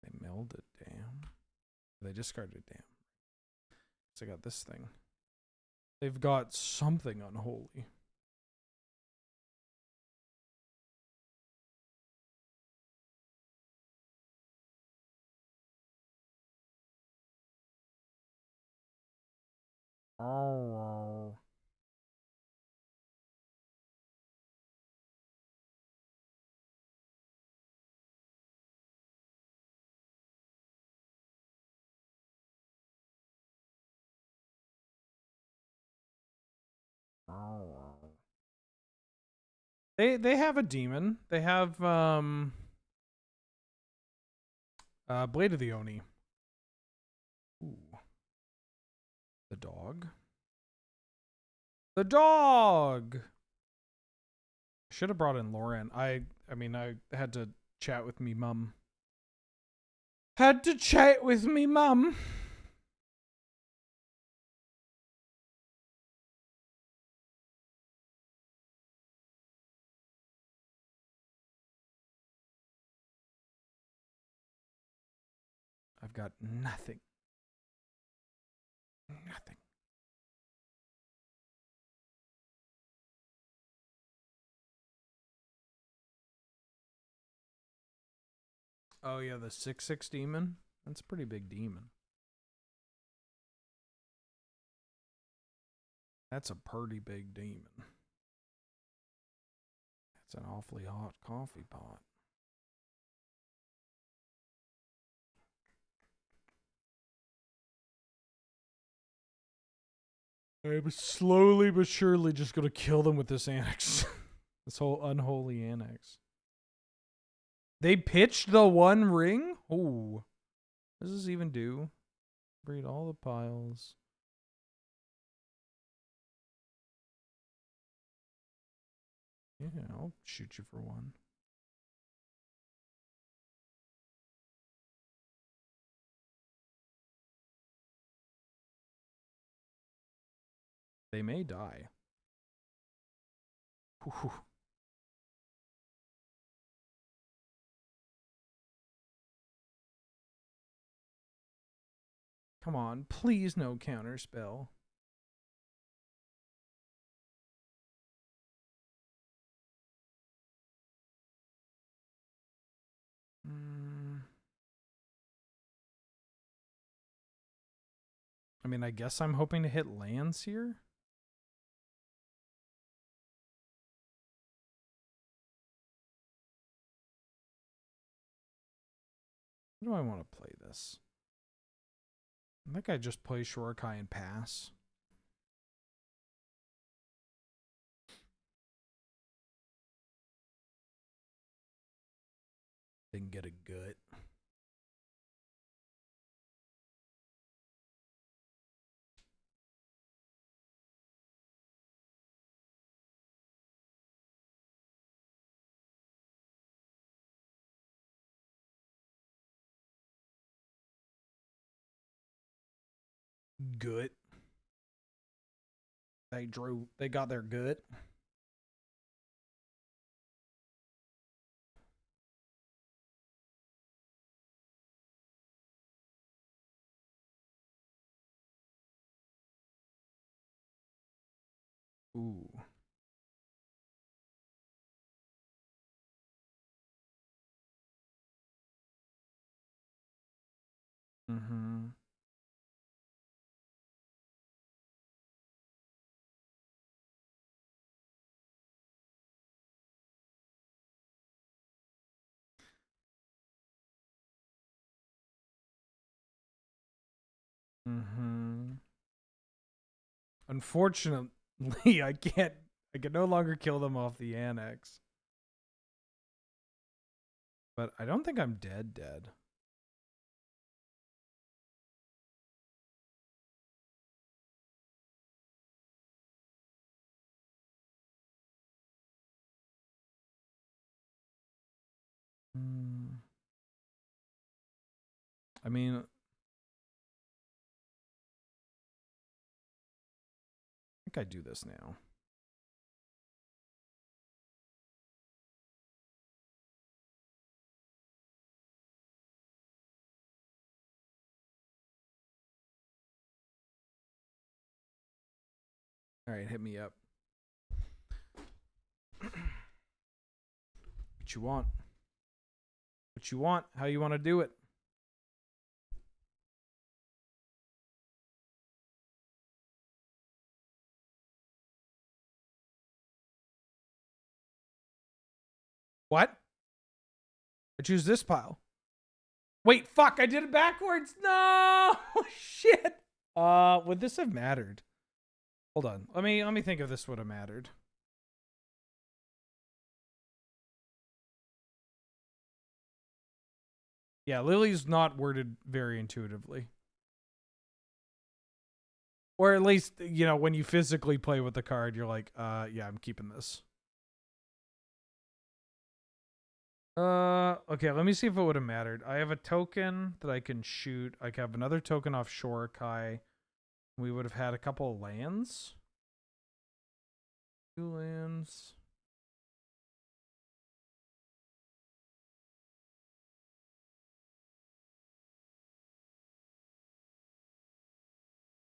Speaker 2: They milled it, damn. They discarded damn. So I got this thing. They've got something unholy. Oh. They have a demon. They have Blade of the Oni. Ooh. The dog. The dog. Should have brought in Lauren. I mean I had to chat with me mum. Had to chat with me mum. I've got nothing. Nothing. Oh yeah, the 6/6 demon. That's a pretty big demon. That's a pretty big demon. That's an awfully hot coffee pot. I'm slowly but surely just gonna kill them with this annex. This whole unholy annex. They pitched the One Ring? Oh. What does this even do? Breed all the piles. Yeah, I'll shoot you for one. They may die. Whew. Come on, please no counter spell. I mean, I guess I'm hoping to hit lands here. How do I want to play this? I think I just play Shurikai and pass. Then get a gut. Gut. They got their gut. Ooh. Mm-hmm. Mm-hmm. Unfortunately, I can no longer kill them off the annex. But I don't think I'm dead. I mean, I think I do this now. All right, hit me up. What you want? What you want? How you want to do it? What? I choose this pile. Wait, fuck, I did it backwards. No, shit. Would this have mattered? Hold on. Let me think if this would have mattered. Yeah, Lily's not worded very intuitively. Or at least, you know, when you physically play with the card, you're like, yeah, I'm keeping this. Okay, let me see if it would have mattered. I have a token that I can shoot. I have another token off Shorikai. We would have had a couple of lands. 2 lands.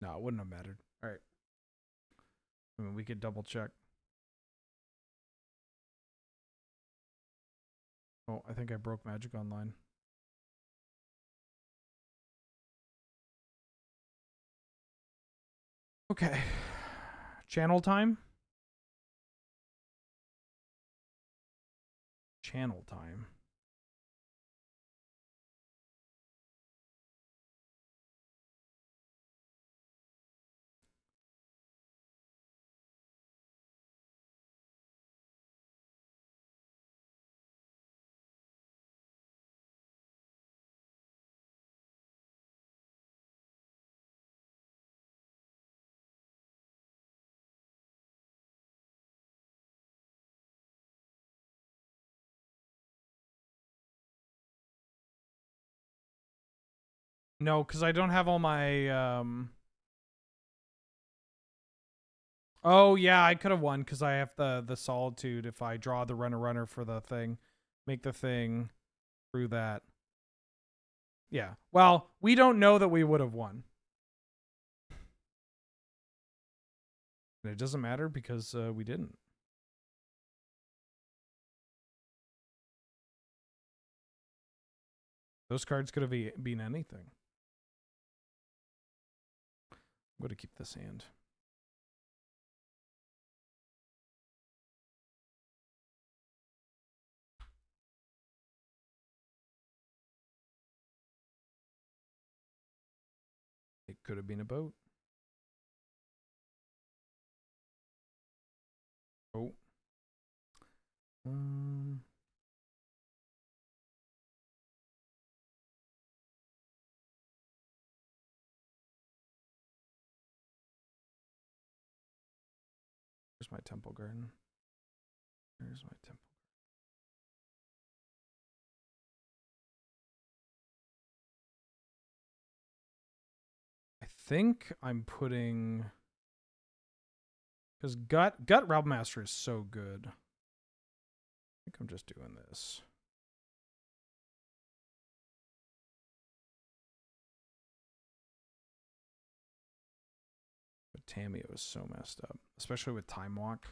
Speaker 2: No, it wouldn't have mattered. All right. I mean, we could double check. Oh, I think I broke Magic Online. Okay. Channel time? Channel time. No, because I don't have all my Oh yeah, I could have won because I have the solitude if I draw the runner for the thing. Make the thing through that. Yeah. Well, we don't know that we would have won. And it doesn't matter because we didn't. Those cards could have been anything. I'm going to keep this hand. It could have been a boat. Oh. Where's my Temple Garden? There's my Temple. I think I'm putting... Because Gut Realm Master is so good. I think I'm just doing this. But Tamiyo is so messed up. Especially with Time Walk.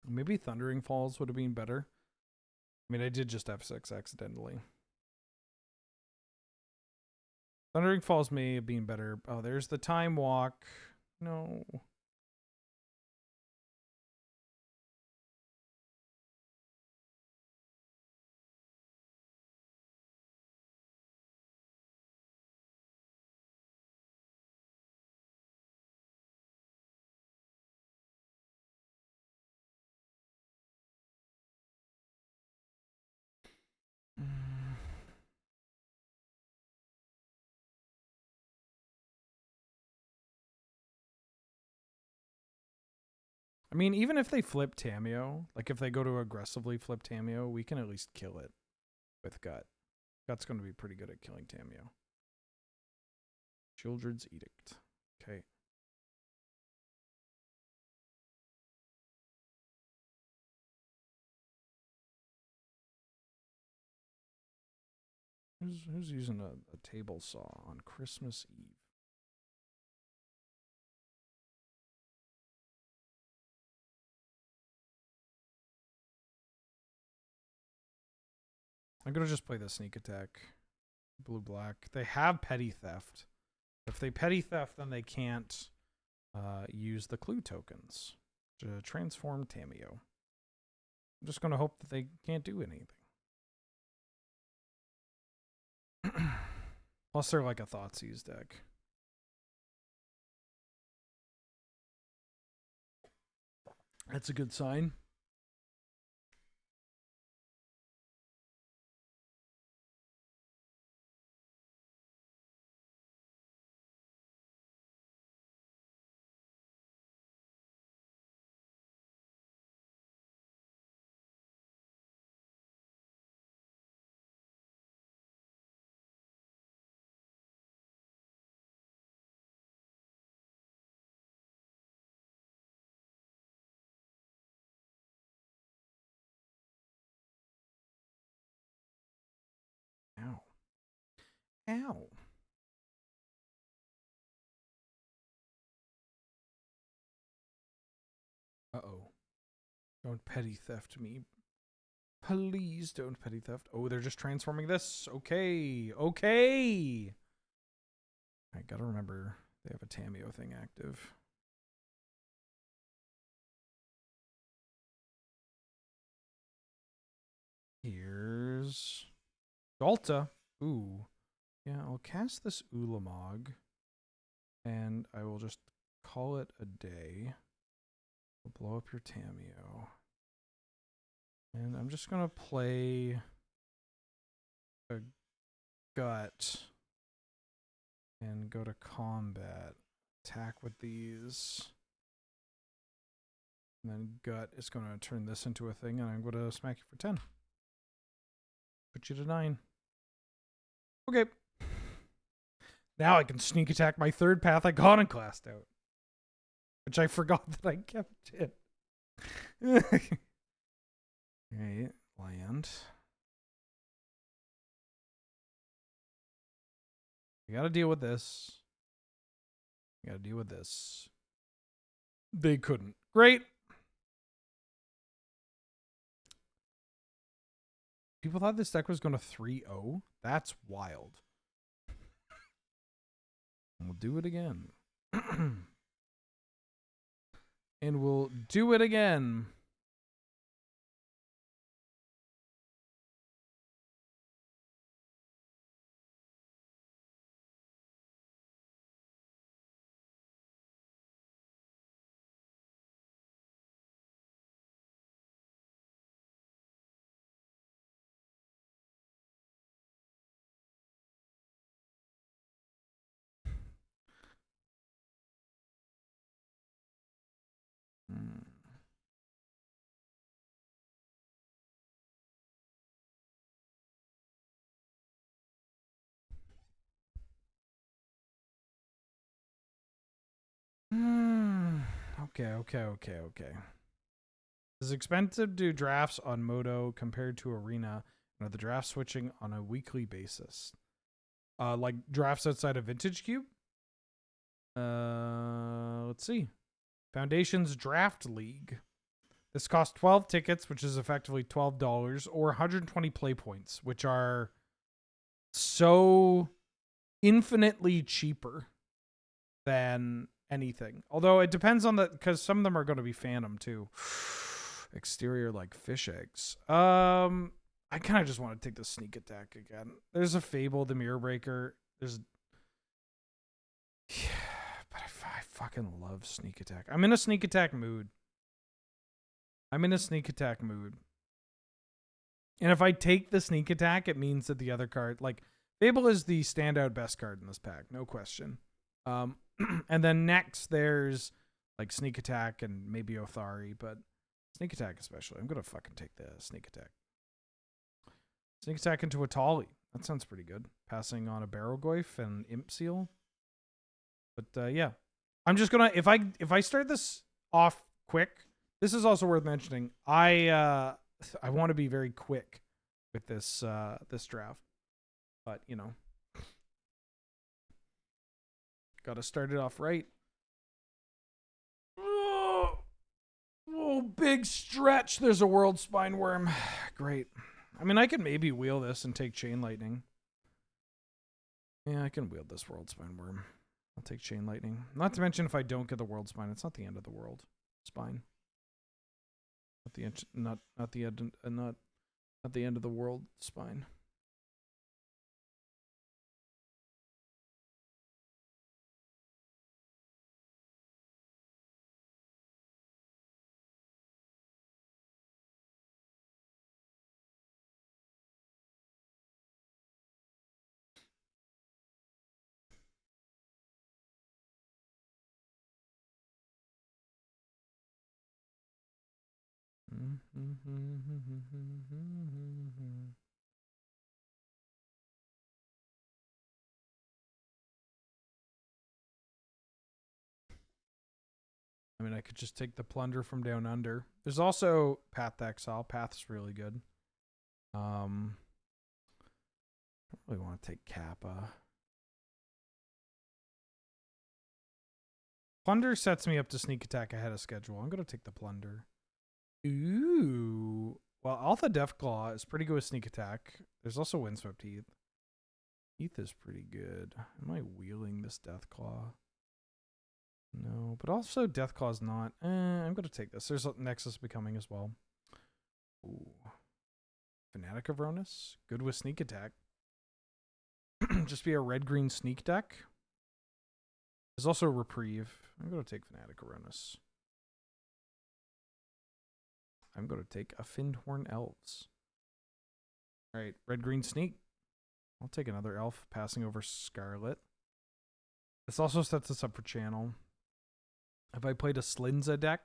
Speaker 2: Maybe Thundering Falls would have been better. I mean, I did just F6 accidentally. Thundering Falls may have been better. Oh, there's the Time Walk. No. I mean, even if they flip Tameo, like if they go to aggressively flip Tameo, we can at least kill it with Gut. Gut's going to be pretty good at killing Tameo. Children's Edict. Okay. Who's using a table saw on Christmas Eve? I'm going to just play the sneak attack. Blue-black. They have petty theft. If they petty theft, then they can't use the clue tokens to transform Tameo. I'm just going to hope that they can't do anything. Plus, they're like a Thoughtseize deck. That's a good sign. Ow. Ow. Uh-oh. Don't petty theft me. Please don't petty theft. Oh, they're just transforming this. Okay. Okay. I gotta remember they have a Tameo thing active. Here's Sultai. Ooh. Yeah, I'll cast this Ulamog. And I will just call it a day. We'll blow up your Tameo. And I'm just going to play a Gut. And go to combat. Attack with these. And then Gut is going to turn this into a thing. And I'm going to smack you for 10. Put you to 9. Okay. Now I can sneak attack my third path Iconoclast out. Which I forgot that I kept it. Alright, land. You gotta deal with this. You gotta deal with this. They couldn't. Great. People thought this deck was going to 3-0. That's wild. We'll do it again. And we'll do it again. Okay. It's expensive to do drafts on Moto compared to Arena, and are the draft switching on a weekly basis? Like drafts outside of Vintage Cube? Let's see. Foundation's Draft League. This costs 12 tickets, which is effectively $12, or 120 play points, which are so infinitely cheaper than anything. Although it depends on the, because some of them are going to be Phantom too. Exterior like fish eggs. I kind of just want to take the sneak attack again. There's a Fable, the Mirror Breaker. There's, yeah, but I fucking love sneak attack. I'm in a sneak attack mood. And if I take the sneak attack, it means that the other card, like Fable, is the standout best card in this pack, no question. And then next there's like sneak attack and maybe Othari, but sneak attack especially. I'm gonna fucking take the sneak attack. Sneak attack into a Tolly. That sounds pretty good. Passing on a Barrowgoyf and Imp Seal. But yeah, I'm just gonna if I start this off quick. This is also worth mentioning. I want to be very quick with this this draft, but you know, got to start it off right. Oh, big stretch. There's a World Spine Worm. Great. I mean, I could maybe wheel this and take Chain Lightning. Yeah, I can wield this World Spine Worm. I'll take Chain Lightning. Not to mention, if I don't get the World Spine, it's not the end of the world. Spine. Not the end of the world. Spine. I mean, I could just take the Plunder from Down Under. There's also Path to Exile. Path's really good. I don't really want to take Kappa. Plunder sets me up to sneak attack ahead of schedule. I'm going to take the Plunder. Ooh. Well, Alpha Deathclaw is pretty good with sneak attack. There's also Windswept Heath. Heath is pretty good. Am I wheeling this Deathclaw? No, but also Deathclaw's not. I'm going to take this. There's Nexus Becoming as well. Ooh. Fanatic of Ronus. Good with sneak attack. Just be a red-green sneak deck. There's also Reprieve. I'm going to take Fanatic of Ronus. I'm going to take a Findhorn Elves. Alright, red-green sneak. I'll take another elf, passing over Scarlet. This also sets us up for channel. If I played a Slinza deck,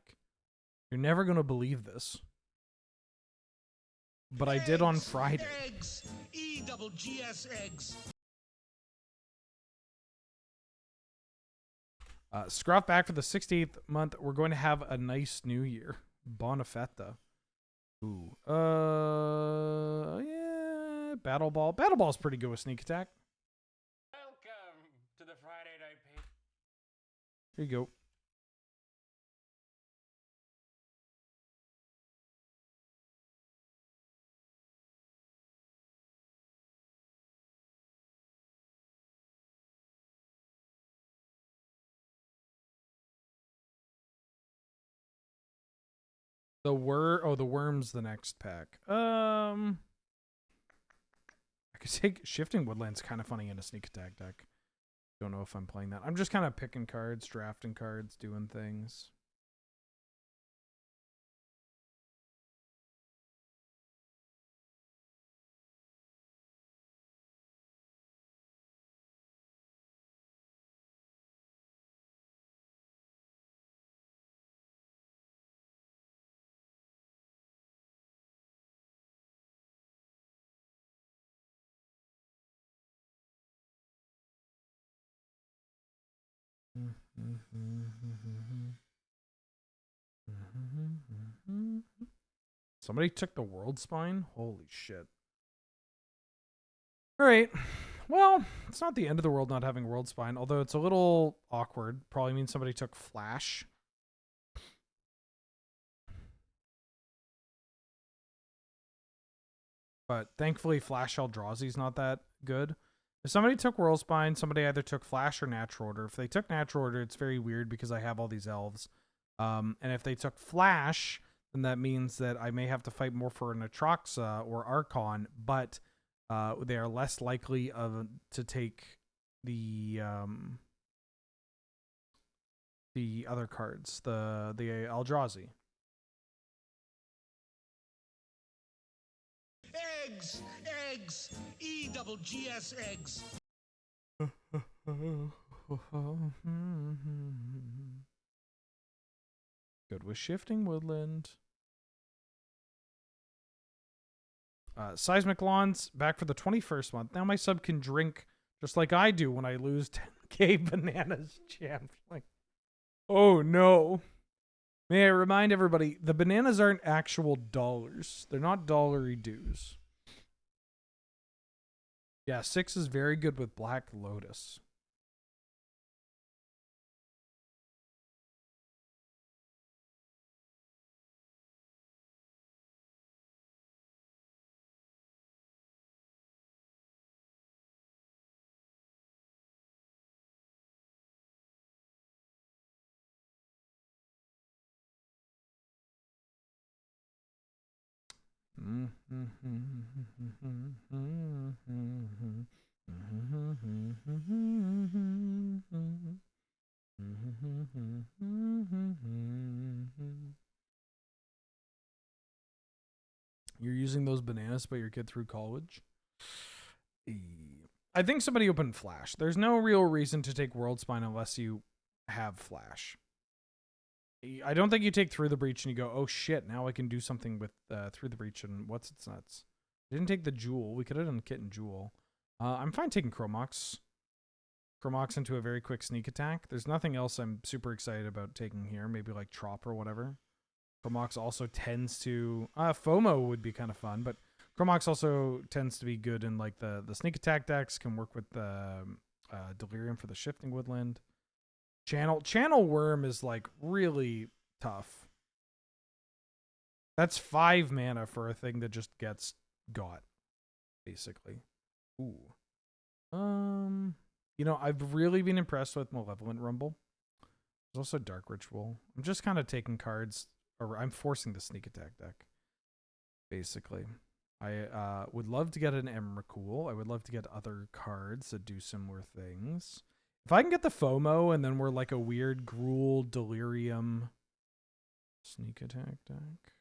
Speaker 2: you're never going to believe this. But I did on Friday.
Speaker 5: Eggs. E-double-G-S eggs.
Speaker 2: Scruff back for the 16th month. We're going to have a nice new year. Bonafetta. Ooh. Yeah. Battle Ball. Battle Ball's pretty good with sneak attack.
Speaker 6: Welcome to the Friday Night Paper.
Speaker 2: Here you go. The worm's the next pack. I could take Shifting Woodland's kind of funny in a sneak attack deck. Don't know if I'm playing that. I'm just kind of picking cards, drafting cards, doing things. Somebody took the World Spine? Holy shit. Alright. Well, it's not the end of the world not having World Spine, although it's a little awkward. Probably means somebody took Flash. But thankfully, Flash Eldrazi's not that good. If somebody took World Spine, somebody either took Flash or Natural Order. If they took Natural Order, it's very weird because I have all these elves. And if they took Flash, then that means that I may have to fight more for an Atraxa or Archon, but they are less likely to take the other cards, the Eldrazi.
Speaker 5: Eggs. Eggs. E-double-G-S eggs.
Speaker 2: Good with Shifting Woodland. Seismic Lawns, back for the 21st month. Now my sub can drink just like I do when I lose 10k bananas, champ. Like, oh no. May I remind everybody, the bananas aren't actual dollars. They're not dollary dues. Yeah, 6 is very good with Black Lotus. You're using those bananas to put your kid through college? I think somebody opened Flash. There's no real reason to take World Spine unless you have Flash. I don't think you take Through the Breach and you go, oh shit, now I can do something with Through the Breach and what's its nuts. I didn't take the Jewel. We could have done Kit and Jewel. I'm fine taking Chromox. Chromox into a very quick sneak attack. There's nothing else I'm super excited about taking here. Maybe like Trop or whatever. Chromox also tends to... FOMO would be kind of fun, but Chromox also tends to be good in like the sneak attack decks, can work with the Delirium for the Shifting Woodland. Channel Worm is like really tough. That's 5 mana for a thing that just gets got, basically. Ooh. You know, I've really been impressed with Malevolent Rumble. There's also Dark Ritual. I'm just kind of taking cards, or I'm forcing the sneak attack deck, basically. I would love to get an Emrakul. I would love to get other cards that do similar things. If I can get the FOMO and then we're like a weird Gruul Delirium sneak attack deck.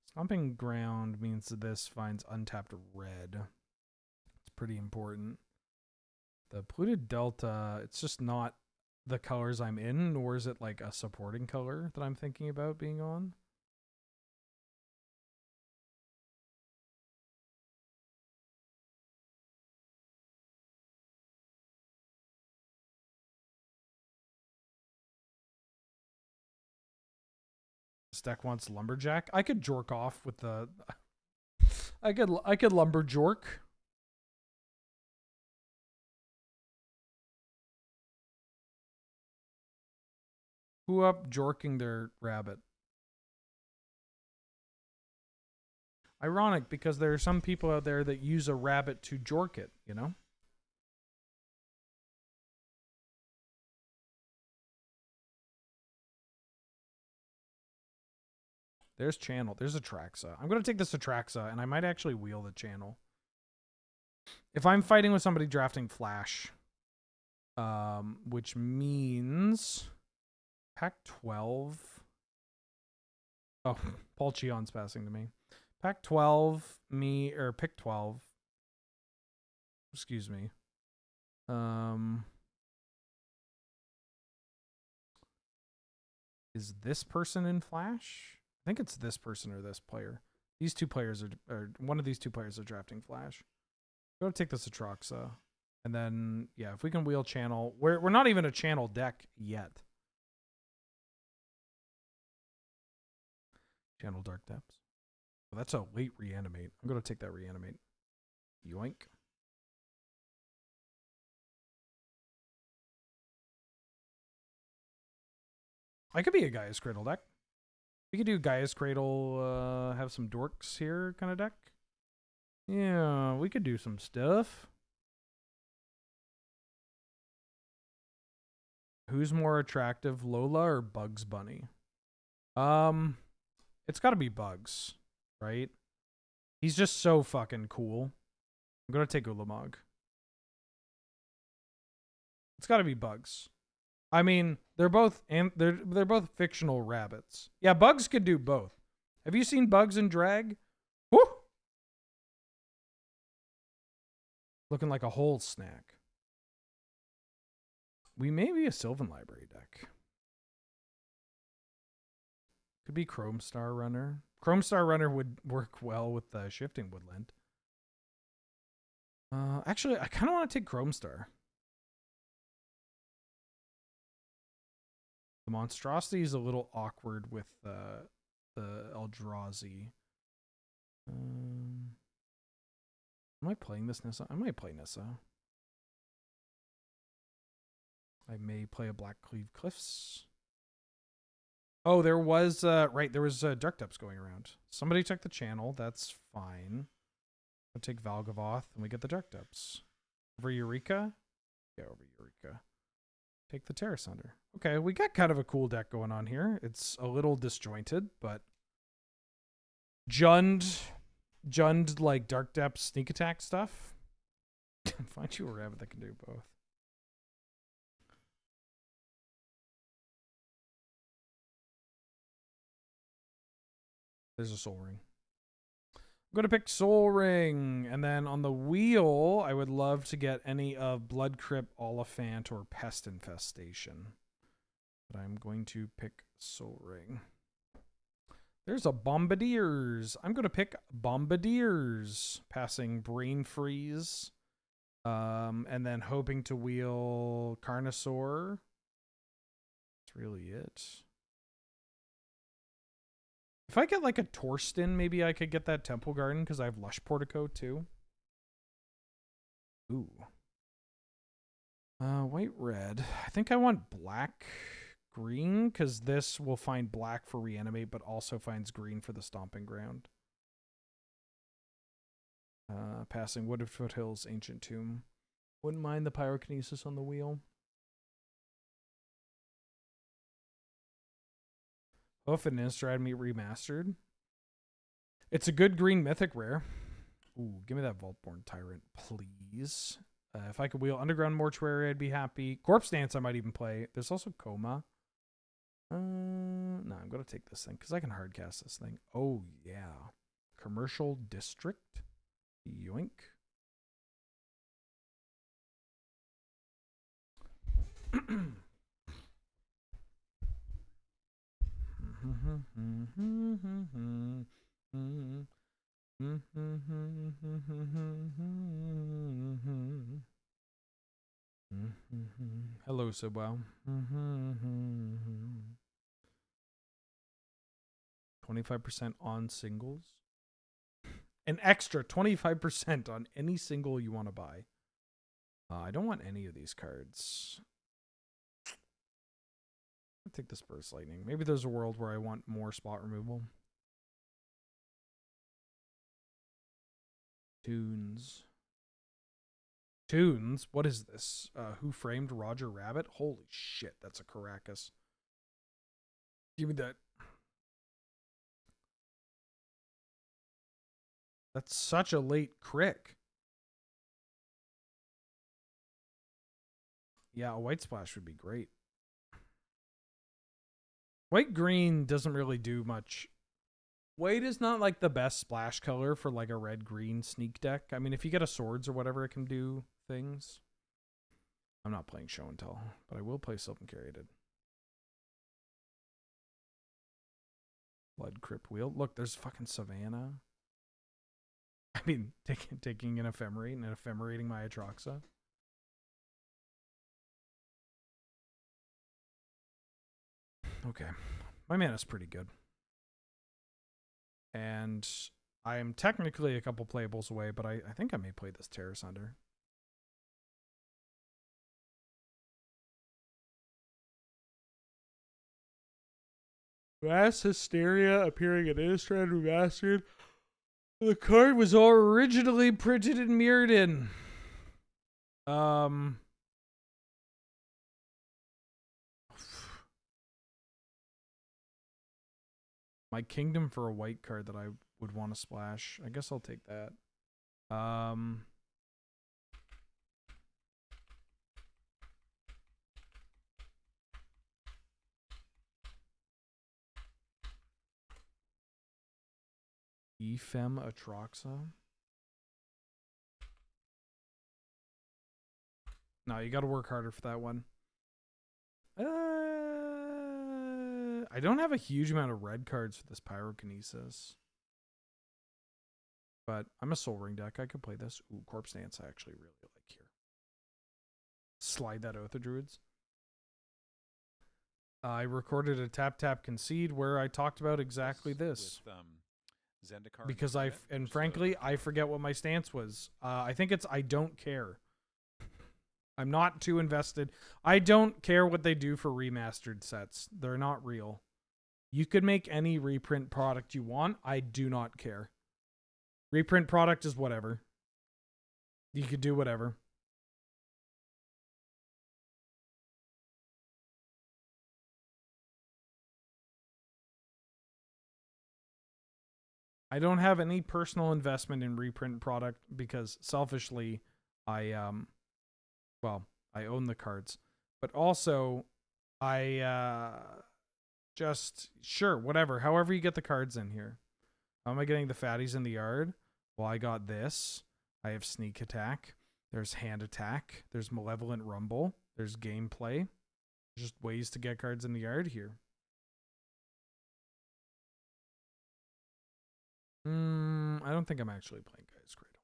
Speaker 2: Stomping Ground means that this finds untapped red. It's pretty important. The Polluted Delta, it's just not the colors I'm in, nor is it like a supporting color that I'm thinking about being on. This deck wants Lumberjack. I could jork off with the... I could Lumberjork. Who up jorking their rabbit? Ironic, because there are some people out there that use a rabbit to jork it, you know? There's Channel. There's Atraxa. I'm going to take this Atraxa, and I might actually wheel the Channel. If I'm fighting with somebody drafting Flash, which means... Pack 12. Oh, Paul Cheon's passing to me. Pack 12, pick 12. Excuse me. Is this person in Flash? I think it's this person or this player. These two players are one of these two players are drafting Flash. Go take this Atraxa. And then, yeah, if we can wheel Channel. We're not even a Channel deck yet. Channel Dark Depths. Well, that's a late Reanimate. I'm going to take that Reanimate. Yoink. I could be a Gaia's Cradle deck. We could do Gaia's Cradle, have some dorks here kind of deck. Yeah, we could do some stuff. Who's more attractive, Lola or Bugs Bunny? It's got to be Bugs, right? He's just so fucking cool. I'm going to take Ulamog. It's got to be Bugs. I mean, they're both fictional rabbits. Yeah, Bugs could do both. Have you seen Bugs in drag? Woo! Looking like a whole snack. We may be a Sylvan Library deck. Could be Chrome Star Runner. Chrome Star Runner would work well with the Shifting Woodland. Actually, I kind of want to take Chrome Star. The Monstrosity is a little awkward with the Eldrazi. Am I playing this Nissa? I might play Nissa. I may play a Black Cleave Cliffs. Oh, there was right, there was Dark Depths going around. Somebody took the channel. That's fine. I'll take Valgavoth, and we get the Dark Depths. Over Eureka? Yeah, over Eureka. Take the Terra Sunder. Okay, we got kind of a cool deck going on here. It's a little disjointed, but Jund like Dark Depths sneak attack stuff. Find you a rabbit that can do both. There's a Soul Ring. I'm going to pick Soul Ring. And then on the wheel, I would love to get any of Blood Crypt, Oliphant, or Pest Infestation. But I'm going to pick Soul Ring. There's a Bombardiers. I'm going to pick Bombardiers. Passing Brain Freeze. And then hoping to wheel Carnosaur. That's really it. If I get like a Torsten, maybe I could get that Temple Garden because I have Lush Portico too. Ooh. White, red. I think I want black, green because this will find black for Reanimate, but also finds green for the Stomping Ground. Passing Wooded Foothills, Ancient Tomb. Wouldn't mind the Pyrokinesis on the wheel. Hoof and Innistrad Meat Remastered. It's a good green mythic rare. Ooh, give me that Vaultborn Tyrant, please. If I could wheel Underground Mortuary, I'd be happy. Corpse Dance I might even play. There's also Coma. No, I'm going to take this thing because I can hardcast this thing. Oh, yeah. Commercial District. Yoink. Hello, Subwow. 25% on singles. An extra 25% on any single you want to buy. I don't want any of these cards. I'll take this Burst Lightning. Maybe there's a world where I want more spot removal. Tunes. Tunes? What is this? Who Framed Roger Rabbit? Holy shit, that's a Caracas. Give me that. That's such a late crick. Yeah, a white splash would be great. White green doesn't really do much. White is not like the best splash color for like a red green sneak deck. I mean, if you get a swords or whatever, it can do things. I'm not playing Show and Tell, but I will play Sylvan Caryatid. Blood Crypt Wheel. Look, there's fucking Savannah. I mean, taking an Ephemerate and ephemerating my Atroxa. Okay. My mana's pretty good. And I am technically a couple playables away, but I think I may play this Terra Sunder. Mass Hysteria appearing in Innistrad Remastered. The card was all originally printed in Mirrodin. My Kingdom for a white card that I would want to splash. I guess I'll take that. Ephem Atroxa. No, you got to work harder for that one. I don't have a huge amount of red cards for this Pyrokinesis. But I'm a Soul Ring deck. I could play this. Ooh, Corpse Dance I actually really like here. Slide that Oath of Druids. I recorded a Tap Concede where I talked about exactly this.
Speaker 7: With, Zendikar
Speaker 2: because
Speaker 7: and
Speaker 2: frankly, I forget what my stance was. I think it's I don't care. I'm not too invested. I don't care what they do for remastered sets. They're not real. You could make any reprint product you want. I do not care. Reprint product is whatever. You could do whatever. I don't have any personal investment in reprint product because selfishly, I own the cards, but also I just sure whatever. However you get the cards in here. How am I getting the fatties in the yard? Well, I got this. I have Sneak Attack. There's Hand Attack. There's Malevolent Rumble. There's Gameplay. Just ways to get cards in the yard here. I don't think I'm actually playing Gaia's Cradle.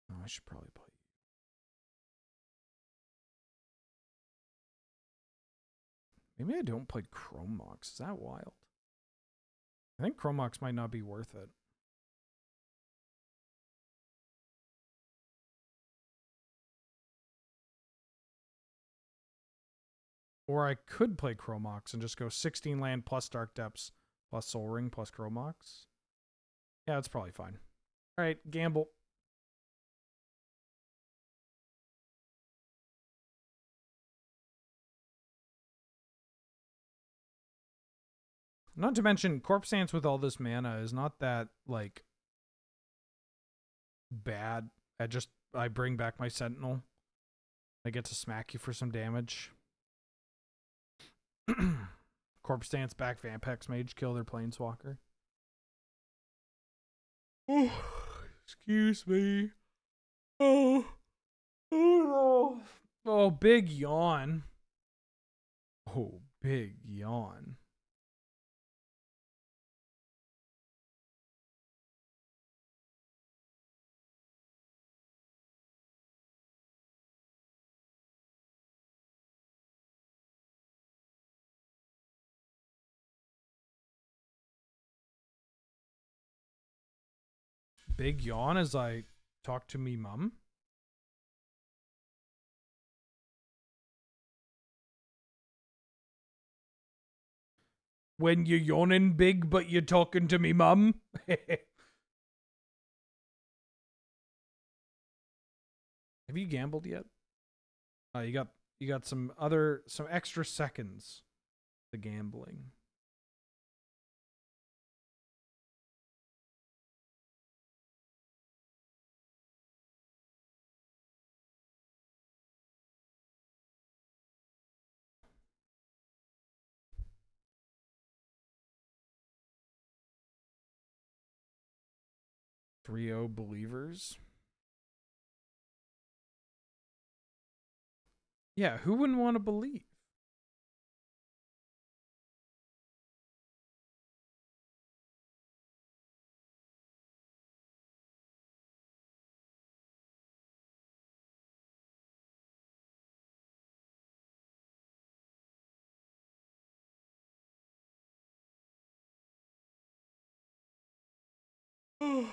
Speaker 2: Oh, I should probably play. Maybe I don't play Chrome Mox. Is that wild? I think Chrome Mox might not be worth it. Or I could play Chromox and just go 16 land plus Dark Depths plus Soul Ring plus Chromox. Yeah, that's probably fine. All right, gamble. Not to mention, Corpse Dance with all this mana is not that, like, bad. I bring back my Sentinel. I get to smack you for some damage. Corpse Dance back Vampex Mage, kill their Planeswalker. Oh, excuse me. Oh no. Oh, big yawn. Oh, big yawn. Big yawn as I talk to me mum. When you're yawning big, but you're talking to me mum. Have you gambled yet? You got some extra seconds to gambling. Three-O believers. Yeah, who wouldn't want to believe? Oh.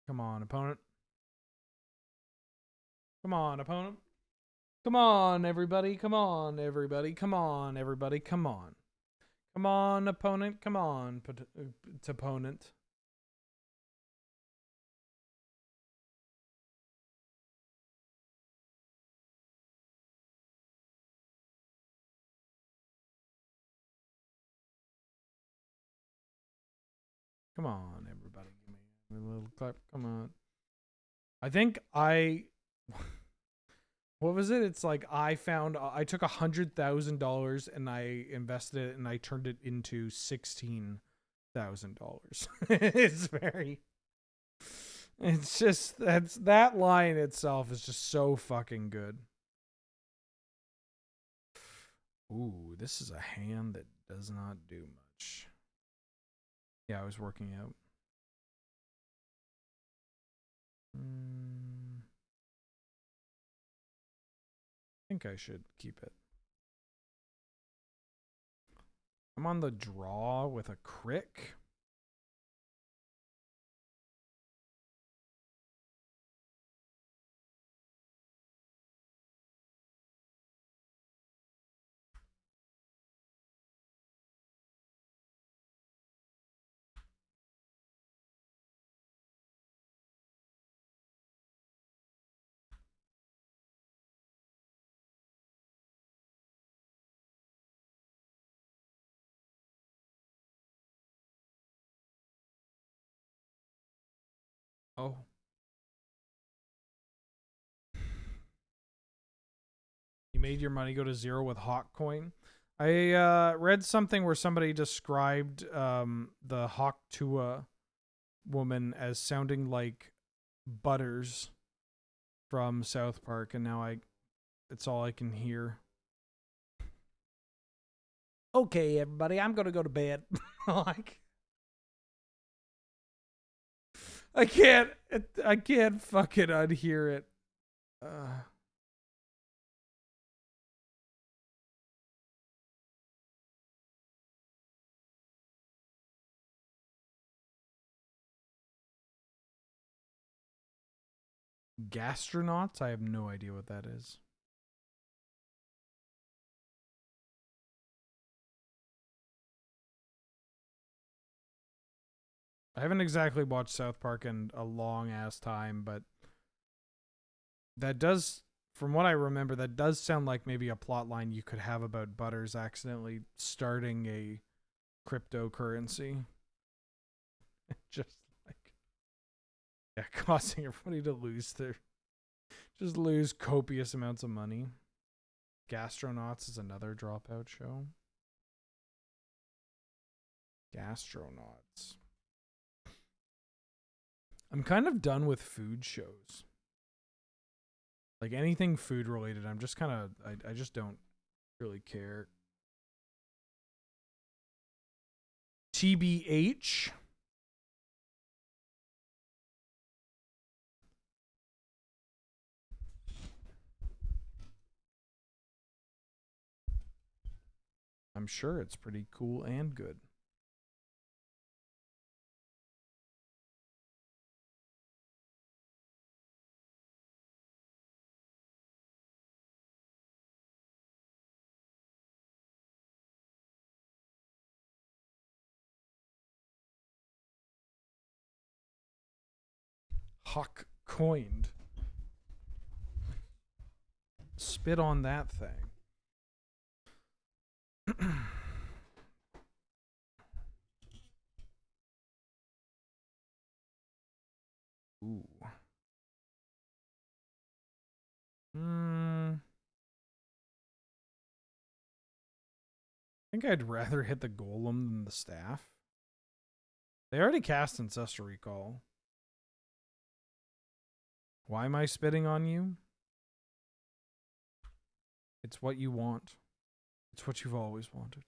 Speaker 2: Come on, opponent. Come on, opponent. Come on, everybody. Come on, everybody. Come on, everybody. Come on. Come on, opponent. Come on, opponent. Come on, everybody. Give me a little clap. Come on. I think I... What was it? It's like I took $100,000 and I invested it and I turned it into $16,000. It's just, that line itself is just so fucking good. Ooh, this is a hand that does not do much. Yeah, I was working out. I think I should keep it. I'm on the draw with a crick. Oh. You made your money go to zero with Hawk Coin. I read something where somebody described the Hawk Tua woman as sounding like Butters from South Park, and now it's all I can hear. Okay, everybody, I'm gonna go to bed. Like, I can't fucking unhear it. Gastronauts? I have no idea what that is. I haven't exactly watched South Park in a long ass time, but that does, from what I remember, that does sound like maybe a plot line you could have about Butters accidentally starting a cryptocurrency. Just like, yeah, causing everybody to lose copious amounts of money. Gastronauts is another dropout show. Gastronauts. I'm kind of done with food shows. Like anything food related, I'm just kind of, I just don't really care. TBH. I'm sure it's pretty cool and good. Hawk coined. Spit on that thing. Ooh. I think I'd rather hit the golem than the staff. They already cast Ancestral Recall. Why am I spitting on you? It's what you want. It's what you've always wanted.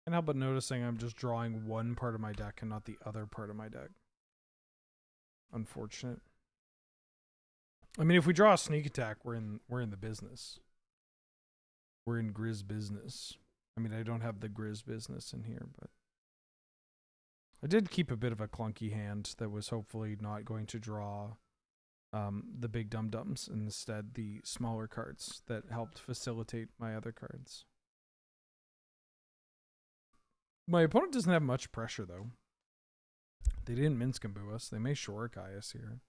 Speaker 2: Can't help but noticing I'm just drawing one part of my deck and not the other part of my deck. Unfortunate. I mean, if we draw a sneak attack, we're in the business. We're in Grizz business. I mean, I don't have the Grizz business in here, but I did keep a bit of a clunky hand that was hopefully not going to draw the big dum-dums, and instead the smaller cards that helped facilitate my other cards. My opponent doesn't have much pressure, though. They didn't Minskamboo us. They may Shorikai us here.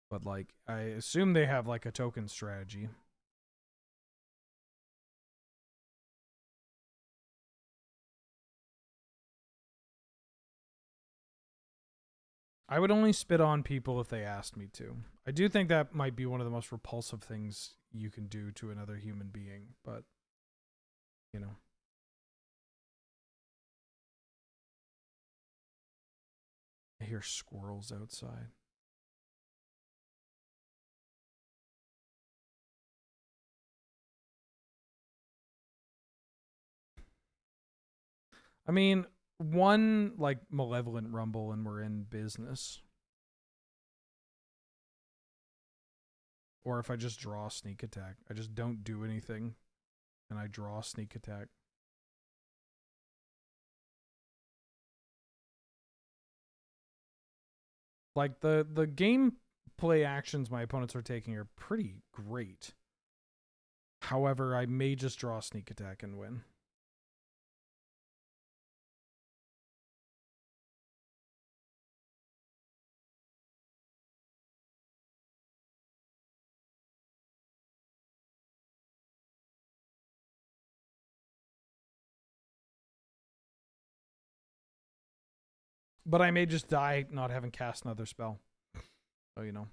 Speaker 2: But, like, I assume they have, like, a token strategy. I would only spit on people if they asked me to. I do think that might be one of the most repulsive things you can do to another human being, but, you know. I hear squirrels outside. I mean, one, like, Malevolent Rumble and we're in business. Or if I just draw Sneak Attack. I just don't do anything, and I draw Sneak Attack. Like, the gameplay actions my opponents are taking are pretty great. However, I may just draw Sneak Attack and win. But I may just die not having cast another spell. So, you know.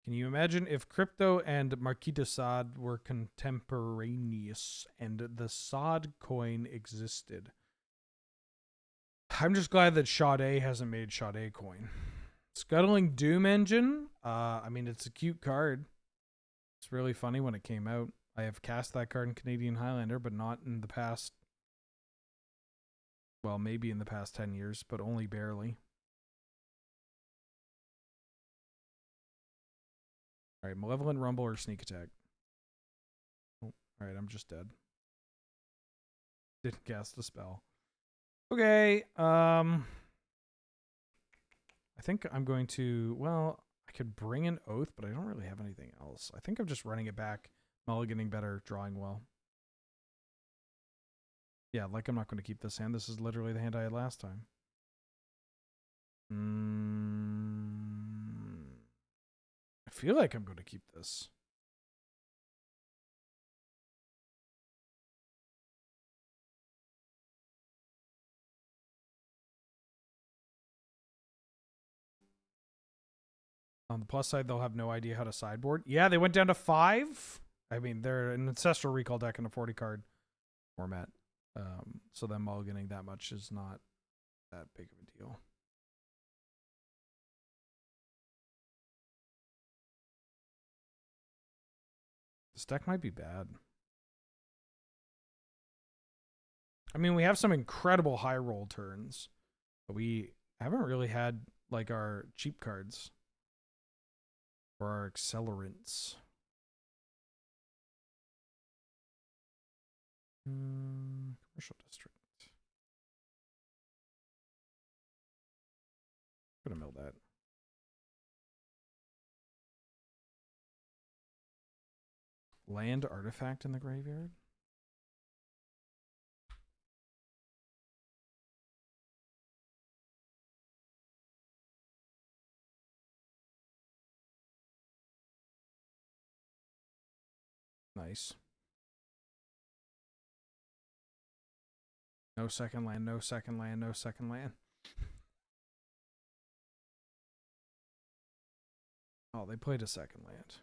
Speaker 2: Can you imagine if Crypto and Marquis de Sade were contemporaneous and the Sade coin existed? I'm just glad that Sade hasn't made Sade coin. Scuttling Doom Engine. I mean, it's a cute card. It's really funny when it came out. I have cast that card in Canadian Highlander, but not in the past. Well, maybe in the past 10 years, but only barely. All right, Malevolent Rumble or Sneak Attack. Oh, all right, I'm just dead. Didn't cast a spell. Okay, I think I'm going to, well, I could bring an Oath, but I don't really have anything else. I think I'm just running it back, mulliganing better, drawing well. Yeah, like I'm not going to keep this hand. This is literally the hand I had last time. I feel like I'm going to keep this. On the plus side, they'll have no idea how to sideboard. Yeah, they went down to 5. I mean, they're an Ancestral Recall deck in a 40 card format. So them mulliganing that much is not that big of a deal. This deck might be bad. I mean, we have some incredible high roll turns, but we haven't really had, like, our cheap cards or our accelerants. Commercial district. I'm gonna mill that. Land artifact in the graveyard. Nice. No second land, no second land, no second land. Oh, they played a second land.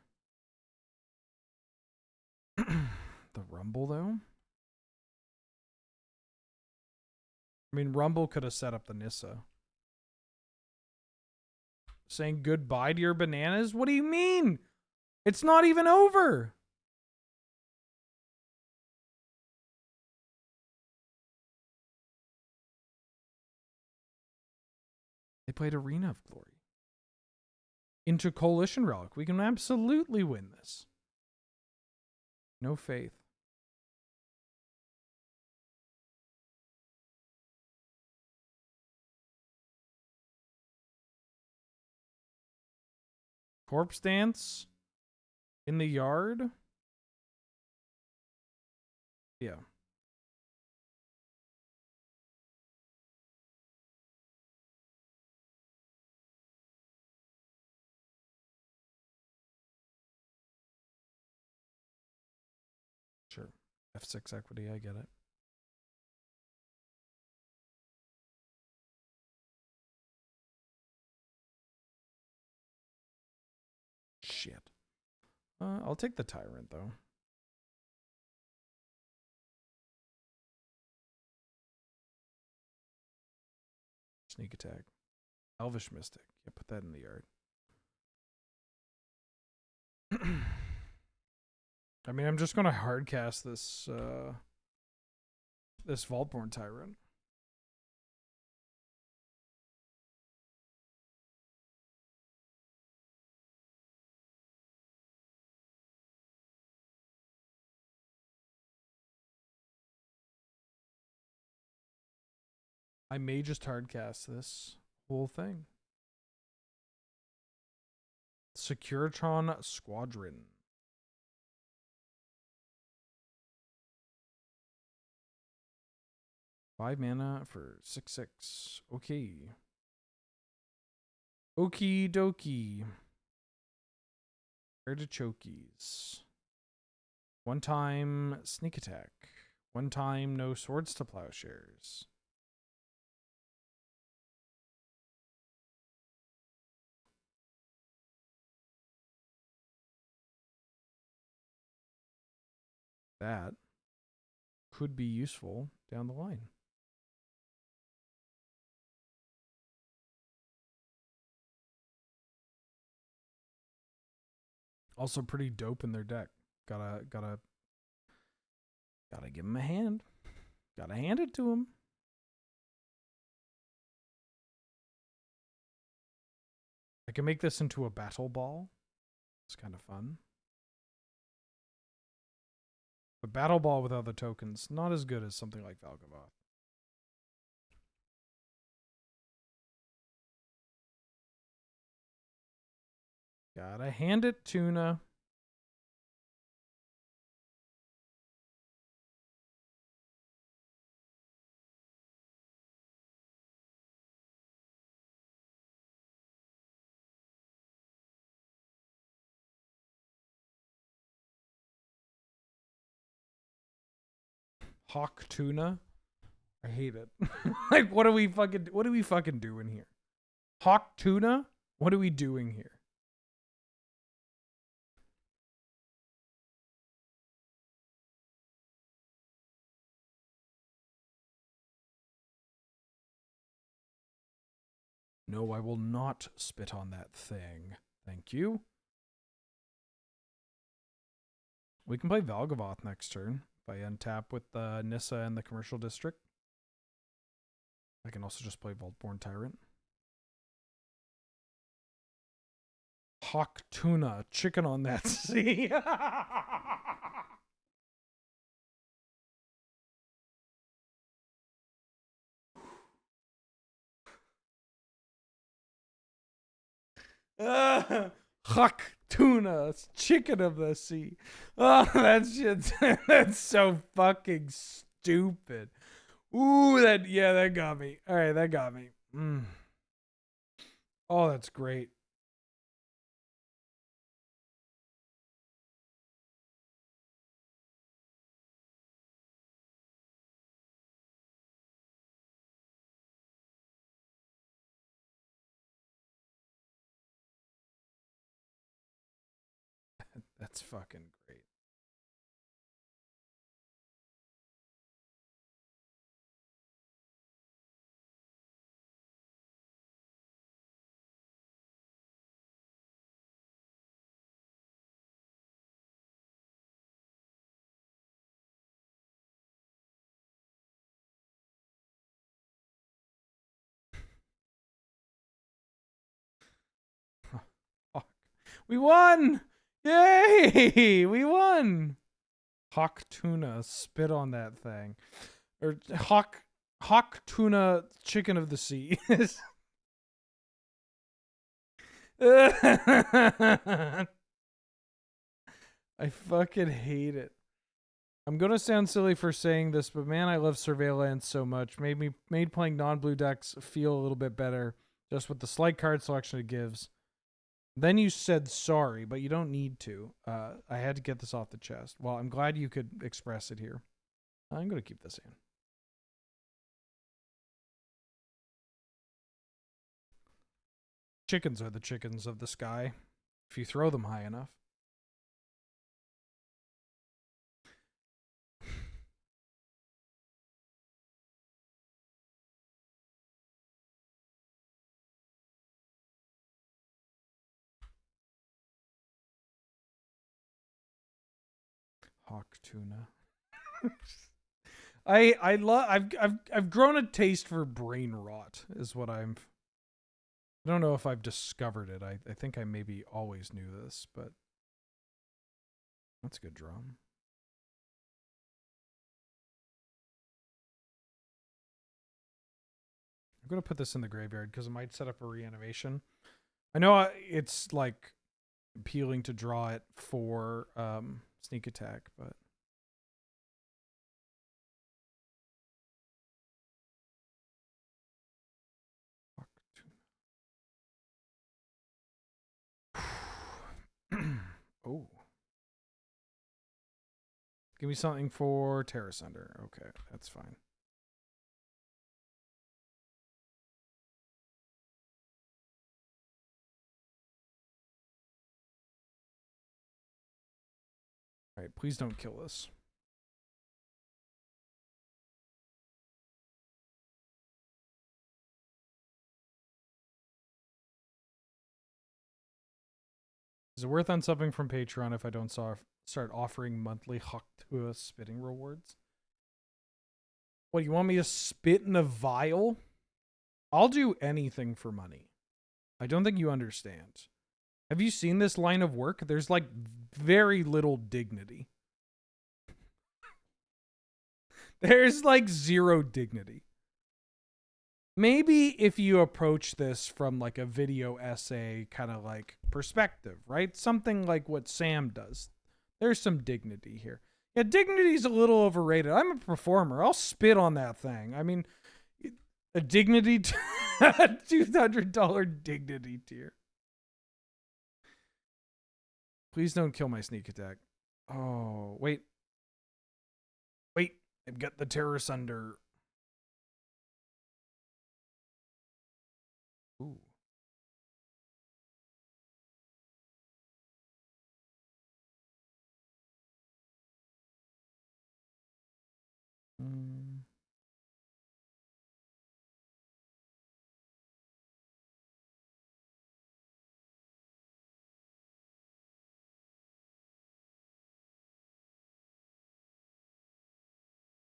Speaker 2: The Rumble, though? I mean, Rumble could have set up the Nissa. Saying goodbye to your bananas? What do you mean? It's not even over. They played Arena of Glory. Into Coalition Relic. We can absolutely win this. No faith. Corpse Dance in the yard. Yeah. Sure. F6 equity, I get it. Shit. I'll take the Tyrant, though. Sneak attack. Elvish Mystic. Yeah, put that in the yard. I mean, I'm just going to hardcast this, this Vaultborn Tyrant. I may just hardcast this whole thing. Securitron Squadron. 5 mana for 6/6. Okay. Okie dokie. Artichokes. 1 time sneak attack. 1 time no swords to plowshares. That could be useful down the line. Also pretty dope in their deck. Gotta give him a hand. Gotta hand it to him. I can make this into a battle ball. It's kind of fun. But battle ball without the tokens, not as good as something like Valgavoth. Gotta hand it, Tuna. Hawk Tuna. I hate it. Like, what are we fucking doing here? Hawk Tuna? What are we doing here? No, I will not spit on that thing. Thank you. We can play Valgavoth next turn if I untap with the Nissa and the Commercial District. I can also just play Vaultborn Tyrant. Hawk Tuna, chicken on that sea. Hawk Tuna, chicken of the sea. Oh, that shit, that's so fucking stupid. Ooh, that got me. All right, that got me. Oh, that's great. That's fucking great. We won! Yay! We won! Hawk tuna, spit on that thing. Or hawk tuna, chicken of the sea. I fucking hate it. I'm gonna sound silly for saying this, but man, I love Surveillance so much. Made playing non-blue decks feel a little bit better, just with the slight card selection it gives. Then you said sorry, but you don't need to. I had to get this off the chest. Well, I'm glad you could express it here. I'm gonna keep this in. Chickens are the chickens of the sky, if you throw them high enough. Hawk tuna. I've grown a taste for brain rot, is what I don't know if I've discovered it. I think I maybe always knew this, but that's a good drum. I'm gonna put this in the graveyard because it might set up a reanimation. I know it's like appealing to draw it for sneak attack, but oh, give me something for Terra Sunder. Okay, that's fine. All right, please don't kill this. Is it worth unsubbing from Patreon if I don't start offering monthly Hawktua spitting rewards? What, you want me to spit in a vial? I'll do anything for money. I don't think you understand. Have you seen this line of work? There's like very little dignity. There's like zero dignity. Maybe if you approach this from like a video essay kind of like perspective, right? Something like what Sam does. There's some dignity here. Yeah, dignity's a little overrated. I'm a performer. I'll spit on that thing. I mean, a dignity, $200 dignity tier. Please don't kill my sneak attack. Oh, wait. Wait, I've got the Terror Sunder. Ooh.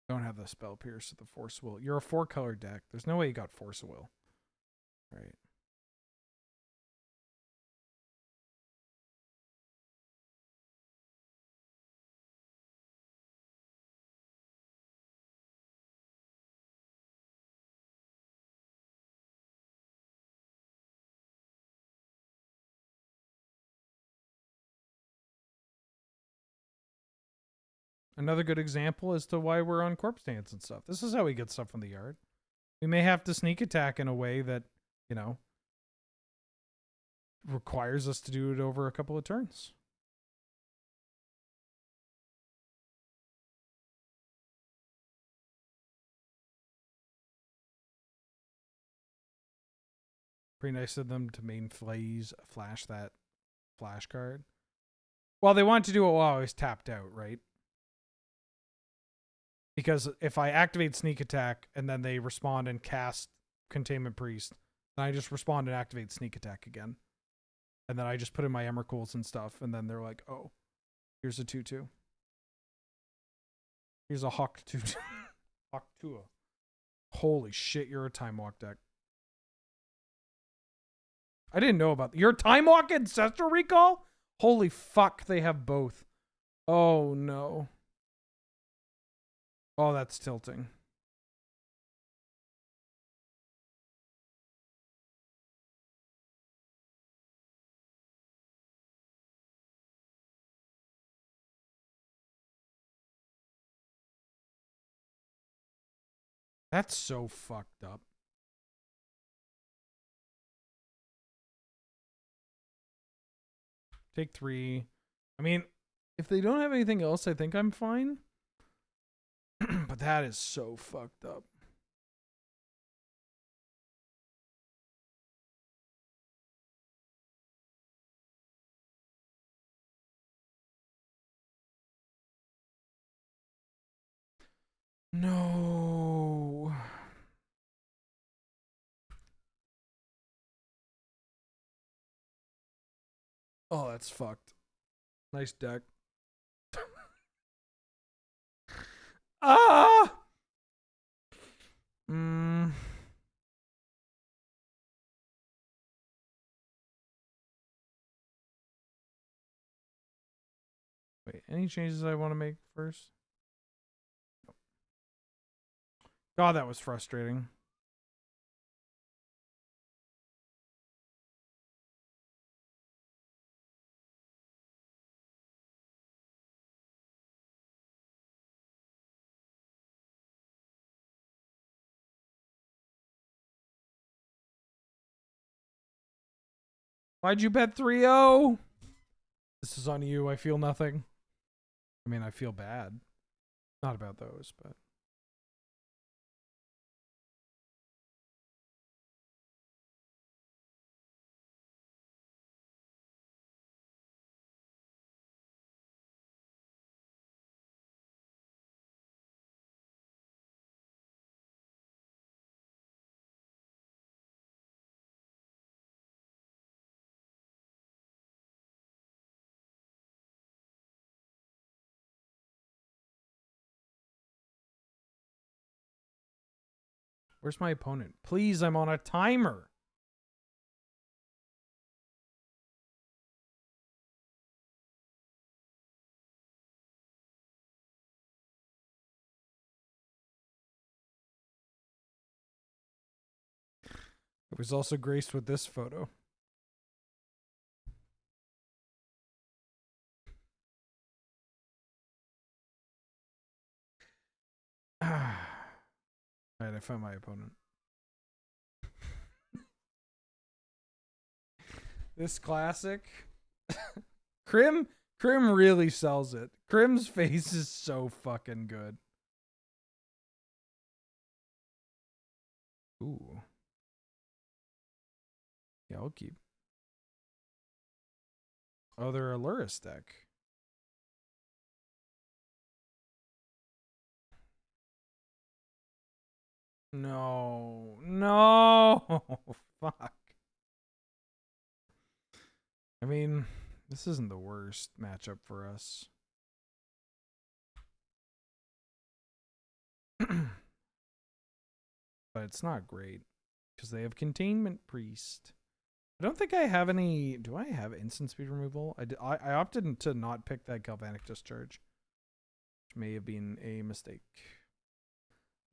Speaker 2: Don't have the Spell Pierce or the Force Will. You're a 4-color deck. There's no way you got Force Will. Right. Another good example as to why we're on corpse dance and stuff. This is how we get stuff from the yard. We may have to sneak attack in a way that, you know, requires us to do it over a couple of turns. Pretty nice of them to main flash that flash card. Well, they want to do it while I was tapped out, right? Because if I activate sneak attack and then they respond and cast Containment Priest, then I just respond and activate sneak attack again. And then I just put in my Emrakuls and stuff, and then they're like, oh, here's a 2/2. Here's a Hawk 2/2. Hawk 2. Holy shit, you're a Time Walk deck. I didn't know about your Time Walk Ancestral Recall. Holy fuck, they have both. Oh no. Oh, that's tilting. That's so fucked up. Take 3. I mean, if they don't have anything else, I think I'm fine. But that is so fucked up. No. Oh, that's fucked. Nice deck. Ah! Wait, any changes I want to make first? God, that was frustrating. Why'd you bet 3-0? This is on you. I feel nothing. I mean, I feel bad. Not about those, but. Where's my opponent? Please, I'm on a timer. It was also graced with this photo. Alright, I found my opponent. This classic. Crim really sells it. Crim's face is so fucking good. Ooh. Yeah, I'll keep. Oh, they're a Luris deck. No. Fuck. I mean, this isn't the worst matchup for us. But it's not great because they have Containment Priest. I don't think I have any. Do I have instant speed removal? I opted to not pick that Galvanic Discharge, which may have been a mistake.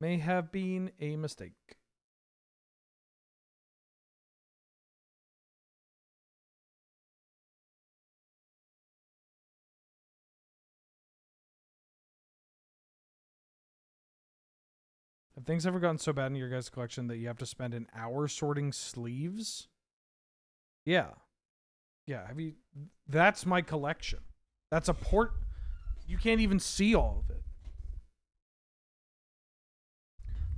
Speaker 2: May have been a mistake. Have things ever gotten so bad in your guys' collection that you have to spend an hour sorting sleeves? Yeah. Yeah, have you... That's my collection. That's a port... You can't even see all of it.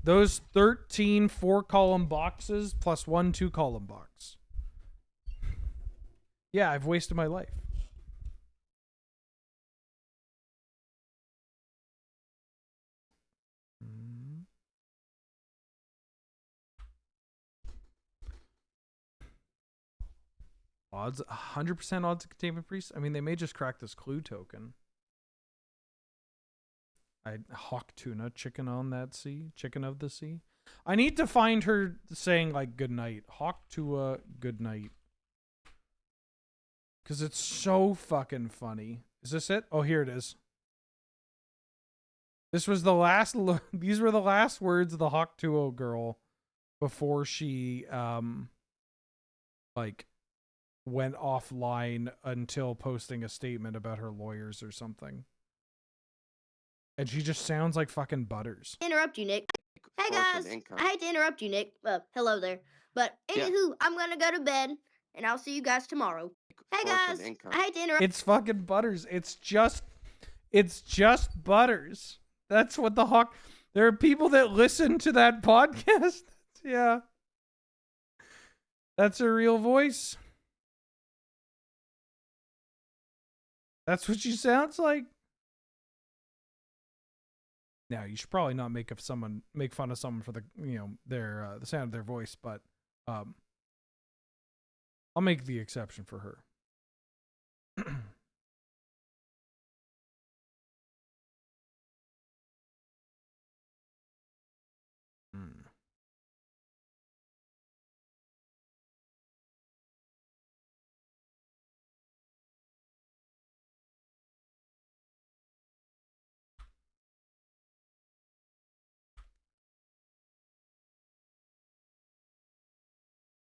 Speaker 2: Those 13 4-column boxes plus 1 2-column box. Yeah, I've wasted my life. Odds, 100% odds of Containment Priest. I mean, they may just crack this clue token. I Hawk Tuna, chicken on that sea, chicken of the sea. I need to find her saying like good night. Hawk Tua, good night. because it's so fucking funny. Is this it? Oh, here it is. This was the last. These were the last words of the Hawk2O girl before she like went offline until posting a statement about her lawyers or something. And she just sounds like fucking Butters.
Speaker 8: Interrupt you, Nick. Hey guys, I hate to interrupt you, Nick. Hello there. But anywho, I'm gonna go to bed, and I'll see you guys tomorrow. Hey guys, I hate to interrupt.
Speaker 2: It's fucking Butters. It's just Butters. That's what the Hawk. There are people that listen to that podcast. Yeah. That's her real voice. That's what she sounds like. Now, you should probably not make fun of someone for the their the sound of their voice, but I'll make the exception for her.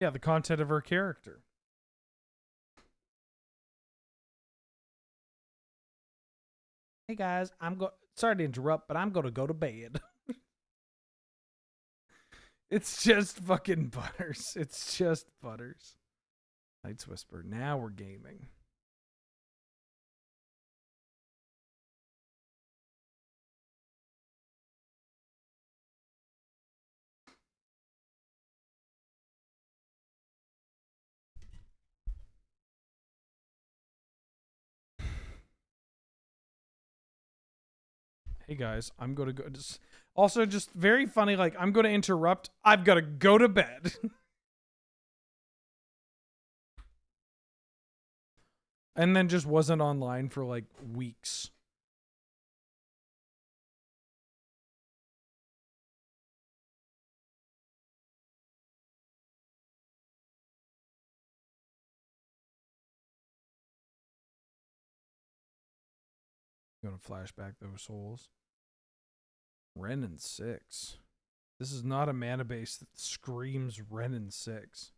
Speaker 2: Yeah, the content of her character. Hey guys, sorry to interrupt, but I'm going to go to bed. It's just fucking Butters. It's just Butters. Night's Whisper. Now we're gaming. Hey guys, I'm going to go. Also, just very funny, like, I'm going to interrupt. I've got to go to bed. And then just wasn't online for like weeks. Gonna flashback those souls. Ren and 6. This is not a mana base that screams Ren and 6.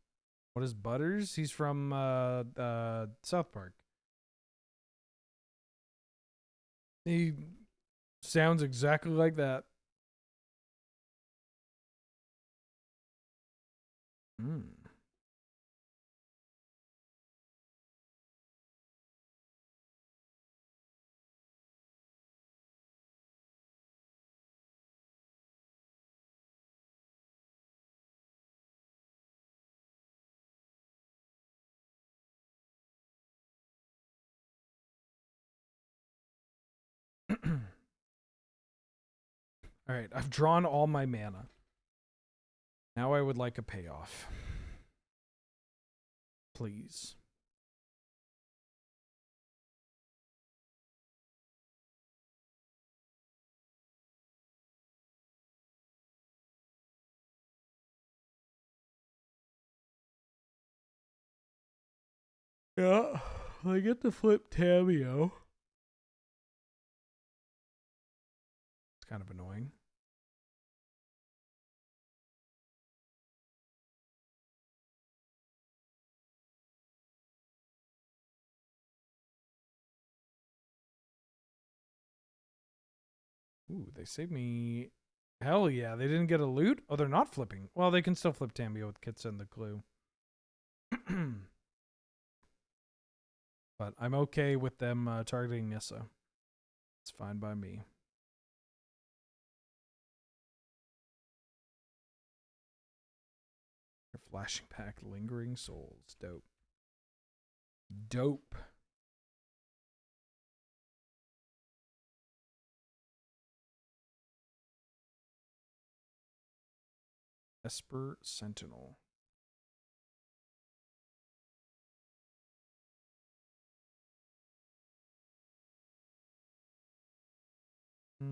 Speaker 2: What is Butters? He's from South Park. He sounds exactly like that. Alright, I've drawn all my mana. Now I would like a payoff. Please. Yeah, I get to flip Tamio. It's kind of annoying. Ooh, they saved me. Hell yeah, they didn't get a loot? Oh, they're not flipping. Well, they can still flip Tamio with Kitsa and the clue. But I'm okay with them targeting Nissa. It's fine by me. They're flashing back Lingering Souls. Dope. Dope. Esper Sentinel. I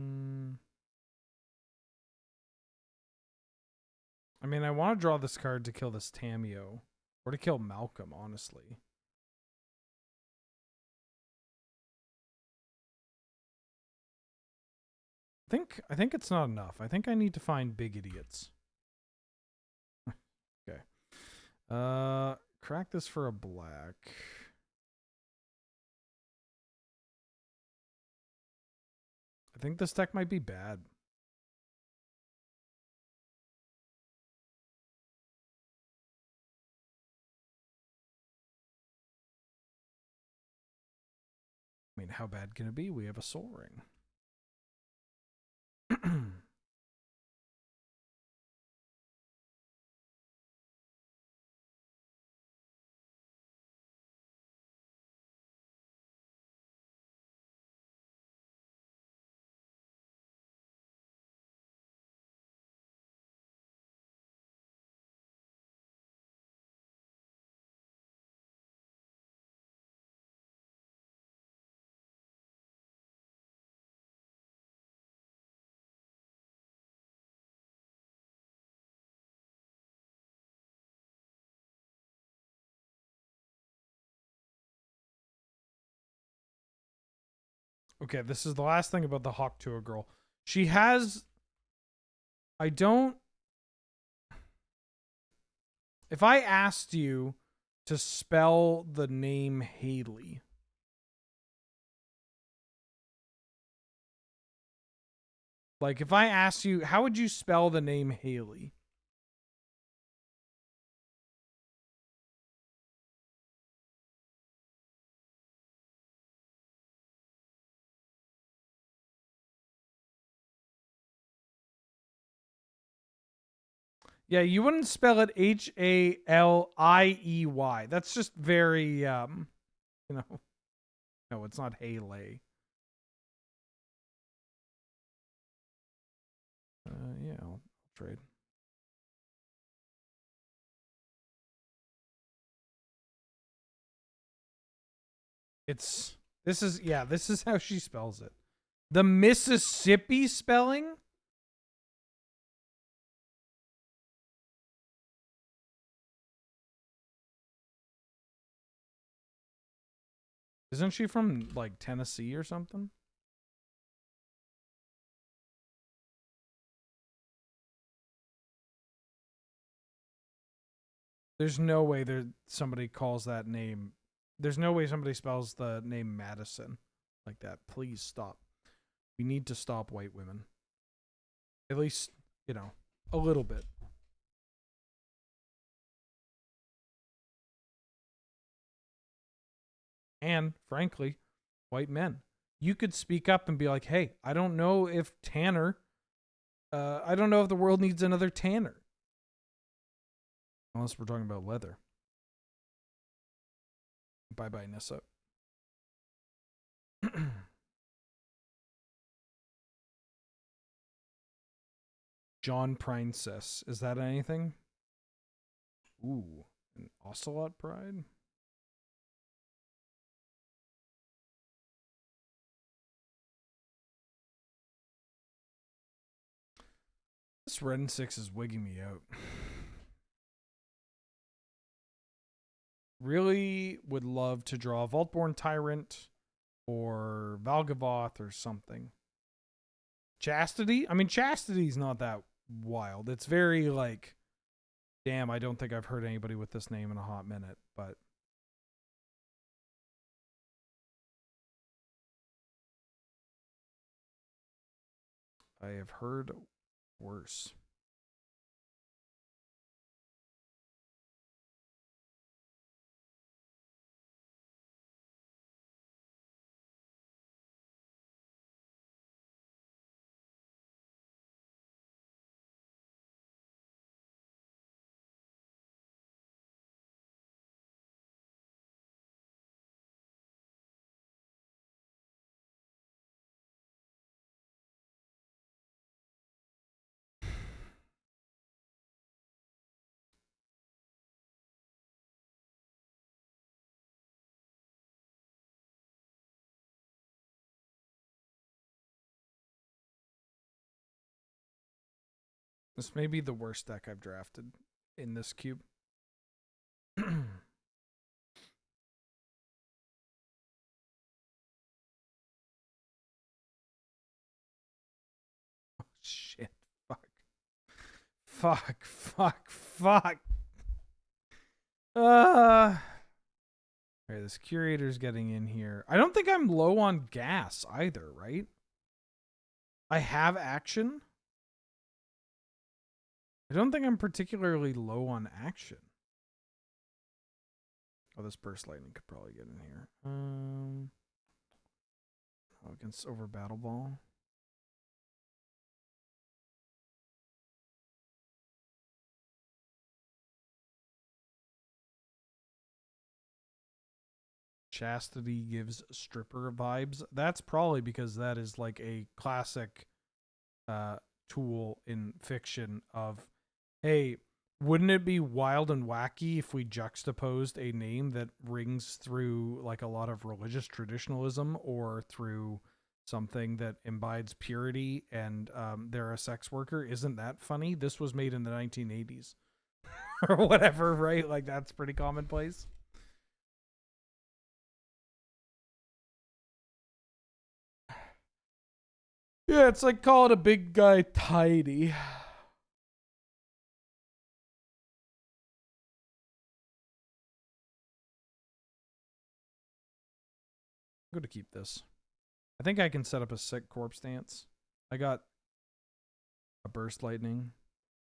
Speaker 2: mean, I want to draw this card to kill this Tamio. Or to kill Malcolm, honestly. I think it's not enough. I think I need to find big idiots. Okay. Crack this for a black. I think this deck might be bad. I mean, how bad can it be? We have a Soul Ring. Okay, this is the last thing about the Hawk Tour girl. She has... I don't... If I asked you to spell the name Haley... Like, if I asked you, how would you spell the name Haley? Yeah, you wouldn't spell it Haliey. That's just very, you know. No, it's not Haley. Yeah, I'll trade. This is how she spells it. The Mississippi spelling? Isn't she from, like, Tennessee or something? There's no way somebody calls that name. There's no way somebody spells the name Madison like that. Please stop. We need to stop white women. At least, you know, a little bit. And, frankly, white men. You could speak up and be like, hey, I don't know if Tanner, I don't know if the world needs another Tanner. Unless we're talking about leather. Bye-bye, Nissa. John Princess. Is that anything? Ooh, an Ocelot Pride? This red and 6 is wigging me out. Really would love to draw a Vaultborn Tyrant or Valgavoth or something. Chastity? I mean, Chastity's not that wild. It's very like, damn, I don't think I've heard anybody with this name in a hot minute, but I have heard worse. This may be the worst deck I've drafted in this cube. Fuck. Alright, this curator's getting in here. I don't think I'm low on gas either, right? I have action. I don't think I'm particularly low on action. Oh, this burst lightning could probably get in here. Against over battle ball. Chastity gives stripper vibes. That's probably because that is like a classic tool in fiction of, hey, wouldn't it be wild and wacky if we juxtaposed a name that rings through like a lot of religious traditionalism or through something that imbibes purity and they're a sex worker? Isn't that funny? This was made in the 1980s or whatever, right? Like that's pretty commonplace. Yeah, it's like call it a big guy tidy. I'm going to keep this. I think I can set up a sick corpse dance. I got a burst lightning,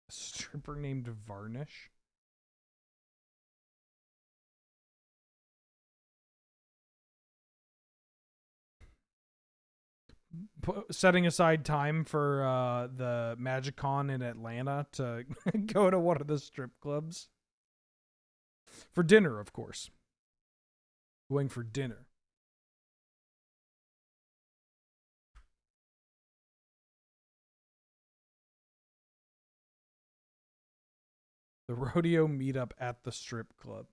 Speaker 2: a stripper named Varnish. Setting aside time for the MagicCon in Atlanta to go to one of the strip clubs. For dinner, of course. Going for dinner. The rodeo meetup at the strip club.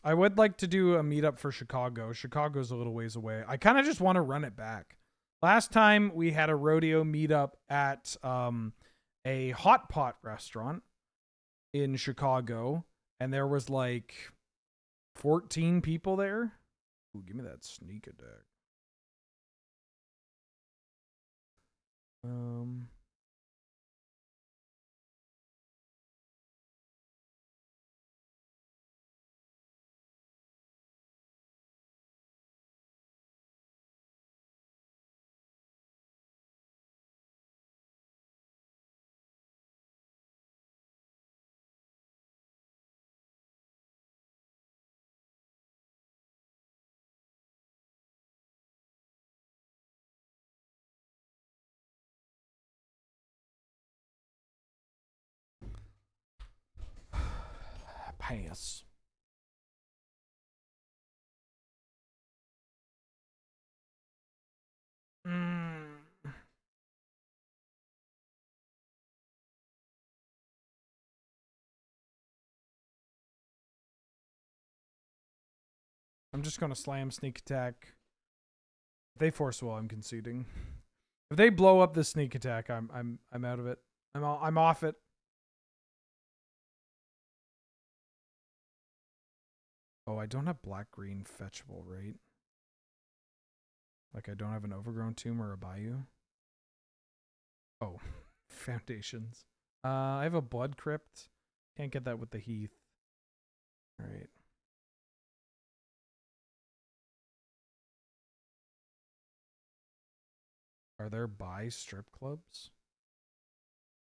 Speaker 2: I would like to do a meetup for Chicago. Chicago's a little ways away. I kind of just want to run it back. Last time we had a rodeo meetup at a hot pot restaurant in Chicago, and there was like 14 people there. Ooh, give me that sneak attack. Pass. I'm just gonna slam sneak attack. If they force well, I'm conceding. If they blow up the sneak attack, I'm out of it. I'm off it. Oh, I don't have black-green fetchable, right? Like I don't have an overgrown tomb or a bayou. Oh, foundations. I have a blood crypt. Can't get that with the heath. All right. Are there bi strip clubs?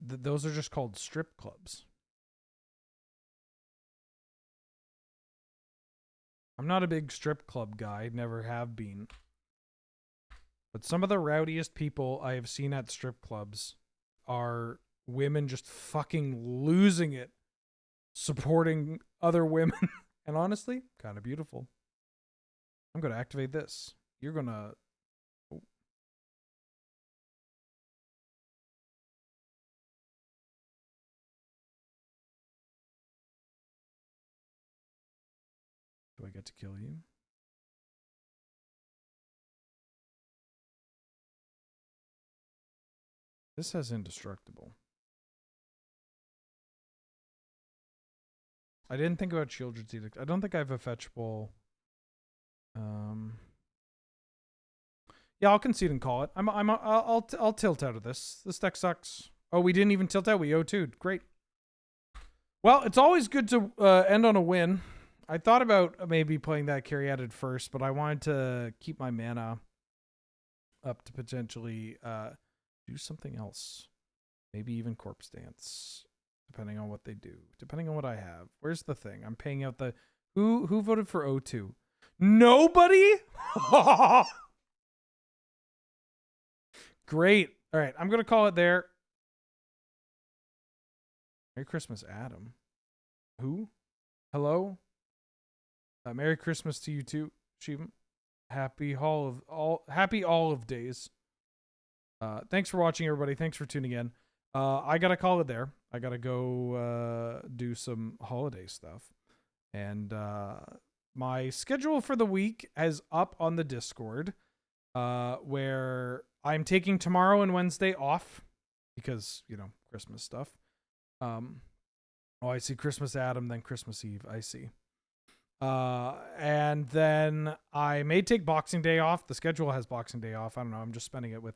Speaker 2: Those are just called strip clubs. I'm not a big strip club guy, never have been. But some of the rowdiest people I have seen at strip clubs are women just fucking losing it, supporting other women. And honestly, kind of beautiful. I'm going to activate this. You're going to... Oh. Do I get to kill you? This has indestructible. I didn't think about Children's Edict. I don't think I have a fetchable. Yeah, I'll concede and call it. I'll tilt out of this. This deck sucks. Oh, we didn't even tilt out. We 0-2'd. Great. Well, it's always good to end on a win. I thought about maybe playing that Caryatid first, but I wanted to keep my mana up to potentially do something else. Maybe even Corpse Dance, depending on what they do. Depending on what I have. Where's the thing? I'm paying out the... Who voted for 0-2? Nobody? Great. All right, I'm going to call it there. Merry Christmas, Adam. Who? Hello? Merry Christmas to you too, Shivam. Happy all of days. Thanks for watching, everybody. Thanks for tuning in. I gotta call it there. I gotta go do some holiday stuff. And my schedule for the week is up on the Discord, where I'm taking tomorrow and Wednesday off because, you know, Christmas stuff. Oh, I see Christmas Adam, then Christmas Eve. I see. And then I may take Boxing Day off. The schedule has Boxing Day off. I don't know. I'm just spending it with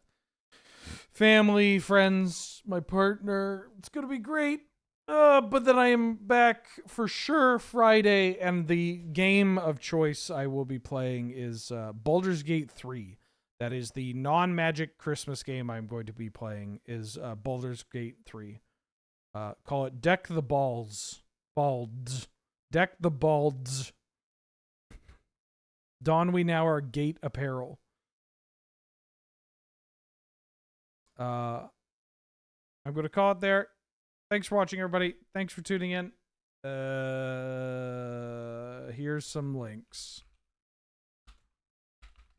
Speaker 2: family, friends, my partner. It's going to be great. But then I am back for sure Friday, and the game of choice I will be playing is Baldur's Gate 3. That is the non-Magic Christmas game I'm going to be playing is Baldur's Gate 3. Call it Deck the Balls. Balds. Deck the Balds. Don we now our gate apparel. I'm going to call it there. Thanks for watching, everybody. Thanks for tuning in. Here's some links.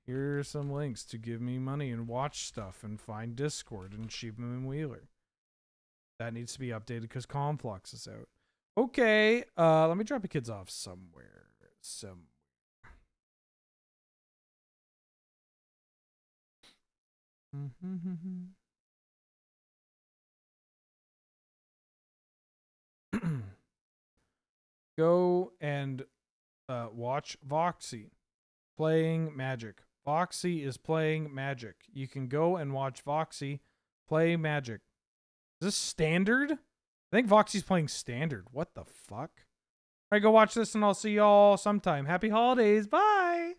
Speaker 2: Here's some links to give me money and watch stuff and find Discord and Sheepman and Wheeler. That needs to be updated because Conflux is out. Okay, let me drop you kids off somewhere. Go and watch Voxy playing Magic. Voxy is playing Magic. You can go and watch Voxy play Magic. Is this standard? I think Voxy's playing standard. What the fuck? All right, go watch this and I'll see y'all sometime. Happy holidays. Bye.